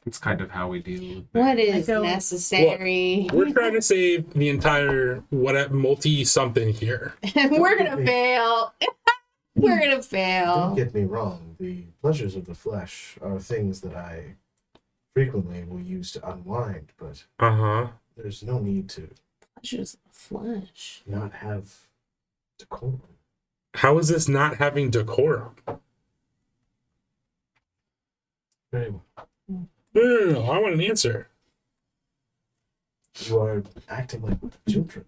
D: it's kind of how we deal.
F: What is
B: don't-
F: necessary?
E: We're trying to save the entire multi something here.
F: We're gonna fail. We're gonna
A: Don't
F: fail.
A: get me wrong. The pleasures of the flesh are things that I frequently will use to unwind, but
E: Uh-huh.
A: there's no need to
F: Pleasures of the flesh.
A: not have decorum.
E: How is this not having decorum?
A: Very well.
E: No, I want an answer.
A: You are acting like children.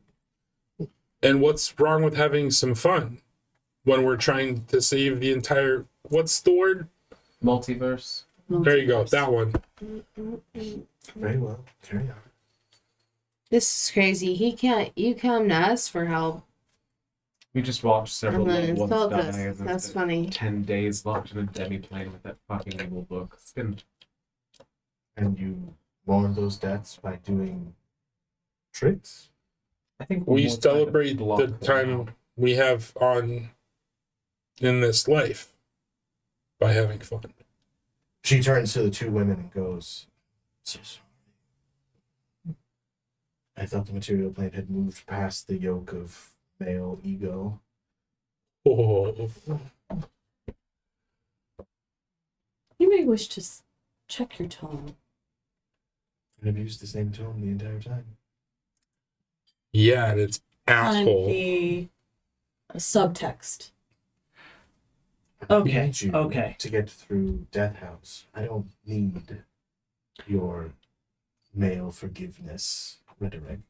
E: And what's wrong with having some fun when we're trying to save the entire, what's the word?
D: Multiverse.
E: There you go, that one.
A: Very well. Carry on.
F: This is crazy. You come to us for help.
D: We just watched several
F: And then
D: loved ones
F: insult
D: die.
F: us.
D: and it's
F: That's
D: been
F: funny.
D: 10 days locked in a demi-plane with that fucking evil book. It's been...
A: And you mourn those deaths by doing tricks?
D: I think
E: We
D: we're more
E: celebrate
D: trying to block
E: the
D: them
E: time
D: out.
E: we have on in this life by having fun.
A: She turns to the two women and goes, "So sorry. I thought the material plane had moved past the yoke of male ego."
E: Oh,
B: You may wish to check your tone.
A: I've used the same tone the entire time.
E: yeah, and it's asshole.
B: The subtext.
A: I
C: Okay,
A: need you
C: okay.
A: to get through Death House. I don't need your male forgiveness rhetoric.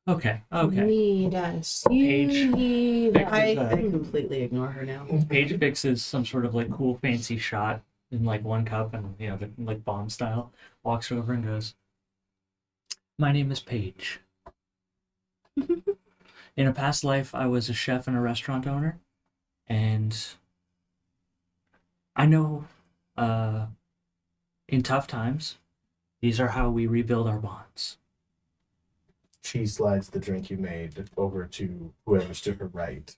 C: Okay.
F: Need us.
C: Page.
F: You need us.
B: I completely ignore her now.
C: Paige fixes some sort of like cool fancy shot in like one cup and the like bomb style. Walks over and goes, "My name is Paige. In a past life, I was a chef and a restaurant owner, and I know, in tough times, these are how we rebuild our bonds."
A: She slides the drink you made over to whoever's to her right.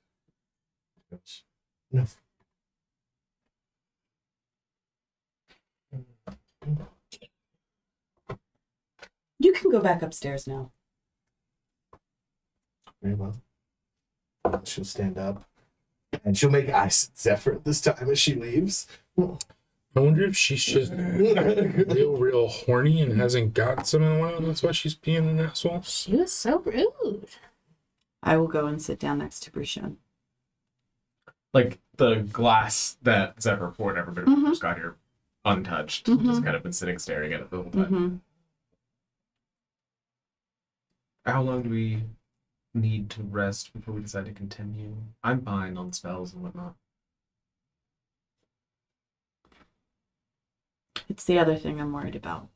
A: Goes, "No."
B: You can go back upstairs now.
A: Very well. She'll stand up and she'll make eyes at Zephyr this time as she leaves.
E: I wonder if she's just real horny and hasn't got some in a while, and that's why she's being an asshole.
F: She was so rude.
B: I will go and sit down next to Brushen.
D: Like the glass that Zephyr poured everybody when we first got here, untouched, just kind of been sitting staring at it the whole time.
B: Mm-hmm.
D: How long do we need to rest before we decide to continue? I'm fine on spells and whatnot.
B: It's the other thing I'm worried about.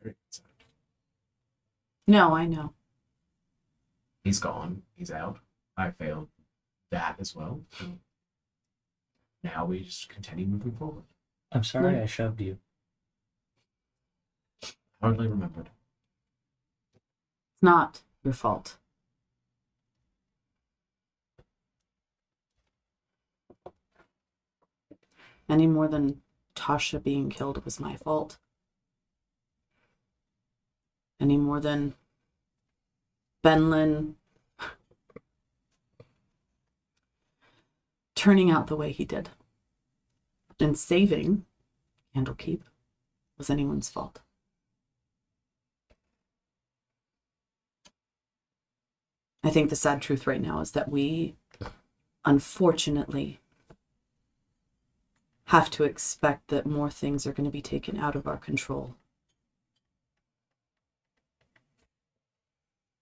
D: Very concerned.
B: No, I know.
D: He's gone. He's out. I failed that as well. So now we just continue moving forward.
C: I'm sorry
B: No.
C: I shoved you.
D: Hardly remembered.
B: It's not your fault. Any more than Tasha being killed was my fault. Any more than Benlin turning out the way he did. And saving Candlekeep was anyone's fault. I think the sad truth right now is that we, unfortunately, have to expect that more things are going to be taken out of our control.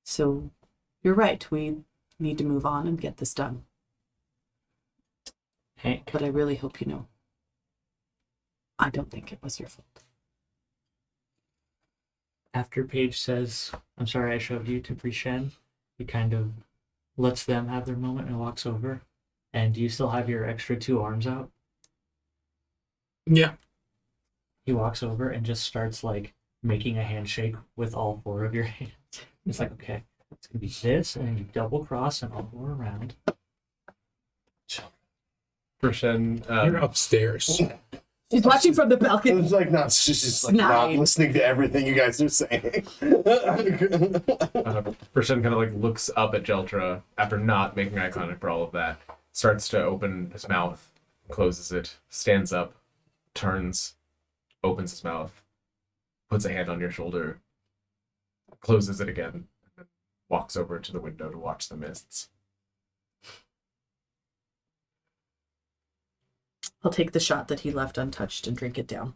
B: So, you're right, we need to move on and get this done.
C: Hank,
B: But I really hope you know, I don't think it was your fault.
C: after Paige says, "I'm sorry I shoved you," to Prishen, he kind of lets them have their moment and walks over. And do you still have your extra 2 arms out?
E: Yeah.
C: He walks over and just starts like making a handshake with all 4 of your hands. It's like, okay, it's gonna be this, and then you double cross and I'll go around.
D: Krishen,
E: You're upstairs.
B: She's watching from the balcony.
A: It's like not. She's just like not
B: Snide.
A: listening to everything you guys are saying.
D: Krishen kind of like looks up at Jeltra after not making eye contact for all of that. Starts to open his mouth, closes it, stands up, turns, opens his mouth, puts a hand on your shoulder, closes it again, and then walks over to the window to watch the mists.
B: I'll take the shot that he left untouched and drink it down.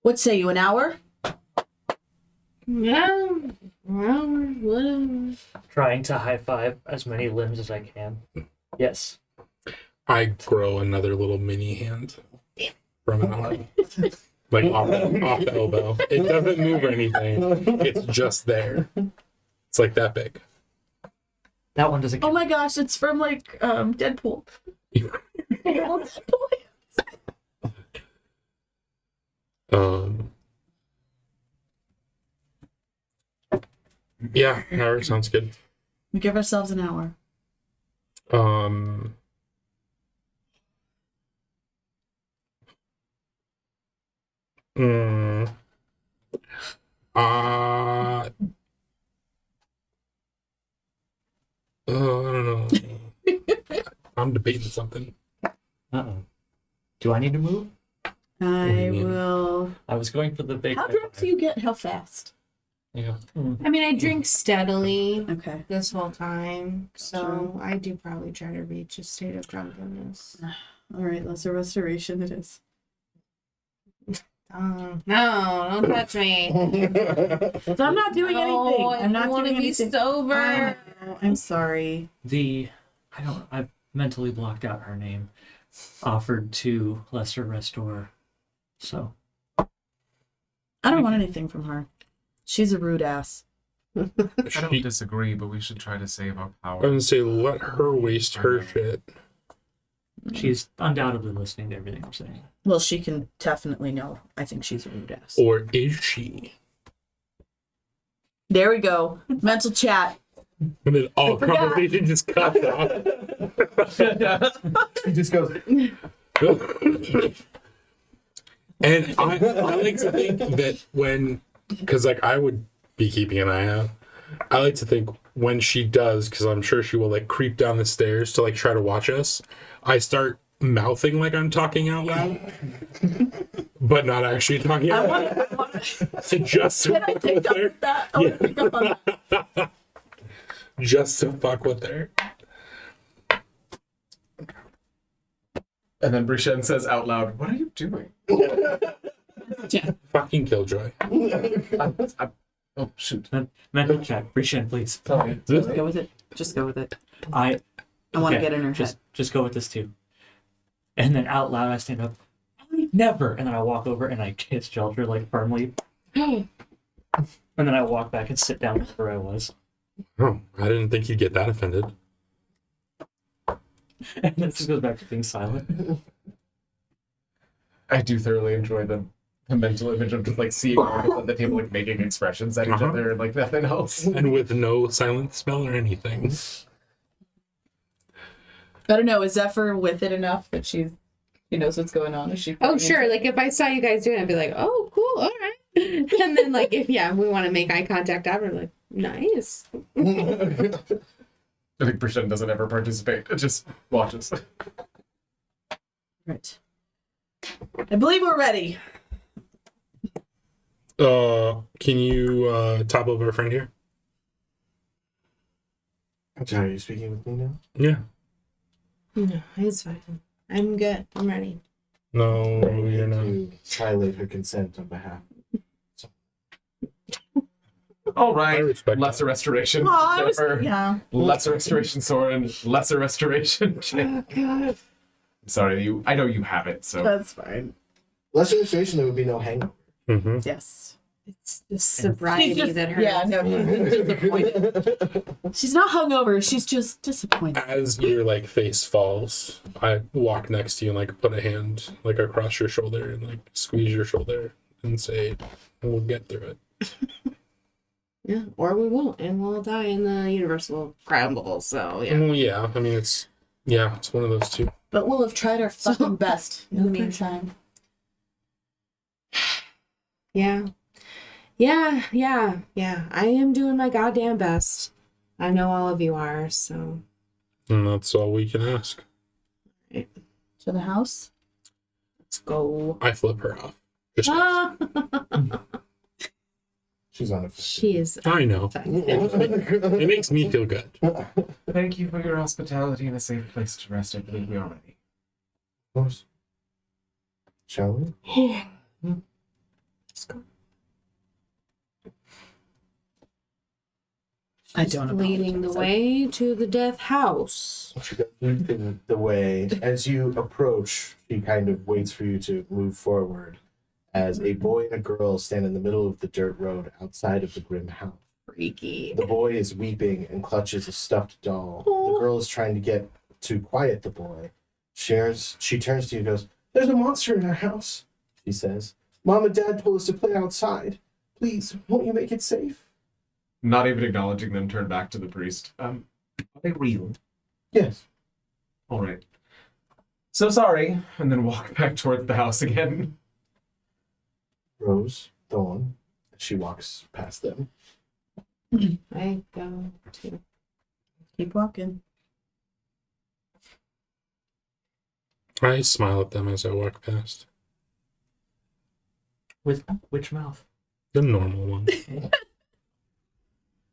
B: What say you, an hour?
F: Yeah, well, whatever.
C: Trying to high five as many limbs as I can. Yes.
E: I grow another little mini hand from an arm. Like off the elbow. It doesn't move or anything. It's just there. It's like that big.
C: That one doesn't
B: Oh
C: count.
B: my gosh, it's from like Deadpool. Little Deadpool.
E: Yeah, hour sounds good.
B: We give ourselves an hour.
E: Um mm, I don't know. I'm debating something.
C: Uh-oh. Do I need to move?
B: I
E: mean?
B: will.
C: I was going for the big
B: How
C: high
B: drunk
C: five.
B: do you get? How fast?
C: Yeah.
F: I mean, I drink steadily
B: Okay.
F: this whole time, so I do probably try to reach a state of drunkenness.
B: All right, lesser restoration it is.
F: No, don't touch me.
B: So I'm not doing anything. I'm not
F: want
B: doing
F: to be
B: anything.
F: sober.
B: I'm sorry.
C: I mentally blocked out her name. Offered to lesser restore. So
B: I don't want anything from her. She's a rude ass.
D: I don't disagree, but we should try to save our
E: I'm
D: power.
E: gonna say let her waste her shit.
C: she's undoubtedly listening to everything I'm saying.
B: Well, she can definitely know. I think she's a rude ass.
E: Or is she?
B: There we go. Mental chat.
E: And then all
B: forgot.
E: conversation just cuts off.
A: He just goes.
E: And I like to think that because like I would be keeping an eye out. I like to think when she does, because I'm sure she will like creep down the stairs to like try to watch us. I start mouthing like I'm talking out loud, but not actually talking out loud. So just to
B: Can I
E: fuck
B: pick
E: with
B: up
E: her.
B: with that? I want to pick up on that.
E: Just to fuck with her.
D: And then Brichen says out loud, "What are you doing?"
E: Fucking Killjoy.
D: Oh shoot!
C: Mental check. Brichen, please.
D: Sorry.
B: Just go with it. Just go with it.
C: I
B: I want to
C: okay,
B: get in her head.
C: just go with this too. And then out loud I stand up. Never. And then I walk over and I kiss Jelter like firmly. And then I walk back and sit down where I was.
E: Oh, I didn't think you'd get that offended.
C: And this just goes back to being silent.
D: I do thoroughly enjoy the mental image of just like seeing all of us at the table like making expressions at each
E: Uh-huh.
D: other and like nothing else.
E: And with no silent spell or anything.
B: I don't know. Is Zephyr with it enough that she knows what's going on? Is she?
F: Oh, sure. Like if I saw you guys doing it, I'd be like, oh, cool, all right. And then like if we want to make eye contact after, like, nice.
D: I think Brichen doesn't ever participate; it just watches.
B: Right. I believe we're ready.
E: Can you top up our friend here?
A: John, are you speaking with me now?
E: Yeah.
F: No, it's fine. I'm good. I'm ready.
E: No, you're not.
A: To violate her consent on behalf.
D: All
E: I
D: right,
E: respect
D: lesser restoration.
B: Oh, I was,
D: Zephyr.
B: yeah.
D: Lesser restoration, Soren. Lesser restoration.
F: Oh God.
D: Sorry, I know you have it, so
B: That's fine.
A: Less illustration, there would be no hangover.
E: Mm-hmm.
B: Yes.
F: It's the sobriety
B: She's just,
F: that hurts.
B: yeah, no, she's disappointed. She's not hungover. She's just disappointed.
E: As your like face falls, I walk next to you and like put a hand like across your shoulder and like squeeze your shoulder and say, "We'll get through it."
F: Yeah, or we won't, and we'll die, and the universe will crumble. So yeah.
E: Well, yeah. I mean, it's one of those two.
B: But we'll have tried our fucking best in the
F: Okay.
B: meantime.
F: Yeah. I am doing my goddamn best. I know all of you are, so.
E: And that's all we can ask.
B: To the house? Let's go.
E: I flip her off. Just
F: Ah!
A: She's unaffected.
F: She is.
E: I know. It makes me feel good.
D: Thank you for your hospitality and a safe place to rest. I believe we are ready.
A: Of course. Shall we?
F: Let's go.
B: I don't
F: Leading the
B: apologize.
F: way to the death house.
A: She goes leading the way. As you approach, she kind of waits for you to move forward as a boy and a girl stand in the middle of the dirt road outside of the grim house.
F: Freaky.
A: The boy is weeping and clutches a stuffed doll. The girl is trying to get to quiet the boy. She turns to you and goes, "There's a monster in our house," she says. "Mom and Dad told us to play outside. Please, won't you make it safe?"
D: Not even acknowledging them, turn back to the priest. Are they real?
A: Yes.
D: All right. So sorry. And then walk back towards the house again.
A: Rose, Dawn, she walks past them.
F: I go to.
B: Keep walking.
E: I smile at them as I walk past.
C: With which mouth?
E: The normal one.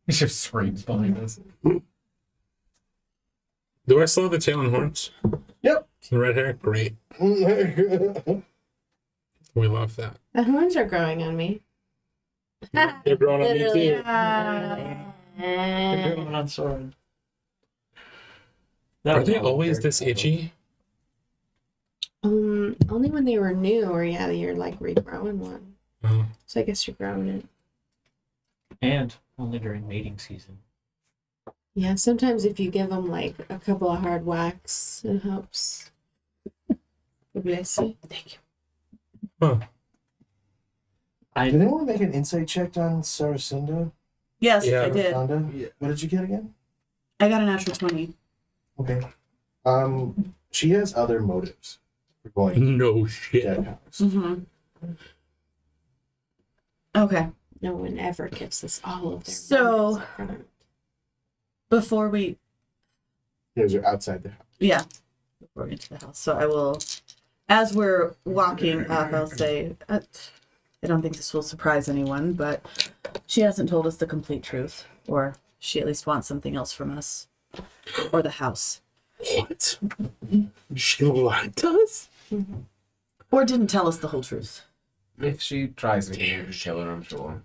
D: He just screams behind us.
E: Do I still have the tail and horns?
A: Yep.
E: The red hair? Great. We love that.
F: The horns are growing on me.
E: They're growing on me
F: Literally.
E: too.
C: They're growing on sword.
E: Are they always this itchy?
F: Only when they were new, or yeah, you're like regrowing one.
E: Oh.
F: So I guess you're growing it.
C: And only during mating season.
F: Yeah, sometimes if you give them like a couple of hard whacks, it helps. God bless you. Thank you.
E: Huh.
A: Did anyone make an insight check on Saracinda?
B: Yes,
E: Yeah.
B: I did.
A: Sarasanda? What did you get again?
B: I got a natural 20.
A: Okay. She has other motives for going
E: No
A: to
E: shit.
A: that house.
B: Mm-hmm. Okay.
F: No one ever gives us all of their
B: So-
F: motives up front.
B: Before we,
A: Those are outside the house.
B: yeah, before we get to the house. So I will, as we're walking up, I'll say, I don't think this will surprise anyone, but she hasn't told us the complete truth, or she at least wants something else from us, or the house,
E: What? She lied to us?
B: or didn't tell us the whole truth.
D: If she tries again, you kill her, I'm sure.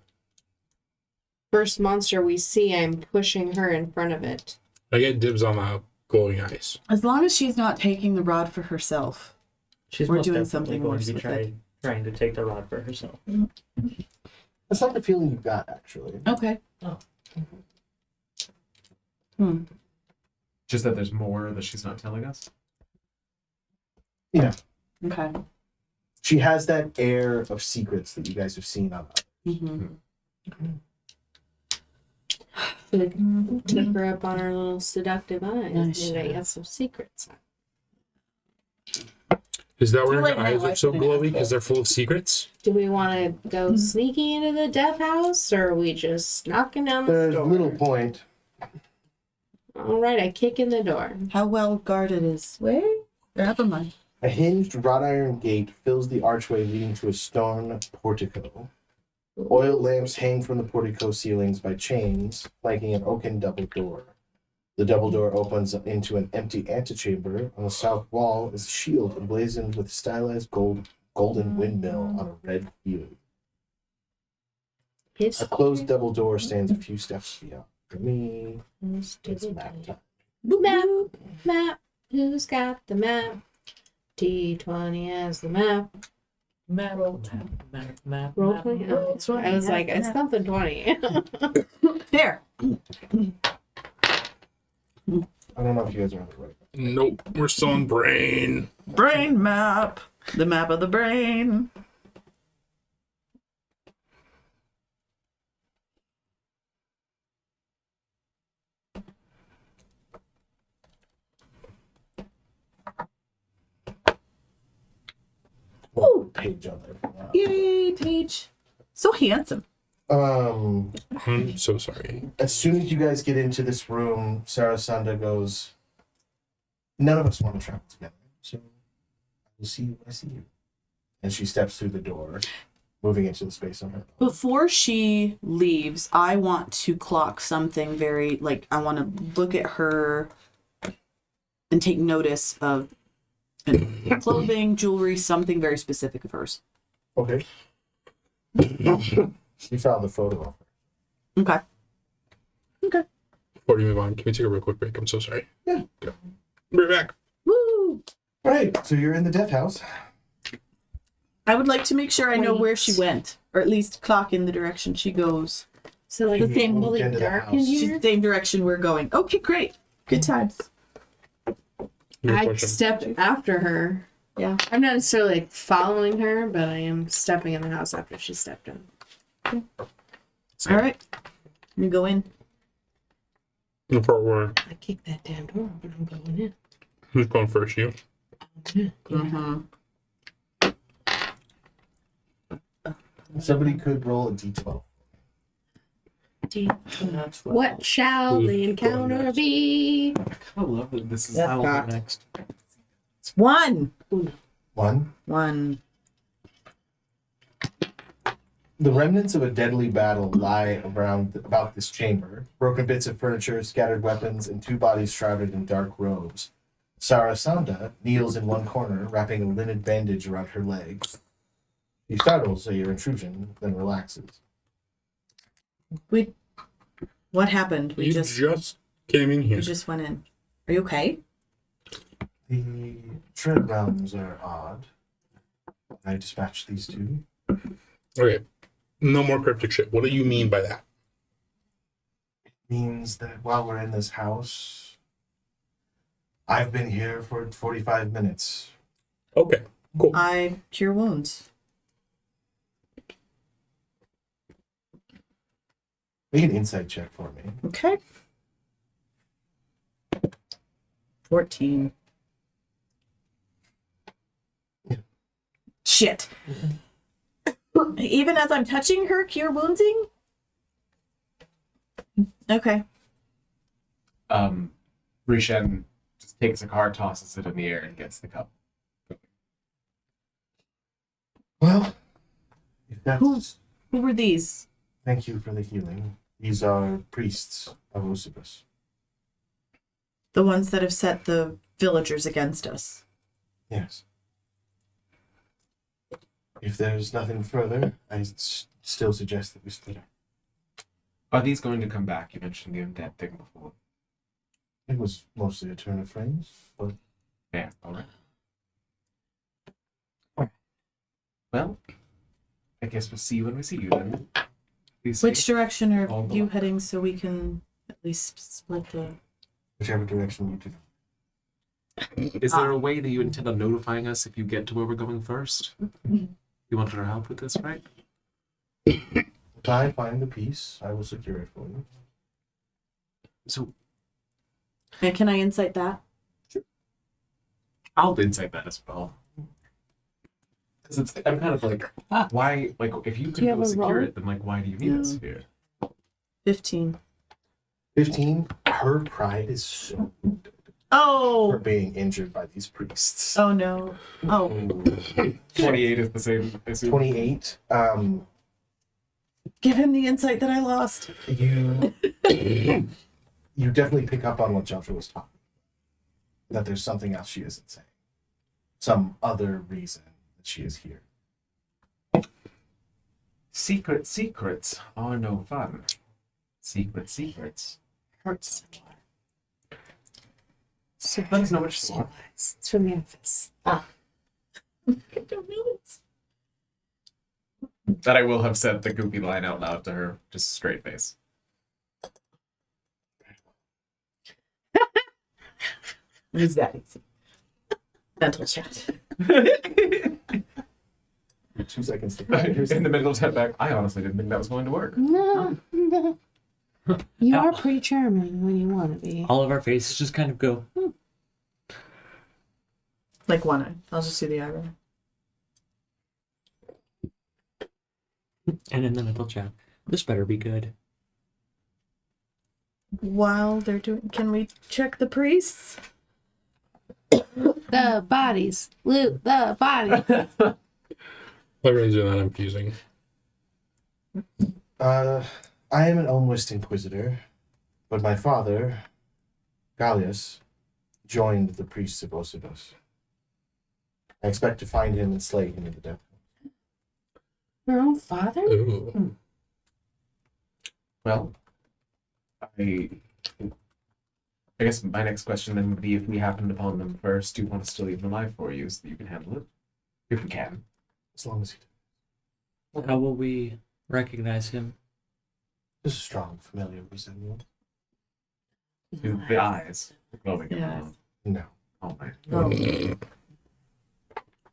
F: First monster we see, I'm pushing her in front of it.
E: I get dibs on the glowing eyes.
B: As long as she's not taking the rod for herself.
C: She's
B: We're
C: most
B: doing
C: definitely
B: something
C: going
B: worse
C: to be
B: with it.
C: trying to take the rod for herself.
A: That's not the feeling you got, actually.
B: Okay.
C: Oh.
D: Just that there's more that she's not telling us.
A: Yeah.
B: Okay.
A: She has that air of secrets that you guys have seen on others.
B: Mm-hmm.
F: Took her up on her little seductive eyes.
B: Nice.
F: Maybe I got some secrets.
E: Is that why
B: Too
E: her
B: late now,
E: eyes
B: I
E: are so
B: couldn't
E: glowy?
B: ask
E: Because they're full of secrets?
F: Do we want to go sneaking into the death house, or are we just knocking down the
A: There's
F: door?
A: little point.
F: All right, I kick in the door.
B: How well guarded is? Wait, never mind.
A: A hinged wrought iron gate fills the archway leading to a stone portico. Oil lamps hang from the portico ceilings by chains, flanking an oaken double door. The double door opens into an empty antechamber. On the south wall is a shield emblazoned with a stylized golden windmill on a red field. A closed double door stands a few steps beyond. For me, it's map time.
F: Map. Who's got the map? T20 has the map.
C: Map.
F: Roll 20. Oh, that's right. I was like, it's something 20.
B: There.
A: I don't know if you guys are on the right.
E: Nope. We're still on brain.
B: Brain map. The map of the brain.
A: Well, page on there. for now.
B: Yay, Paige. So handsome.
E: I'm so sorry.
A: As soon as you guys get into this room, Sarasanda goes, "None of us want to travel together, so I will see you when I see you." And she steps through the door. moving into the space on her.
B: Before she leaves, I want to clock something very, like, I want to look at her and take notice of clothing, jewelry, something very specific of hers.
A: Okay. You found the photo of her.
B: Okay. Okay.
E: Before you move on, can we take a real quick break? I'm so sorry.
A: Yeah.
E: Go. Be right back.
B: Woo!
A: All right, so you're in the death house.
B: I would like to make sure I know where she went, or at least clock in the direction she goes.
F: So like
B: The
F: the
B: same
F: really
A: into the
F: dark
A: house.
F: in
B: She's
F: here.
B: the same direction we're going. Okay, great. Good times.
E: Your
F: I
E: question.
F: stepped after her.
B: Yeah.
F: I'm not necessarily like following her, but I am stepping in the house after she stepped in.
B: All right. Let me go in.
E: The part where
F: I kicked that damn door, but I'm going in.
E: who's going first? You.
B: Mm-hmm.
A: Somebody could roll a d12.
B: That's
F: What shall
E: Who's
F: the
E: going
F: encounter
E: next?
F: be?
D: I love that this is.
B: That's
C: I will go
B: cocked.
C: next.
B: One.
A: One. The remnants of a deadly battle lie about this chamber. Broken bits of furniture, scattered weapons, and 2 bodies shrouded in dark robes. Sarasanda kneels in one corner, wrapping a linen bandage around her leg. She startles at your intrusion, then relaxes.
B: What happened? We
E: You
B: just
E: came in here.
B: went in. Are you okay?
A: The tread realms are odd. I dispatched these 2.
E: Okay. No more cryptic shit. What do you mean by that?
A: Means that while we're in this house, I've been here for 45 minutes.
E: Okay. Cool.
B: I cure wounds.
A: Make an insight check for me.
B: Okay. 14.
A: Yeah.
B: Shit. Even as I'm touching her, cure woundsing? Okay.
D: Rishen just takes a card, tosses it in the air, and gets the cup.
A: Well, if that's...
B: Who were these?
A: Thank you for the healing. These are priests of Usibus.
B: The ones that have set the villagers against us.
A: Yes. If there's nothing further, I still suggest that we split up.
D: Are these going to come back? You mentioned the undead thing before.
A: It was mostly a turn of phrase, but
D: Yeah, alright. Well, I guess we'll see you when we see you then. Please
B: Which
D: stay.
B: direction are
D: All the
B: you
D: way.
B: heading so we can at least split the...
A: whichever direction you do.
D: Is there a way that you intend on notifying us if you get to where we're going first? You wanted our help with this, right?
A: If I find the piece, I will secure it for you.
D: So
B: And can I insight that?
D: I'll insight that as well. Because I'm kind of like, why? Like, if you
F: you
D: can
F: have
D: go
F: a
D: secure
F: roll?
D: it, then like, why do you need us here?
B: 15.
A: 15. Her pride is so wounded for
B: Oh!
A: being injured by these priests.
B: Oh no. Oh.
D: 28 is the same. I assume.
A: 28.
B: Give him the insight that I lost.
A: You definitely pick up on what Jeltra was talking. That there's something else she isn't saying. Some other reason that she is here.
D: Secrets are no fun. Secrets hurts.
F: So
D: Let us know which one.
F: it's from the office.
B: I don't know.
D: That I will have said the goofy line out loud to her, just straight face.
B: Is that easy? Mental chat.
A: 2 seconds to
D: In the middle of step back, I honestly didn't think that was going to work.
F: No. You are pretty charming when you want to be.
C: All of our faces just kind of go,
B: Like one eye. I'll just do the eyebrow.
C: and in the middle chat, this better be good.
B: While they're doing, can we check the priests?
F: The bodies. Loot the bodies.
E: Everyone's doing that. I'm fusing.
A: I am an almost inquisitor, but my father, Gallius, joined the priests of Osidos. I expect to find him and slay him in the depth.
F: Your own father?
E: Ooh.
D: Well, I guess my next question then would be, if we happened upon them first, do you want us to leave them alive for you so that you can handle it? If we can.
A: As long as he
C: How will we recognize him?
A: does a strong, familiar resemblance.
D: The eyes. Glowing in
B: Yeah.
D: them.
A: No.
D: Oh my.
B: Oh.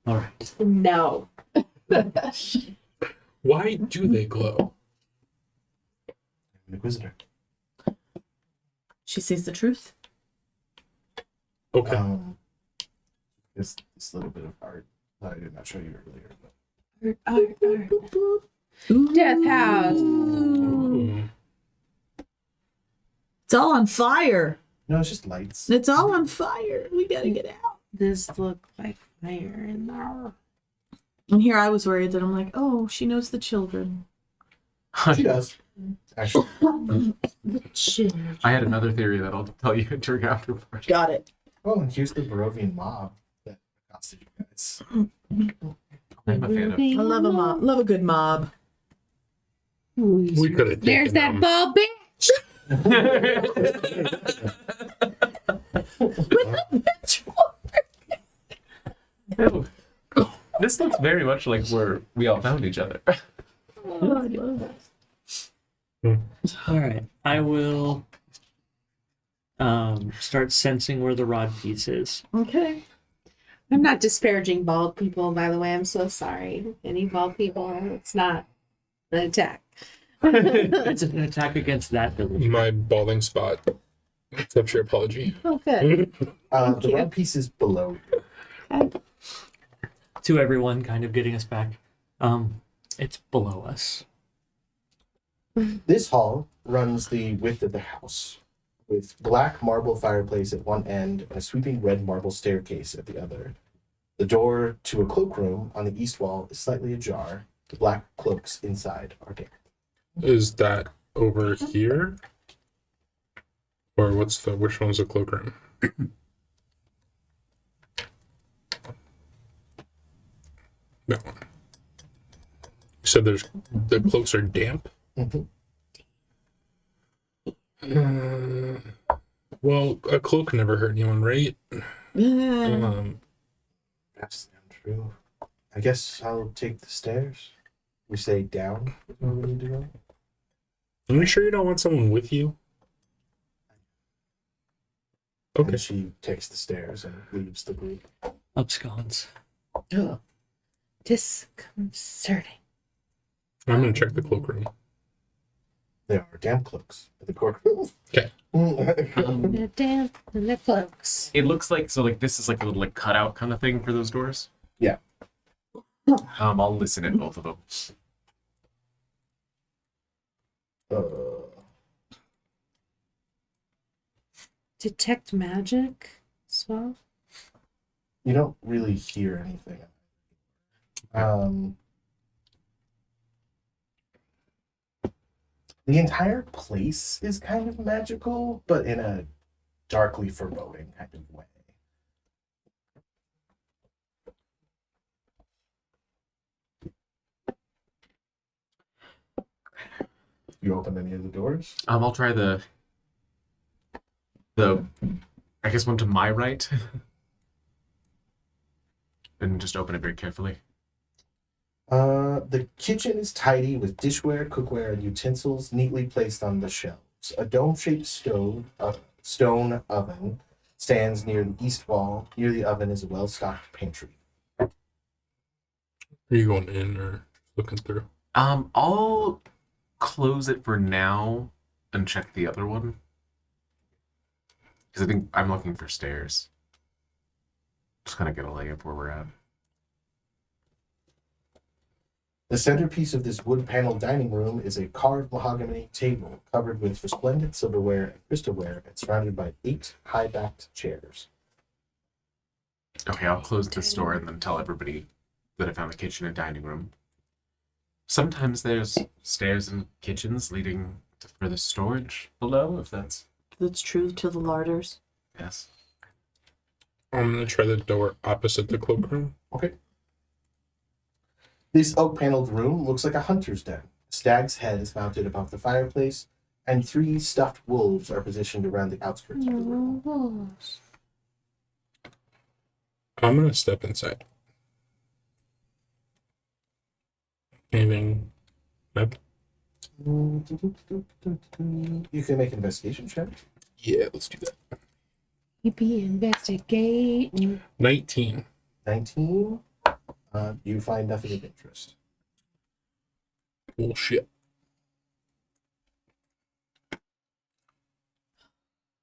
C: All right.
F: No.
E: Why do they glow?
A: I'm an inquisitor.
B: She sees the truth.
E: Okay.
A: This little bit of art that I did not show you earlier. But
F: Art. Death house.
E: Ooh.
B: It's all on fire.
A: no, it's just lights.
B: It's all on fire. We gotta get out.
F: This looked like fire in there.
B: And here I was worried that I'm like, oh, she knows the children.
A: She does. Actually,
D: I had another theory that I'll tell you during afterwards.
B: Got it.
A: oh, and here's the Barovian mob that accosted you guys.
D: I'm a fan of.
B: I love a mob. Love a good mob.
E: We could have
F: There's that ball bitch.
D: Oh. This looks very much like where we all found each other.
C: All right. I will start sensing where the rod piece is.
B: Okay.
F: I'm not disparaging bald people, by the way. I'm so sorry. Any bald people, it's not an attack.
C: It's an attack against that village.
E: My balding spot. Accept your apology.
F: Oh, good.
A: The
F: you.
A: red piece is below you.
C: To everyone, kind of getting us back. It's below us.
A: This hall runs the width of the house, with black marble fireplace at one end and a sweeping red marble staircase at the other. The door to a cloakroom on the east wall is slightly ajar. The black cloaks inside are damp.
E: Is that over here? Or which one's the cloakroom? That one. You said the cloaks are damp?
A: Mhm.
E: Well, a cloak never hurt anyone, right?
A: That's untrue. I guess I'll take the stairs. We say down is where we need to go.
E: Are you sure you don't want someone with you? Okay.
A: And she takes the stairs and leaves the group.
C: Absconds.
F: Disconcerting.
E: I'm gonna check the cloakroom.
A: There are damp cloaks at the courtroom.
E: Okay.
F: The damp and the cloaks.
D: It looks like this is like a little cutout kind of thing for those doors.
A: Yeah.
D: I'll listen at both of them.
F: Detect magic as well.
A: You don't really hear anything. The entire place is kind of magical, but in a darkly foreboding kind of way. You open any of the doors?
D: I'll try the I guess one to my right. And just open it very carefully.
A: The kitchen is tidy with dishware, cookware, and utensils neatly placed on the shelves. A dome-shaped stone oven stands near the east wall. Near the oven is a well-stocked pantry.
E: Are you going in or looking through?
D: I'll close it for now and check the other one. Because I think I'm looking for stairs. Just kind of get a lay of where we're at.
A: The centerpiece of this wood-paneled dining room is a carved mahogany table covered with resplendent silverware and crystalware and surrounded by 8 high-backed chairs.
D: Okay, I'll close this door and then tell everybody that I found the kitchen and dining room. Sometimes there's stairs and kitchens leading to further storage below, if that's
B: That's true to the larders.
D: yes.
E: I'm gonna try the door opposite the cloakroom.
A: Okay. This oak-paneled room looks like a hunter's den. A stag's head is mounted above the fireplace, and 3 stuffed wolves are positioned around the outskirts of the room.
E: I'm gonna step inside. Anything? Nope.
A: You can make an investigation check.
E: Yeah, let's do that.
F: Be investigating.
E: 19.
A: 19. You find nothing of interest.
E: Bullshit.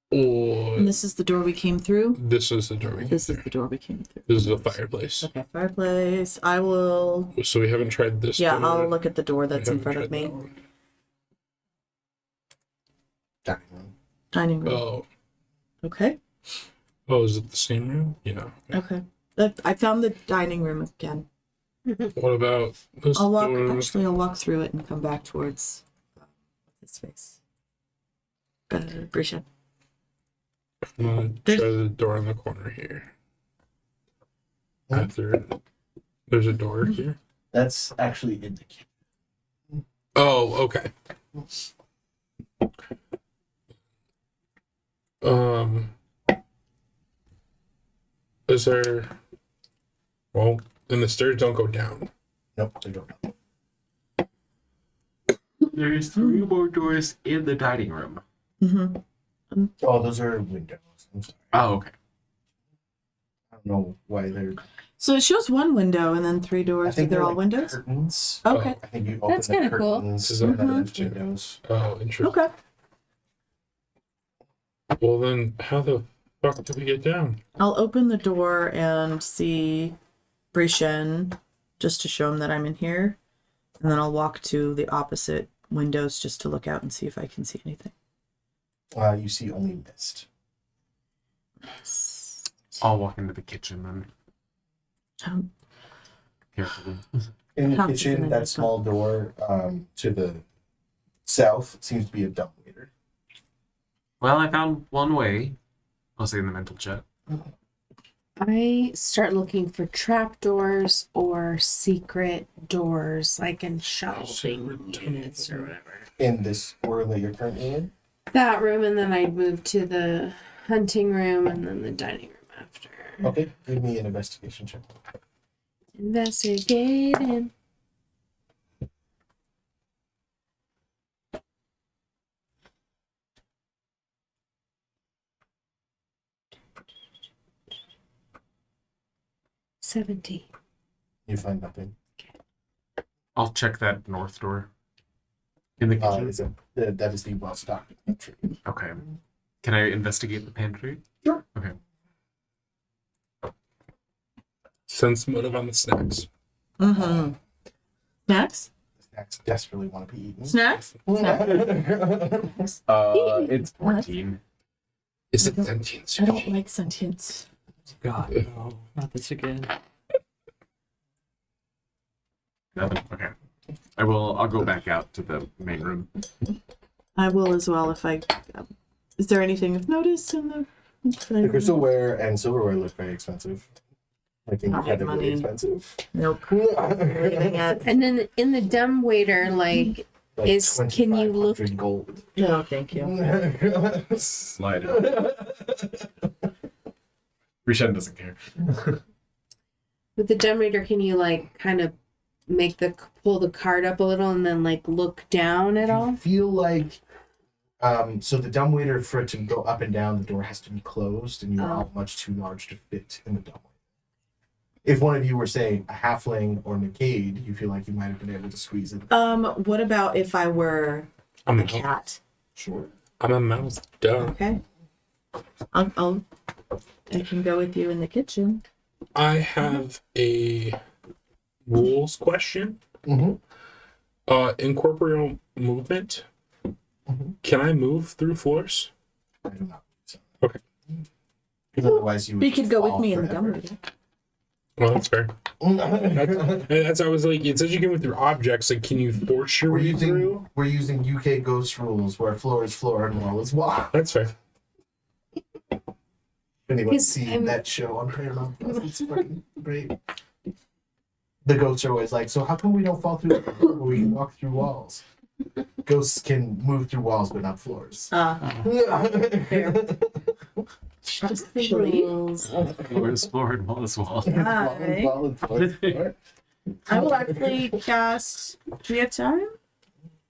E: Or
B: And this is the door we came through.
E: this is the door we came
B: This is
E: through.
B: the door we came through.
E: This is the fireplace.
B: Okay, fireplace. I will.
E: So we haven't tried this
B: Yeah,
E: door.
B: I'll look at the door
E: We
B: that's in
E: haven't
B: front of
E: tried
B: me.
E: that one.
A: Dining room.
B: Dining room.
E: Oh.
B: Okay.
E: Oh, is it the same room? Yeah.
B: Okay. I found the dining room again.
E: What about this
B: I'll walk.
E: door?
B: Actually, I'll walk through it and come back towards his face. Grisha.
E: I'm gonna
B: There's-
E: try the door in the corner here.
A: Hmm?
E: After there's a door here.
A: That's actually in the kitchen.
E: Oh, okay. Is there? Well, then the stairs don't go down.
A: Nope, they don't know.
D: There's 3 more doors in the dining room.
B: Mm-hmm.
A: Oh, those are windows. I'm sorry.
D: Oh, okay.
A: I don't know why they're.
B: So it shows one window and then 3
A: I
B: doors.
A: think
B: They're all
A: like
B: windows.
A: curtains.
B: Okay.
A: I think you open
F: That's
A: the
F: kinda cool.
A: curtains
E: Is
A: and
E: it-
A: then
B: Mhm.
A: there's windows.
E: Oh, interesting.
B: Okay.
E: Well, then how the fuck do we get down?
B: I'll open the door and see Brishen just to show him that I'm in here. And then I'll walk to the opposite windows just to look out and see if I can see anything.
A: You see only mist.
D: I'll walk into the kitchen then.
B: Um,
D: Carefully.
A: In the
B: House is
A: kitchen,
B: in
A: that
B: it,
A: small door to the south seems to be a dumbwaiter.
D: Well, I found one way. Mostly in the mental check.
F: I start looking for trapdoors or secret doors, like in shelving
E: Secret
F: units or whatever.
A: In this room that you're currently in.
F: That room, and then I'd move to the hunting room and then the dining room after.
A: Okay, give me an investigation check.
F: Investigating. $70.
A: You find nothing.
D: I'll check that north door. In the kitchen.
A: That is the well-stocked pantry.
D: Okay. Can I investigate the pantry?
A: Sure.
D: Okay.
E: Sense motive on the snacks.
B: Mm-hmm. Snacks?
A: Snacks desperately want to be eaten.
B: Snacks?
D: It's 14.
E: Is it sentient?
B: I don't like sentience.
C: God, no, not this again.
D: Nothing. Okay. I'll go back out to the main room.
B: I will as well if I. Is there anything of notice in the?
A: The crystalware and silverware look very expensive. Like
B: I have
A: incredibly
B: money.
A: expensive.
B: Nope. Anything yet?
F: And then in the dumbwaiter, like,
A: Like
F: can you look?
A: 2,500 gold.
B: No, thank you.
D: Slide it. Rishan doesn't care.
F: With the dumbwaiter, can you like kind of pull the card up a little and then like look down at
A: You
F: all?
A: feel like so the dumbwaiter, for it to go up and down, the door has to be closed, and you're all much too large to fit in the dumbwaiter. If one of you were, say, a halfling or Nicaid, you feel like you might have been able to squeeze it.
B: What about if I were
E: I'm
B: a cat?
A: Sure.
E: I'm a mouse. Duh.
B: Okay. I can go with you in the kitchen.
E: I have a rules question.
A: Mm-hmm.
E: Incorporeal movement.
A: Mhm.
E: Can I move through floors?
A: I do not. So.
E: Okay.
A: Because otherwise you would
B: You could go with
A: fall
B: me in the
A: forever.
B: dumbwaiter.
E: Well, that's fair. That's I was like, it says you can move through objects. Like, can you force your way through?
A: We're using UK ghost rules where floor is floor and wall is wall.
E: That's fair.
A: If anyone's
F: Because
A: seen
F: I'm-
A: that show on Paramount Plus, it's fucking great. The ghosts are always like, so how come we don't fall through the floor when we can walk through walls? Ghosts can move through walls but not floors.
F: Just the rules.
D: Floor is floor and wall is wall.
B: I will actually cast. Do we have time?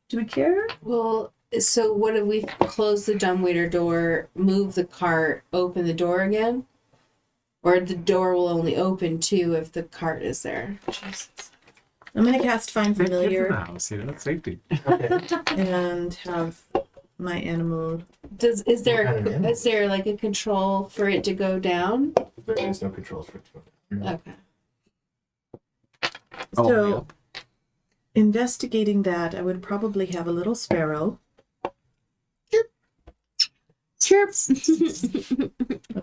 B: Do we care?
F: Well, so what if we close the dumbwaiter door, move the cart, open the door again? Or the door will only open too if the cart is there. Jesus.
B: I'm gonna cast Find
D: Kids in the
B: Familiar
D: house, you know, that's safety.
A: Okay.
B: and have my animal.
F: Is
A: What
F: there
A: kind of animal?
F: is there like a control for it to go down?
A: There is no controls for it to go down.
F: Okay.
D: Oh,
B: So, investigating that, I would probably have a little sparrow.
F: Chirp.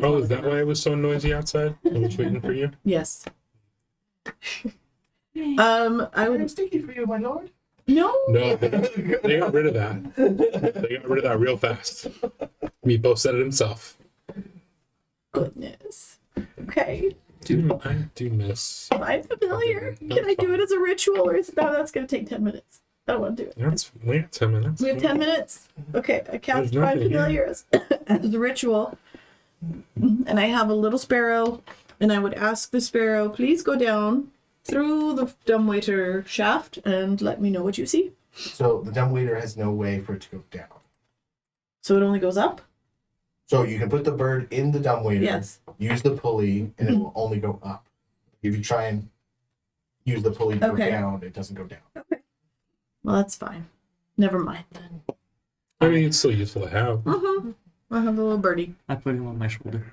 E: Oh, is that why it was so noisy outside? I was waiting for you.
B: Yes. I
A: I'm
B: would.
A: sticky for you, my lord.
B: No.
E: No, they got rid of that. They got rid of that real fast. Meatball said it himself.
B: Goodness. Okay.
E: I do miss.
B: Find Familiar. Can I do it as a ritual, or is that's gonna take 10 minutes? I don't want to do it.
E: That's we have 10 minutes.
B: We have 10 minutes. Okay, I cast
E: There's
B: Find
E: nothing here.
B: Familiar as a ritual, and I have a little sparrow, and I would ask the sparrow, please go down through the dumbwaiter shaft and let me know what you see.
A: So the dumbwaiter has no way for it to go down.
B: So it only goes up.
A: So you can put the bird in the dumbwaiter,
B: Yes.
A: use the pulley, and it will only go up. If you try and use the pulley to
B: Okay.
A: go down, it doesn't go down.
B: Well, that's fine. Never mind then.
E: I mean, it's still useful to have.
B: I have a little birdie.
C: I put him on my shoulder.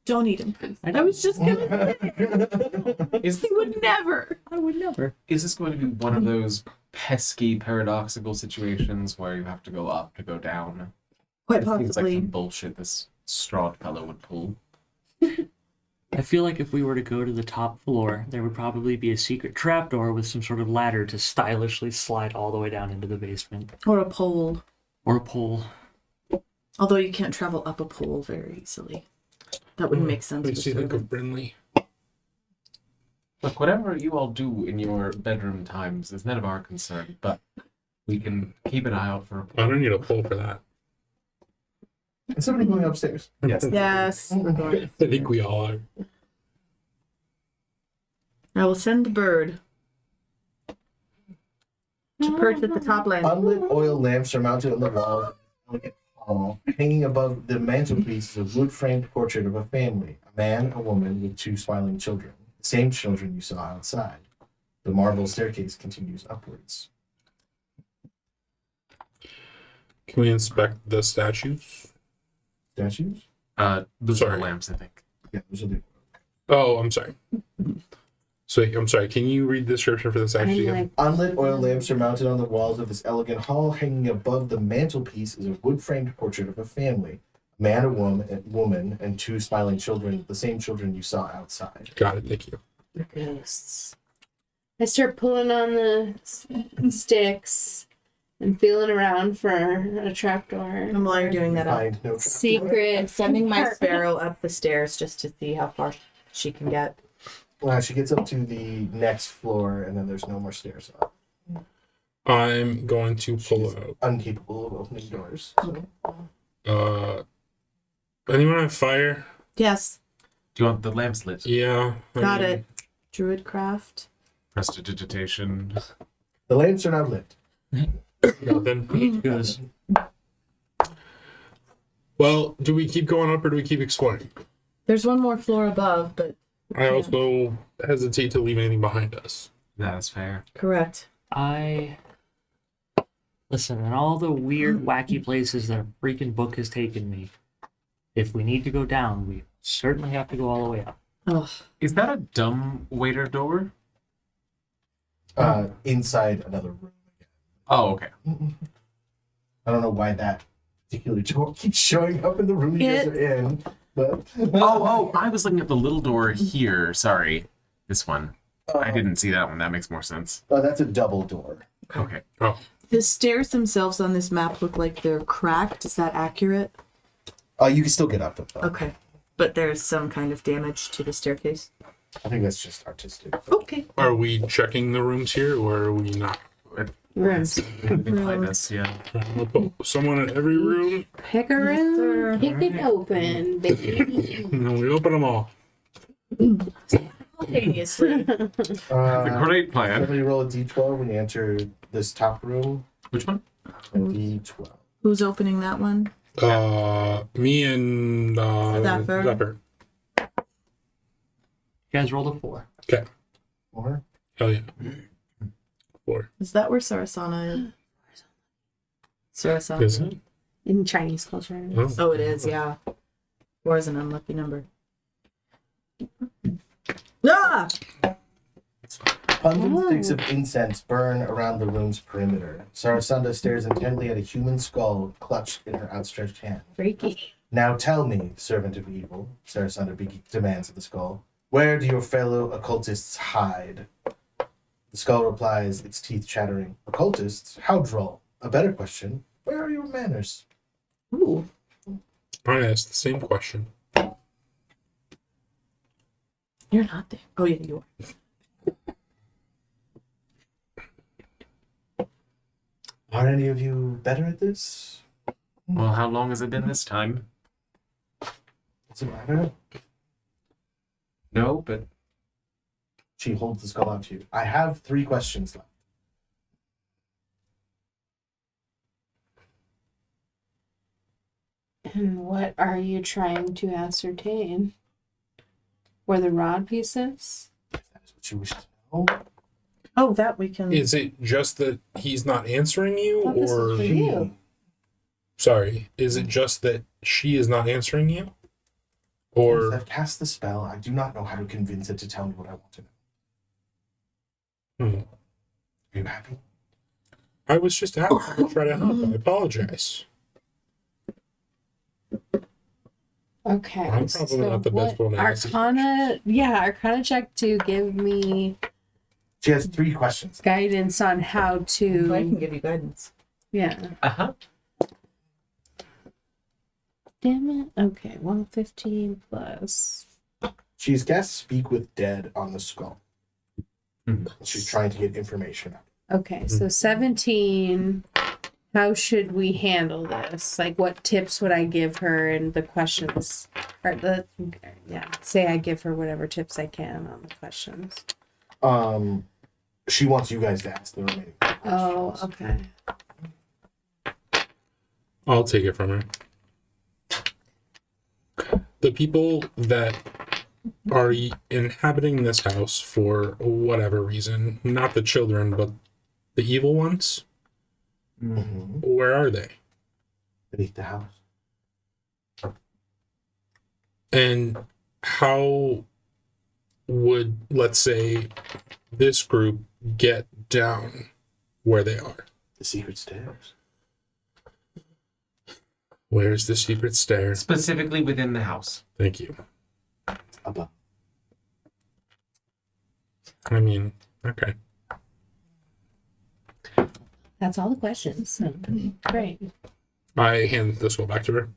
B: Don't eat him. I was just gonna say,
D: Is
B: he would never.
C: I would never.
D: Is this going to be one of those pesky paradoxical situations where you have to go up to go down?
B: Quite
D: It seems like
B: possibly.
D: some bullshit this Strahd fellow would pull.
C: I feel like if we were to go to the top floor, there would probably be a secret trapdoor with some sort of ladder to stylishly slide all the way down into the basement.
B: Or a pole.
C: Or a pole.
B: Although you can't travel up a pole very easily. That wouldn't make sense.
E: What
B: with
E: do you think
B: servant.
E: of Brinley?
D: Look, whatever you all do in your bedroom times is none of our concern, but we can keep an eye out for
E: I don't need a pole for that.
A: Is somebody going upstairs?
D: Yes.
B: Yes. we're going.
E: I think we all are.
B: I will send the bird to perch at the top landing.
A: Unlit oil lamps are mounted on the wall of an elegant hall. Hanging above the mantelpiece is a wood-framed portrait of a family, a man, a woman, with two smiling children, the same children you saw outside. The marble staircase continues upwards.
E: Can we inspect the statues?
A: Statues?
D: Those are
E: Sorry.
D: the lamps, I think.
A: Yeah, those are the...
E: Oh, I'm sorry. So I'm sorry. Can you read the description for the statue again?
A: Unlit oil lamps are mounted on the walls of this elegant hall. Hanging above the mantelpiece is a wood-framed portrait of a family, a man, a woman, and two smiling children, the same children you saw outside.
E: Got it. Thank you.
F: Ghosts. I start pulling on the sticks and feeling around for a trapdoor.
B: And while you're doing that, I'm
A: Find no
F: Secret.
B: sending my
F: compartment.
B: sparrow up the stairs just to see how far she can get.
A: Well, she gets up to the next floor, and then there's no more stairs up.
E: I'm going to pull out.
A: Incapable of opening doors. So.
E: Anyone have fire?
B: Yes,
D: Do you want the lamps lit?
E: Yeah. I
B: got
E: mean,
B: it. Druidcraft.
D: Prestidigitation.
A: The lamps are not lit.
E: Nothing.
C: Goes.
E: Well, do we keep going up or do we keep exploring?
B: There's one more floor above, but
E: I also hesitate to leave anything behind us.
D: That's fair.
B: correct.
C: Listen, in all the weird, wacky places that a freaking book has taken me, if we need to go down, we certainly have to go all the way up.
B: Oh,
D: Is that a dumb waiter door?
A: Inside another room.
D: Oh, okay.
A: I don't know why that particular door keeps showing up in the room you guys are in. but
D: Oh, I was looking at the little door here. Sorry. This one. I didn't see that one. That makes more sense.
A: Oh, that's a double door.
D: Okay.
E: Oh,
B: The stairs themselves on this map look like they're cracked. Is that accurate?
A: You can still get up them, though.
B: Okay. But there's some kind of damage to the staircase.
A: I think that's just artistic.
B: Okay.
E: are we checking the rooms here, or are we not?
F: Rooms.
D: Behind us, yeah.
E: We'll put someone in every room,
F: Pick a room, pick it open, baby.
E: and we open them all.
B: Simultaneously.
D: It's a great plan.
A: Everybody roll a d12 when you enter this top room.
D: Which one?
A: A d12.
B: Who's opening that one?
E: Me and
B: Zephyr.
E: Zephyr.
C: You guys rolled a 4.
E: Okay.
A: Or
E: Hell yeah. 4.
B: Is that where Sarasana is? Sarasana.
E: Is it?
F: In Chinese culture.
E: Oh.
B: Oh, it is, yeah. 4 is an unlucky number. Ah!
A: pungent sticks of incense burn around the room's perimeter. Sarasunda stares intently at a human skull clutched in her outstretched hand.
F: Freaky.
A: Now tell me, servant of evil, Sarasunda demands of the skull, where do your fellow occultists hide? The skull replies, its teeth chattering, occultists? How droll. A better question, where are your manners?
B: Ooh.
E: I asked the same question.
B: You're not there. Oh, yeah, you are.
A: Are any of you better at this?
D: Well, how long has it been this time?
A: What's the matter?
D: No, but
A: She holds the skull out to you. I have 3 questions left.
F: And what are you trying to ascertain? Were the rod pieces?
A: If that is what you wish to know.
B: Oh, that we can.
E: Is it just that he's not answering you,
F: thought this was
E: or
F: for you.
E: sorry, is it just that she is not answering you? Or
A: I've cast the spell. I do not know how to convince it to tell me what I want to know.
E: Hmm.
A: Are you happy?
E: I was just asking to try to help. I apologize.
F: Okay.
E: I'm probably not the best one to answer
F: Arcana check to give me
A: She has 3 questions.
F: guidance on how
B: I
F: to.
B: can give you guidance.
F: Yeah. Damn it. Okay, 115 plus.
A: She's cast Speak with Dead on the skull.
D: Mhm.
A: She's trying to get information out.
F: Okay, so 17. How should we handle this? Like, what tips would I give her and the questions? Say I give her whatever tips I can on the questions.
A: She wants you guys to ask the remaining questions.
F: Oh, okay.
E: I'll take it from her. The people that are inhabiting this house for whatever reason, not the children, but the evil ones,
A: Mhm.
E: where are they?
A: Beneath the house.
E: And how would, let's say, this group get down where they are?
A: The secret stairs.
E: Where's the secret stair?
D: specifically within the house.
E: Thank you.
A: Above.
E: I mean, okay.
F: That's all the questions. So, great.
E: I hand the skull back to her.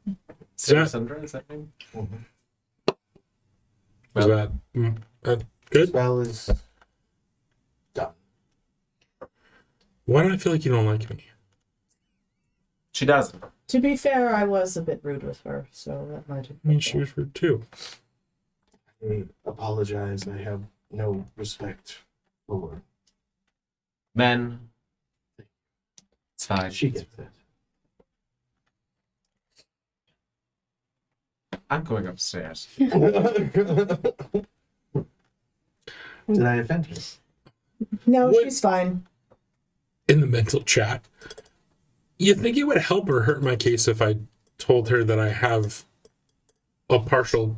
D: Sarah
E: that-
D: Sundra, is that name?
A: Mhm.
E: Is that good?
A: Spell is done.
E: Why do I feel like you don't like me?
D: She doesn't.
B: To be fair, I was a bit rude with her, so that might have
E: I mean, she was rude too.
A: I apologize. I have no respect for.
D: Men. It's fine.
A: She gets it.
D: I'm going upstairs.
A: Did I offend her?
B: No,
E: What-
B: she's fine.
E: In the mental chat, you think it would help or hurt my case if I told her that I have a partial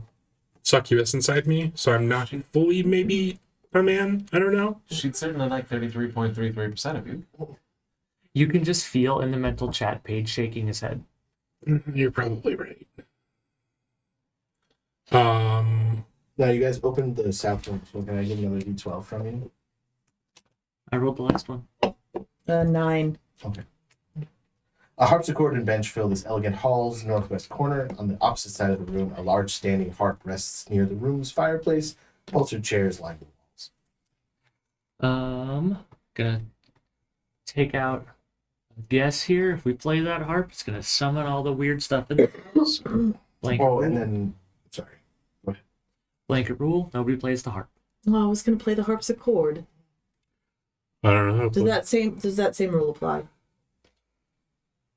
E: succubus inside me, so I'm not fully maybe a man? I don't know.
D: She'd certainly like 33.33% of you.
C: You can just feel in the mental chat Paige shaking his head.
E: You're probably right.
A: Now you guys opened the south one, so can I get another D12 from you?
C: I rolled the last one.
B: 9.
A: A harpsichord and bench fill this elegant hall's northwest corner. On the opposite side of the room, a large standing harp rests near the room's fireplace. Upholstered chairs line the walls.
C: Gonna take out a guess here. If we play that harp, it's gonna summon all the weird stuff in the house. Blanket
A: Oh,
C: rule.
A: and then, sorry.
C: Blanket rule. Nobody plays the harp.
B: Oh, I was going to play the harpsichord.
E: I don't know how to
B: Does
E: play.
B: that same rule apply?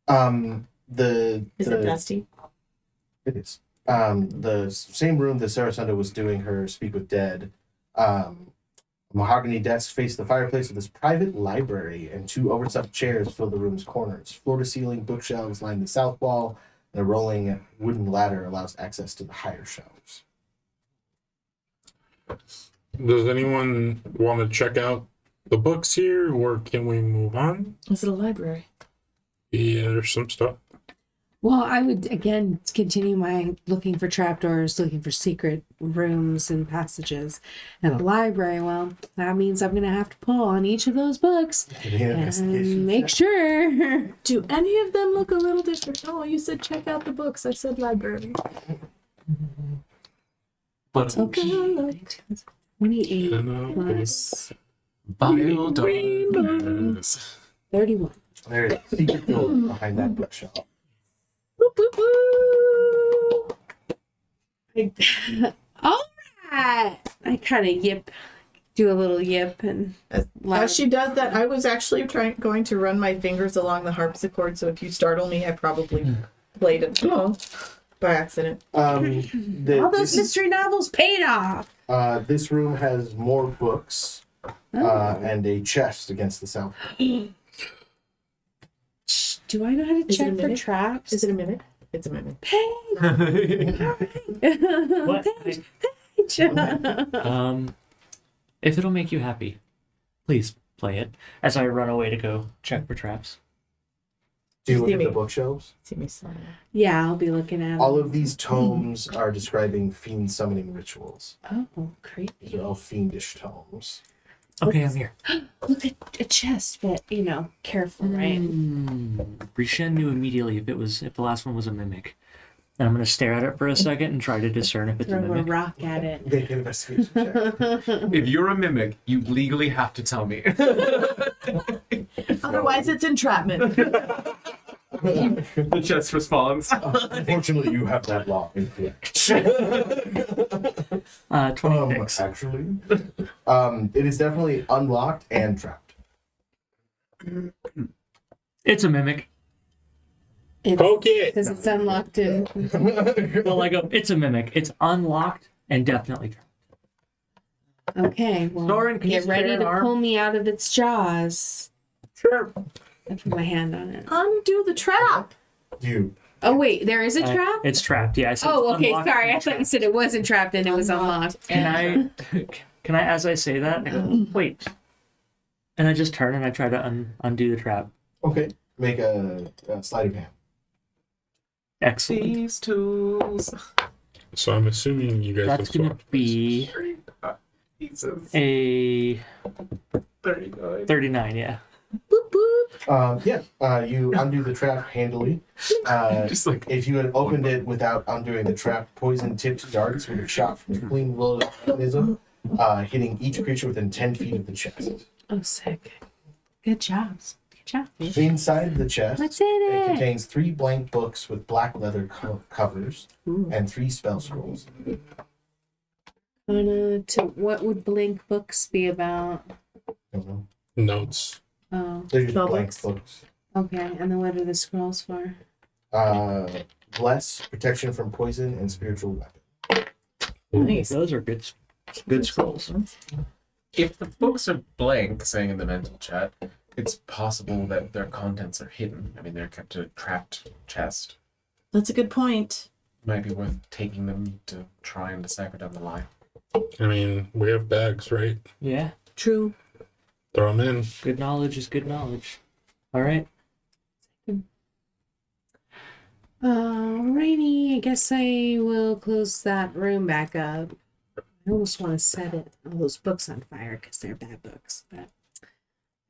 A: The
B: Is it dusty?
A: It is. The same room that Sarasunda was doing her speak with dead. A mahogany desk faced the fireplace with this private library, and 2 overstuffed chairs fill the room's corners. Floor-to-ceiling bookshelves line the south wall, and a rolling wooden ladder allows access to the higher shelves.
E: Does anyone want to check out the books here, or can we move on?
B: Is it a library?
E: Yeah, there's some stuff.
F: Well, I would again continue my looking for trapdoors, looking for secret rooms and passages. And a library, well, that means I'm gonna have to pull on each of those books and make sure.
B: Do any of them look a little different? Oh, you said check out the books. I said library.
D: But
F: Okay. 28 plus
D: vile darkness.
F: 31.
A: There is a secret door behind that bookshelf.
B: Boop, boop, boop.
F: All right. I kind of do a little yip and
B: As she does that, I was actually going to run my fingers along the harpsichord, so if you startle me, I probably played it by accident.
F: all those mystery novels paid off.
A: This room has more books and a chest against the south.
F: Do I know how to
B: Is it a
F: check for
B: mimic?
F: traps?
B: Is it a mimic? It's a mimic.
C: What? If it'll make you happy, please play it. As I run away to go check for traps.
A: Do you look
B: See
A: at
B: me.
A: the bookshelves?
B: See me slide.
F: Yeah, I'll be looking at
A: All
F: them.
A: of these tomes are describing fiend summoning rituals.
F: Oh,
A: These
F: creepy.
A: are all fiendish tomes.
C: Okay, I'm here.
F: Look at a chest, but careful, right?
C: Brishen knew immediately if the last one was a mimic. And I'm gonna stare at it for a second and try to discern if it's a
F: Throw a
C: mimic.
F: rock at it.
A: Make an investigation check.
D: If you're a mimic, you legally have to tell me.
B: Otherwise, it's entrapment.
D: The chest responds.
A: Unfortunately, you have that law incorrect.
C: 26.
A: Actually, it is definitely unlocked and trapped.
C: It's a mimic.
E: Poke it!
F: Because it's unlocked and
C: Well, I go, it's a mimic. It's unlocked and definitely trapped.
F: okay. Well,
C: Soren, can you
F: get ready
C: spare an
F: to
C: arm?
F: pull me out of its jaws.
E: Sure.
F: I put my hand on it.
B: Undo the trap.
A: You.
F: Oh wait, there is a trap.
C: It's trapped. Yeah. I said
F: Oh,
C: it's
F: okay.
C: unlocked
F: Sorry,
C: and
F: I thought you
C: trapped.
F: said it wasn't trapped and it was unlocked.
C: Can I, as I say that, I go, wait. And I just turn and I try to undo the trap.
A: Okay. Make a sleight of hand.
C: Excellent.
D: These tools.
E: So I'm assuming you guys
C: That's
E: can
C: gonna
E: swap.
C: be
D: Jesus.
C: a
D: 39.
C: 39. Yeah.
B: Boop, boop.
A: You undo the trap handily.
D: Just like
A: If you had opened it without undoing the trap, poison-tipped darts would have shot from the clean mechanism, hitting each creature within 10 feet of the chest.
F: Oh, sick. Good job. Good job. Fish.
A: Inside the chest,
F: What's in
A: it
F: it?
A: contains 3 blank books with black leather covers and 3 spell scrolls.
F: What would blank books be about?
A: Don't know.
E: Notes.
F: Oh,
A: They're just
B: Spell
A: blank
B: books?
A: books.
F: okay. And then what are the scrolls for?
A: Bless, protection from poison, and spiritual weapon.
B: Nice.
C: Those are good scrolls.
D: if the books are blank, saying in the mental chat, it's possible that their contents are hidden. I mean, they're kept in a trapped chest.
B: That's a good point.
D: Might be worth taking them to try and decipher down the line.
E: I mean, we have bags, right?
C: Yeah.
B: True.
E: Throw them in.
C: Good knowledge is good knowledge. All right.
F: Alrighty, I guess I will close that room back up. I almost want to set all those books on fire because they're bad books, but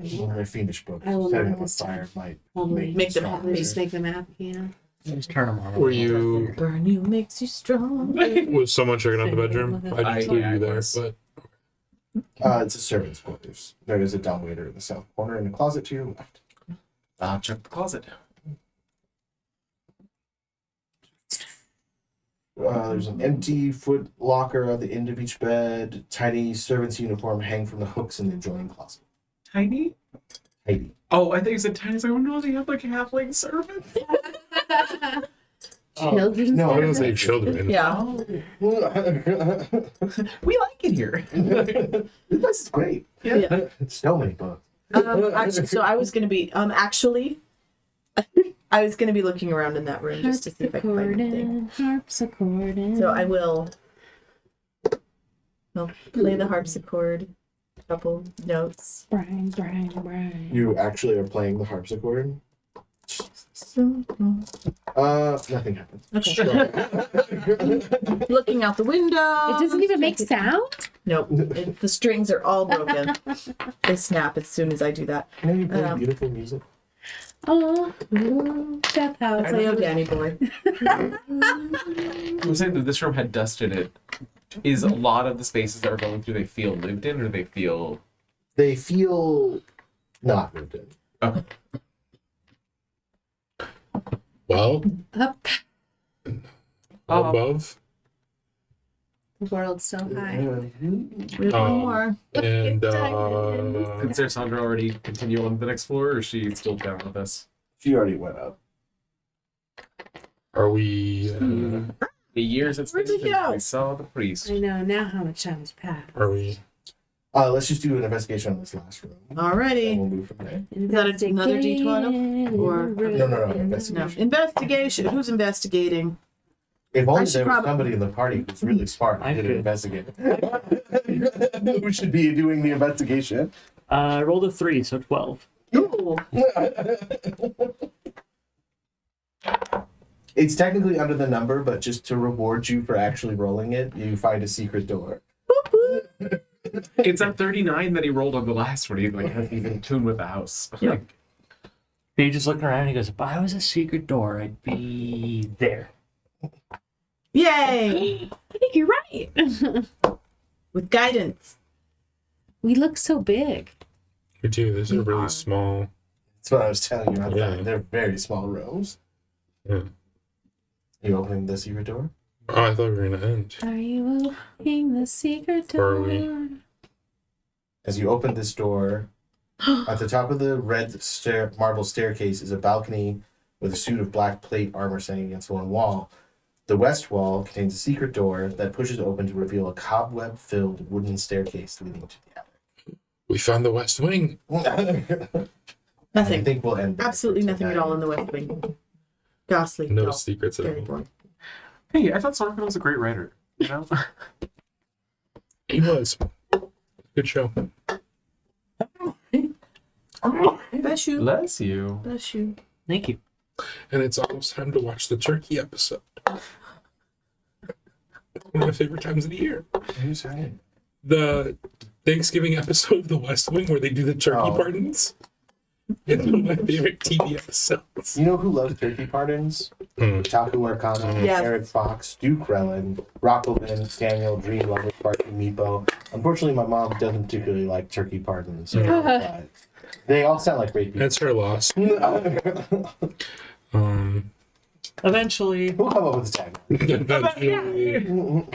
F: I
A: Well,
F: will
A: they're fiendish books.
F: I will
A: Setting
F: not
A: them on
F: this time.
A: fire might
F: probably
B: Make them
A: stronger.
F: probably just make them happy, you know.
C: Just turn them on.
E: Were you?
B: Burn you makes you strong.
E: Was someone checking out the bedroom? I didn't leave you there,
D: was.
E: but
A: It's a servant's quarters. There is a dumbwaiter in the south corner in the closet to your left.
D: I'll check the closet.
A: There's an empty foot locker at the end of each bed. Tiny servant's uniform hang from the hooks in the adjoining closet.
D: Tiny?
A: Tiny.
D: Oh, I think you said tiny. So I don't know. They have like halfling servants.
F: Children's
A: no,
E: I was
F: bedroom.
E: say children.
B: Yeah.
D: We like it here.
A: This is great.
B: Yeah.
A: So many books.
B: Actually, so I was gonna be actually I was gonna be looking around in that room just to see if I could find anything.
F: Harpsichord.
B: So I will I'll play the harpsichord, couple notes.
F: Brian.
A: You actually are playing the harpsichord? Nothing happens.
B: Okay. Looking out the window.
F: It doesn't even make sound?
B: Nope. The strings are all broken. They snap as soon as I do that.
A: You know you play beautiful music.
F: Oh, Death House.
B: Play oh Danny boy.
D: I was saying that this room had dust in it. Is a lot of the spaces that we're going through, they feel lived in, or they feel...
A: They feel not lived in.
D: Okay.
E: Well,
F: Up.
E: above,
F: The world's so high.
B: We have one more.
E: and
D: Did Sarah Sandra already continue on to the next floor, or is she still down with us?
A: She already went up.
E: are we?
D: The years it's been
B: Where'd you
D: since
B: go?
D: we saw the priest.
F: I know now how much time has passed.
E: Are we?
A: Let's just do an investigation on this last room. And
B: Alrighty.
A: we'll move from there.
B: Is that another D12? Or
A: No.
B: no.
A: Investigation.
B: Investigation. Who's investigating?
A: If
B: I
A: only
B: should
A: there was
B: probably-
A: somebody in the party who's really smart
C: I
A: and did an
C: could.
A: investigation. Who should be doing the investigation?
C: I rolled a 3, so 12.
B: Ooh.
A: It's technically under the number, but just to reward you for actually rolling it, you find a secret door.
D: It's at 39 that he rolled on the last one. He like hasn't even tuned with the house.
B: Yeah.
C: He just looking around and he goes, if I was a secret door, I'd be there.
B: Yay!
F: I think you're right.
B: With guidance.
F: We look so big.
E: We do. These are really small.
A: That's what I was telling you about.
E: Yeah.
A: They're very small rooms.
E: Yeah.
A: You opening the secret door?
E: Oh, I thought we were gonna end.
F: Are you opening the secret
E: Where are
F: door?
E: we?
A: As you open this door, at the top of the red marble staircase is a balcony with a suit of black plate armor standing against one wall. The west wall contains a secret door that pushes open to reveal a cobweb-filled wooden staircase leading to the attic.
E: We found the West Wing.
A: I
B: Nothing.
A: think we'll end there
B: Absolutely
A: for
B: nothing at
A: tonight.
B: all in the West Wing. Ghastly.
E: No
B: dull,
E: secrets at
B: Very
E: all.
B: boring.
D: Hey, I thought Sorkin was a great writer. You know?
E: He was. Good show.
B: Bless you.
D: Bless you.
B: Bless you.
C: Thank you.
E: And it's almost time to watch the turkey episode. One of my favorite times of the year.
A: Who's saying?
E: The Thanksgiving episode of The West Wing where they do the turkey
A: Oh.
E: pardons. It's one of my favorite TV episodes.
A: You know who loves turkey pardons? Taku Arcana,
B: Yes.
A: Eric Fox, Duke Rellan, Rockelman, Daniel, Dream Lover, Sparky Meepo. Unfortunately, my mom doesn't particularly like turkey pardons. But they all sound like great people.
E: That's her loss.
C: Eventually.
A: We'll come up with a tag.
E: Eventually.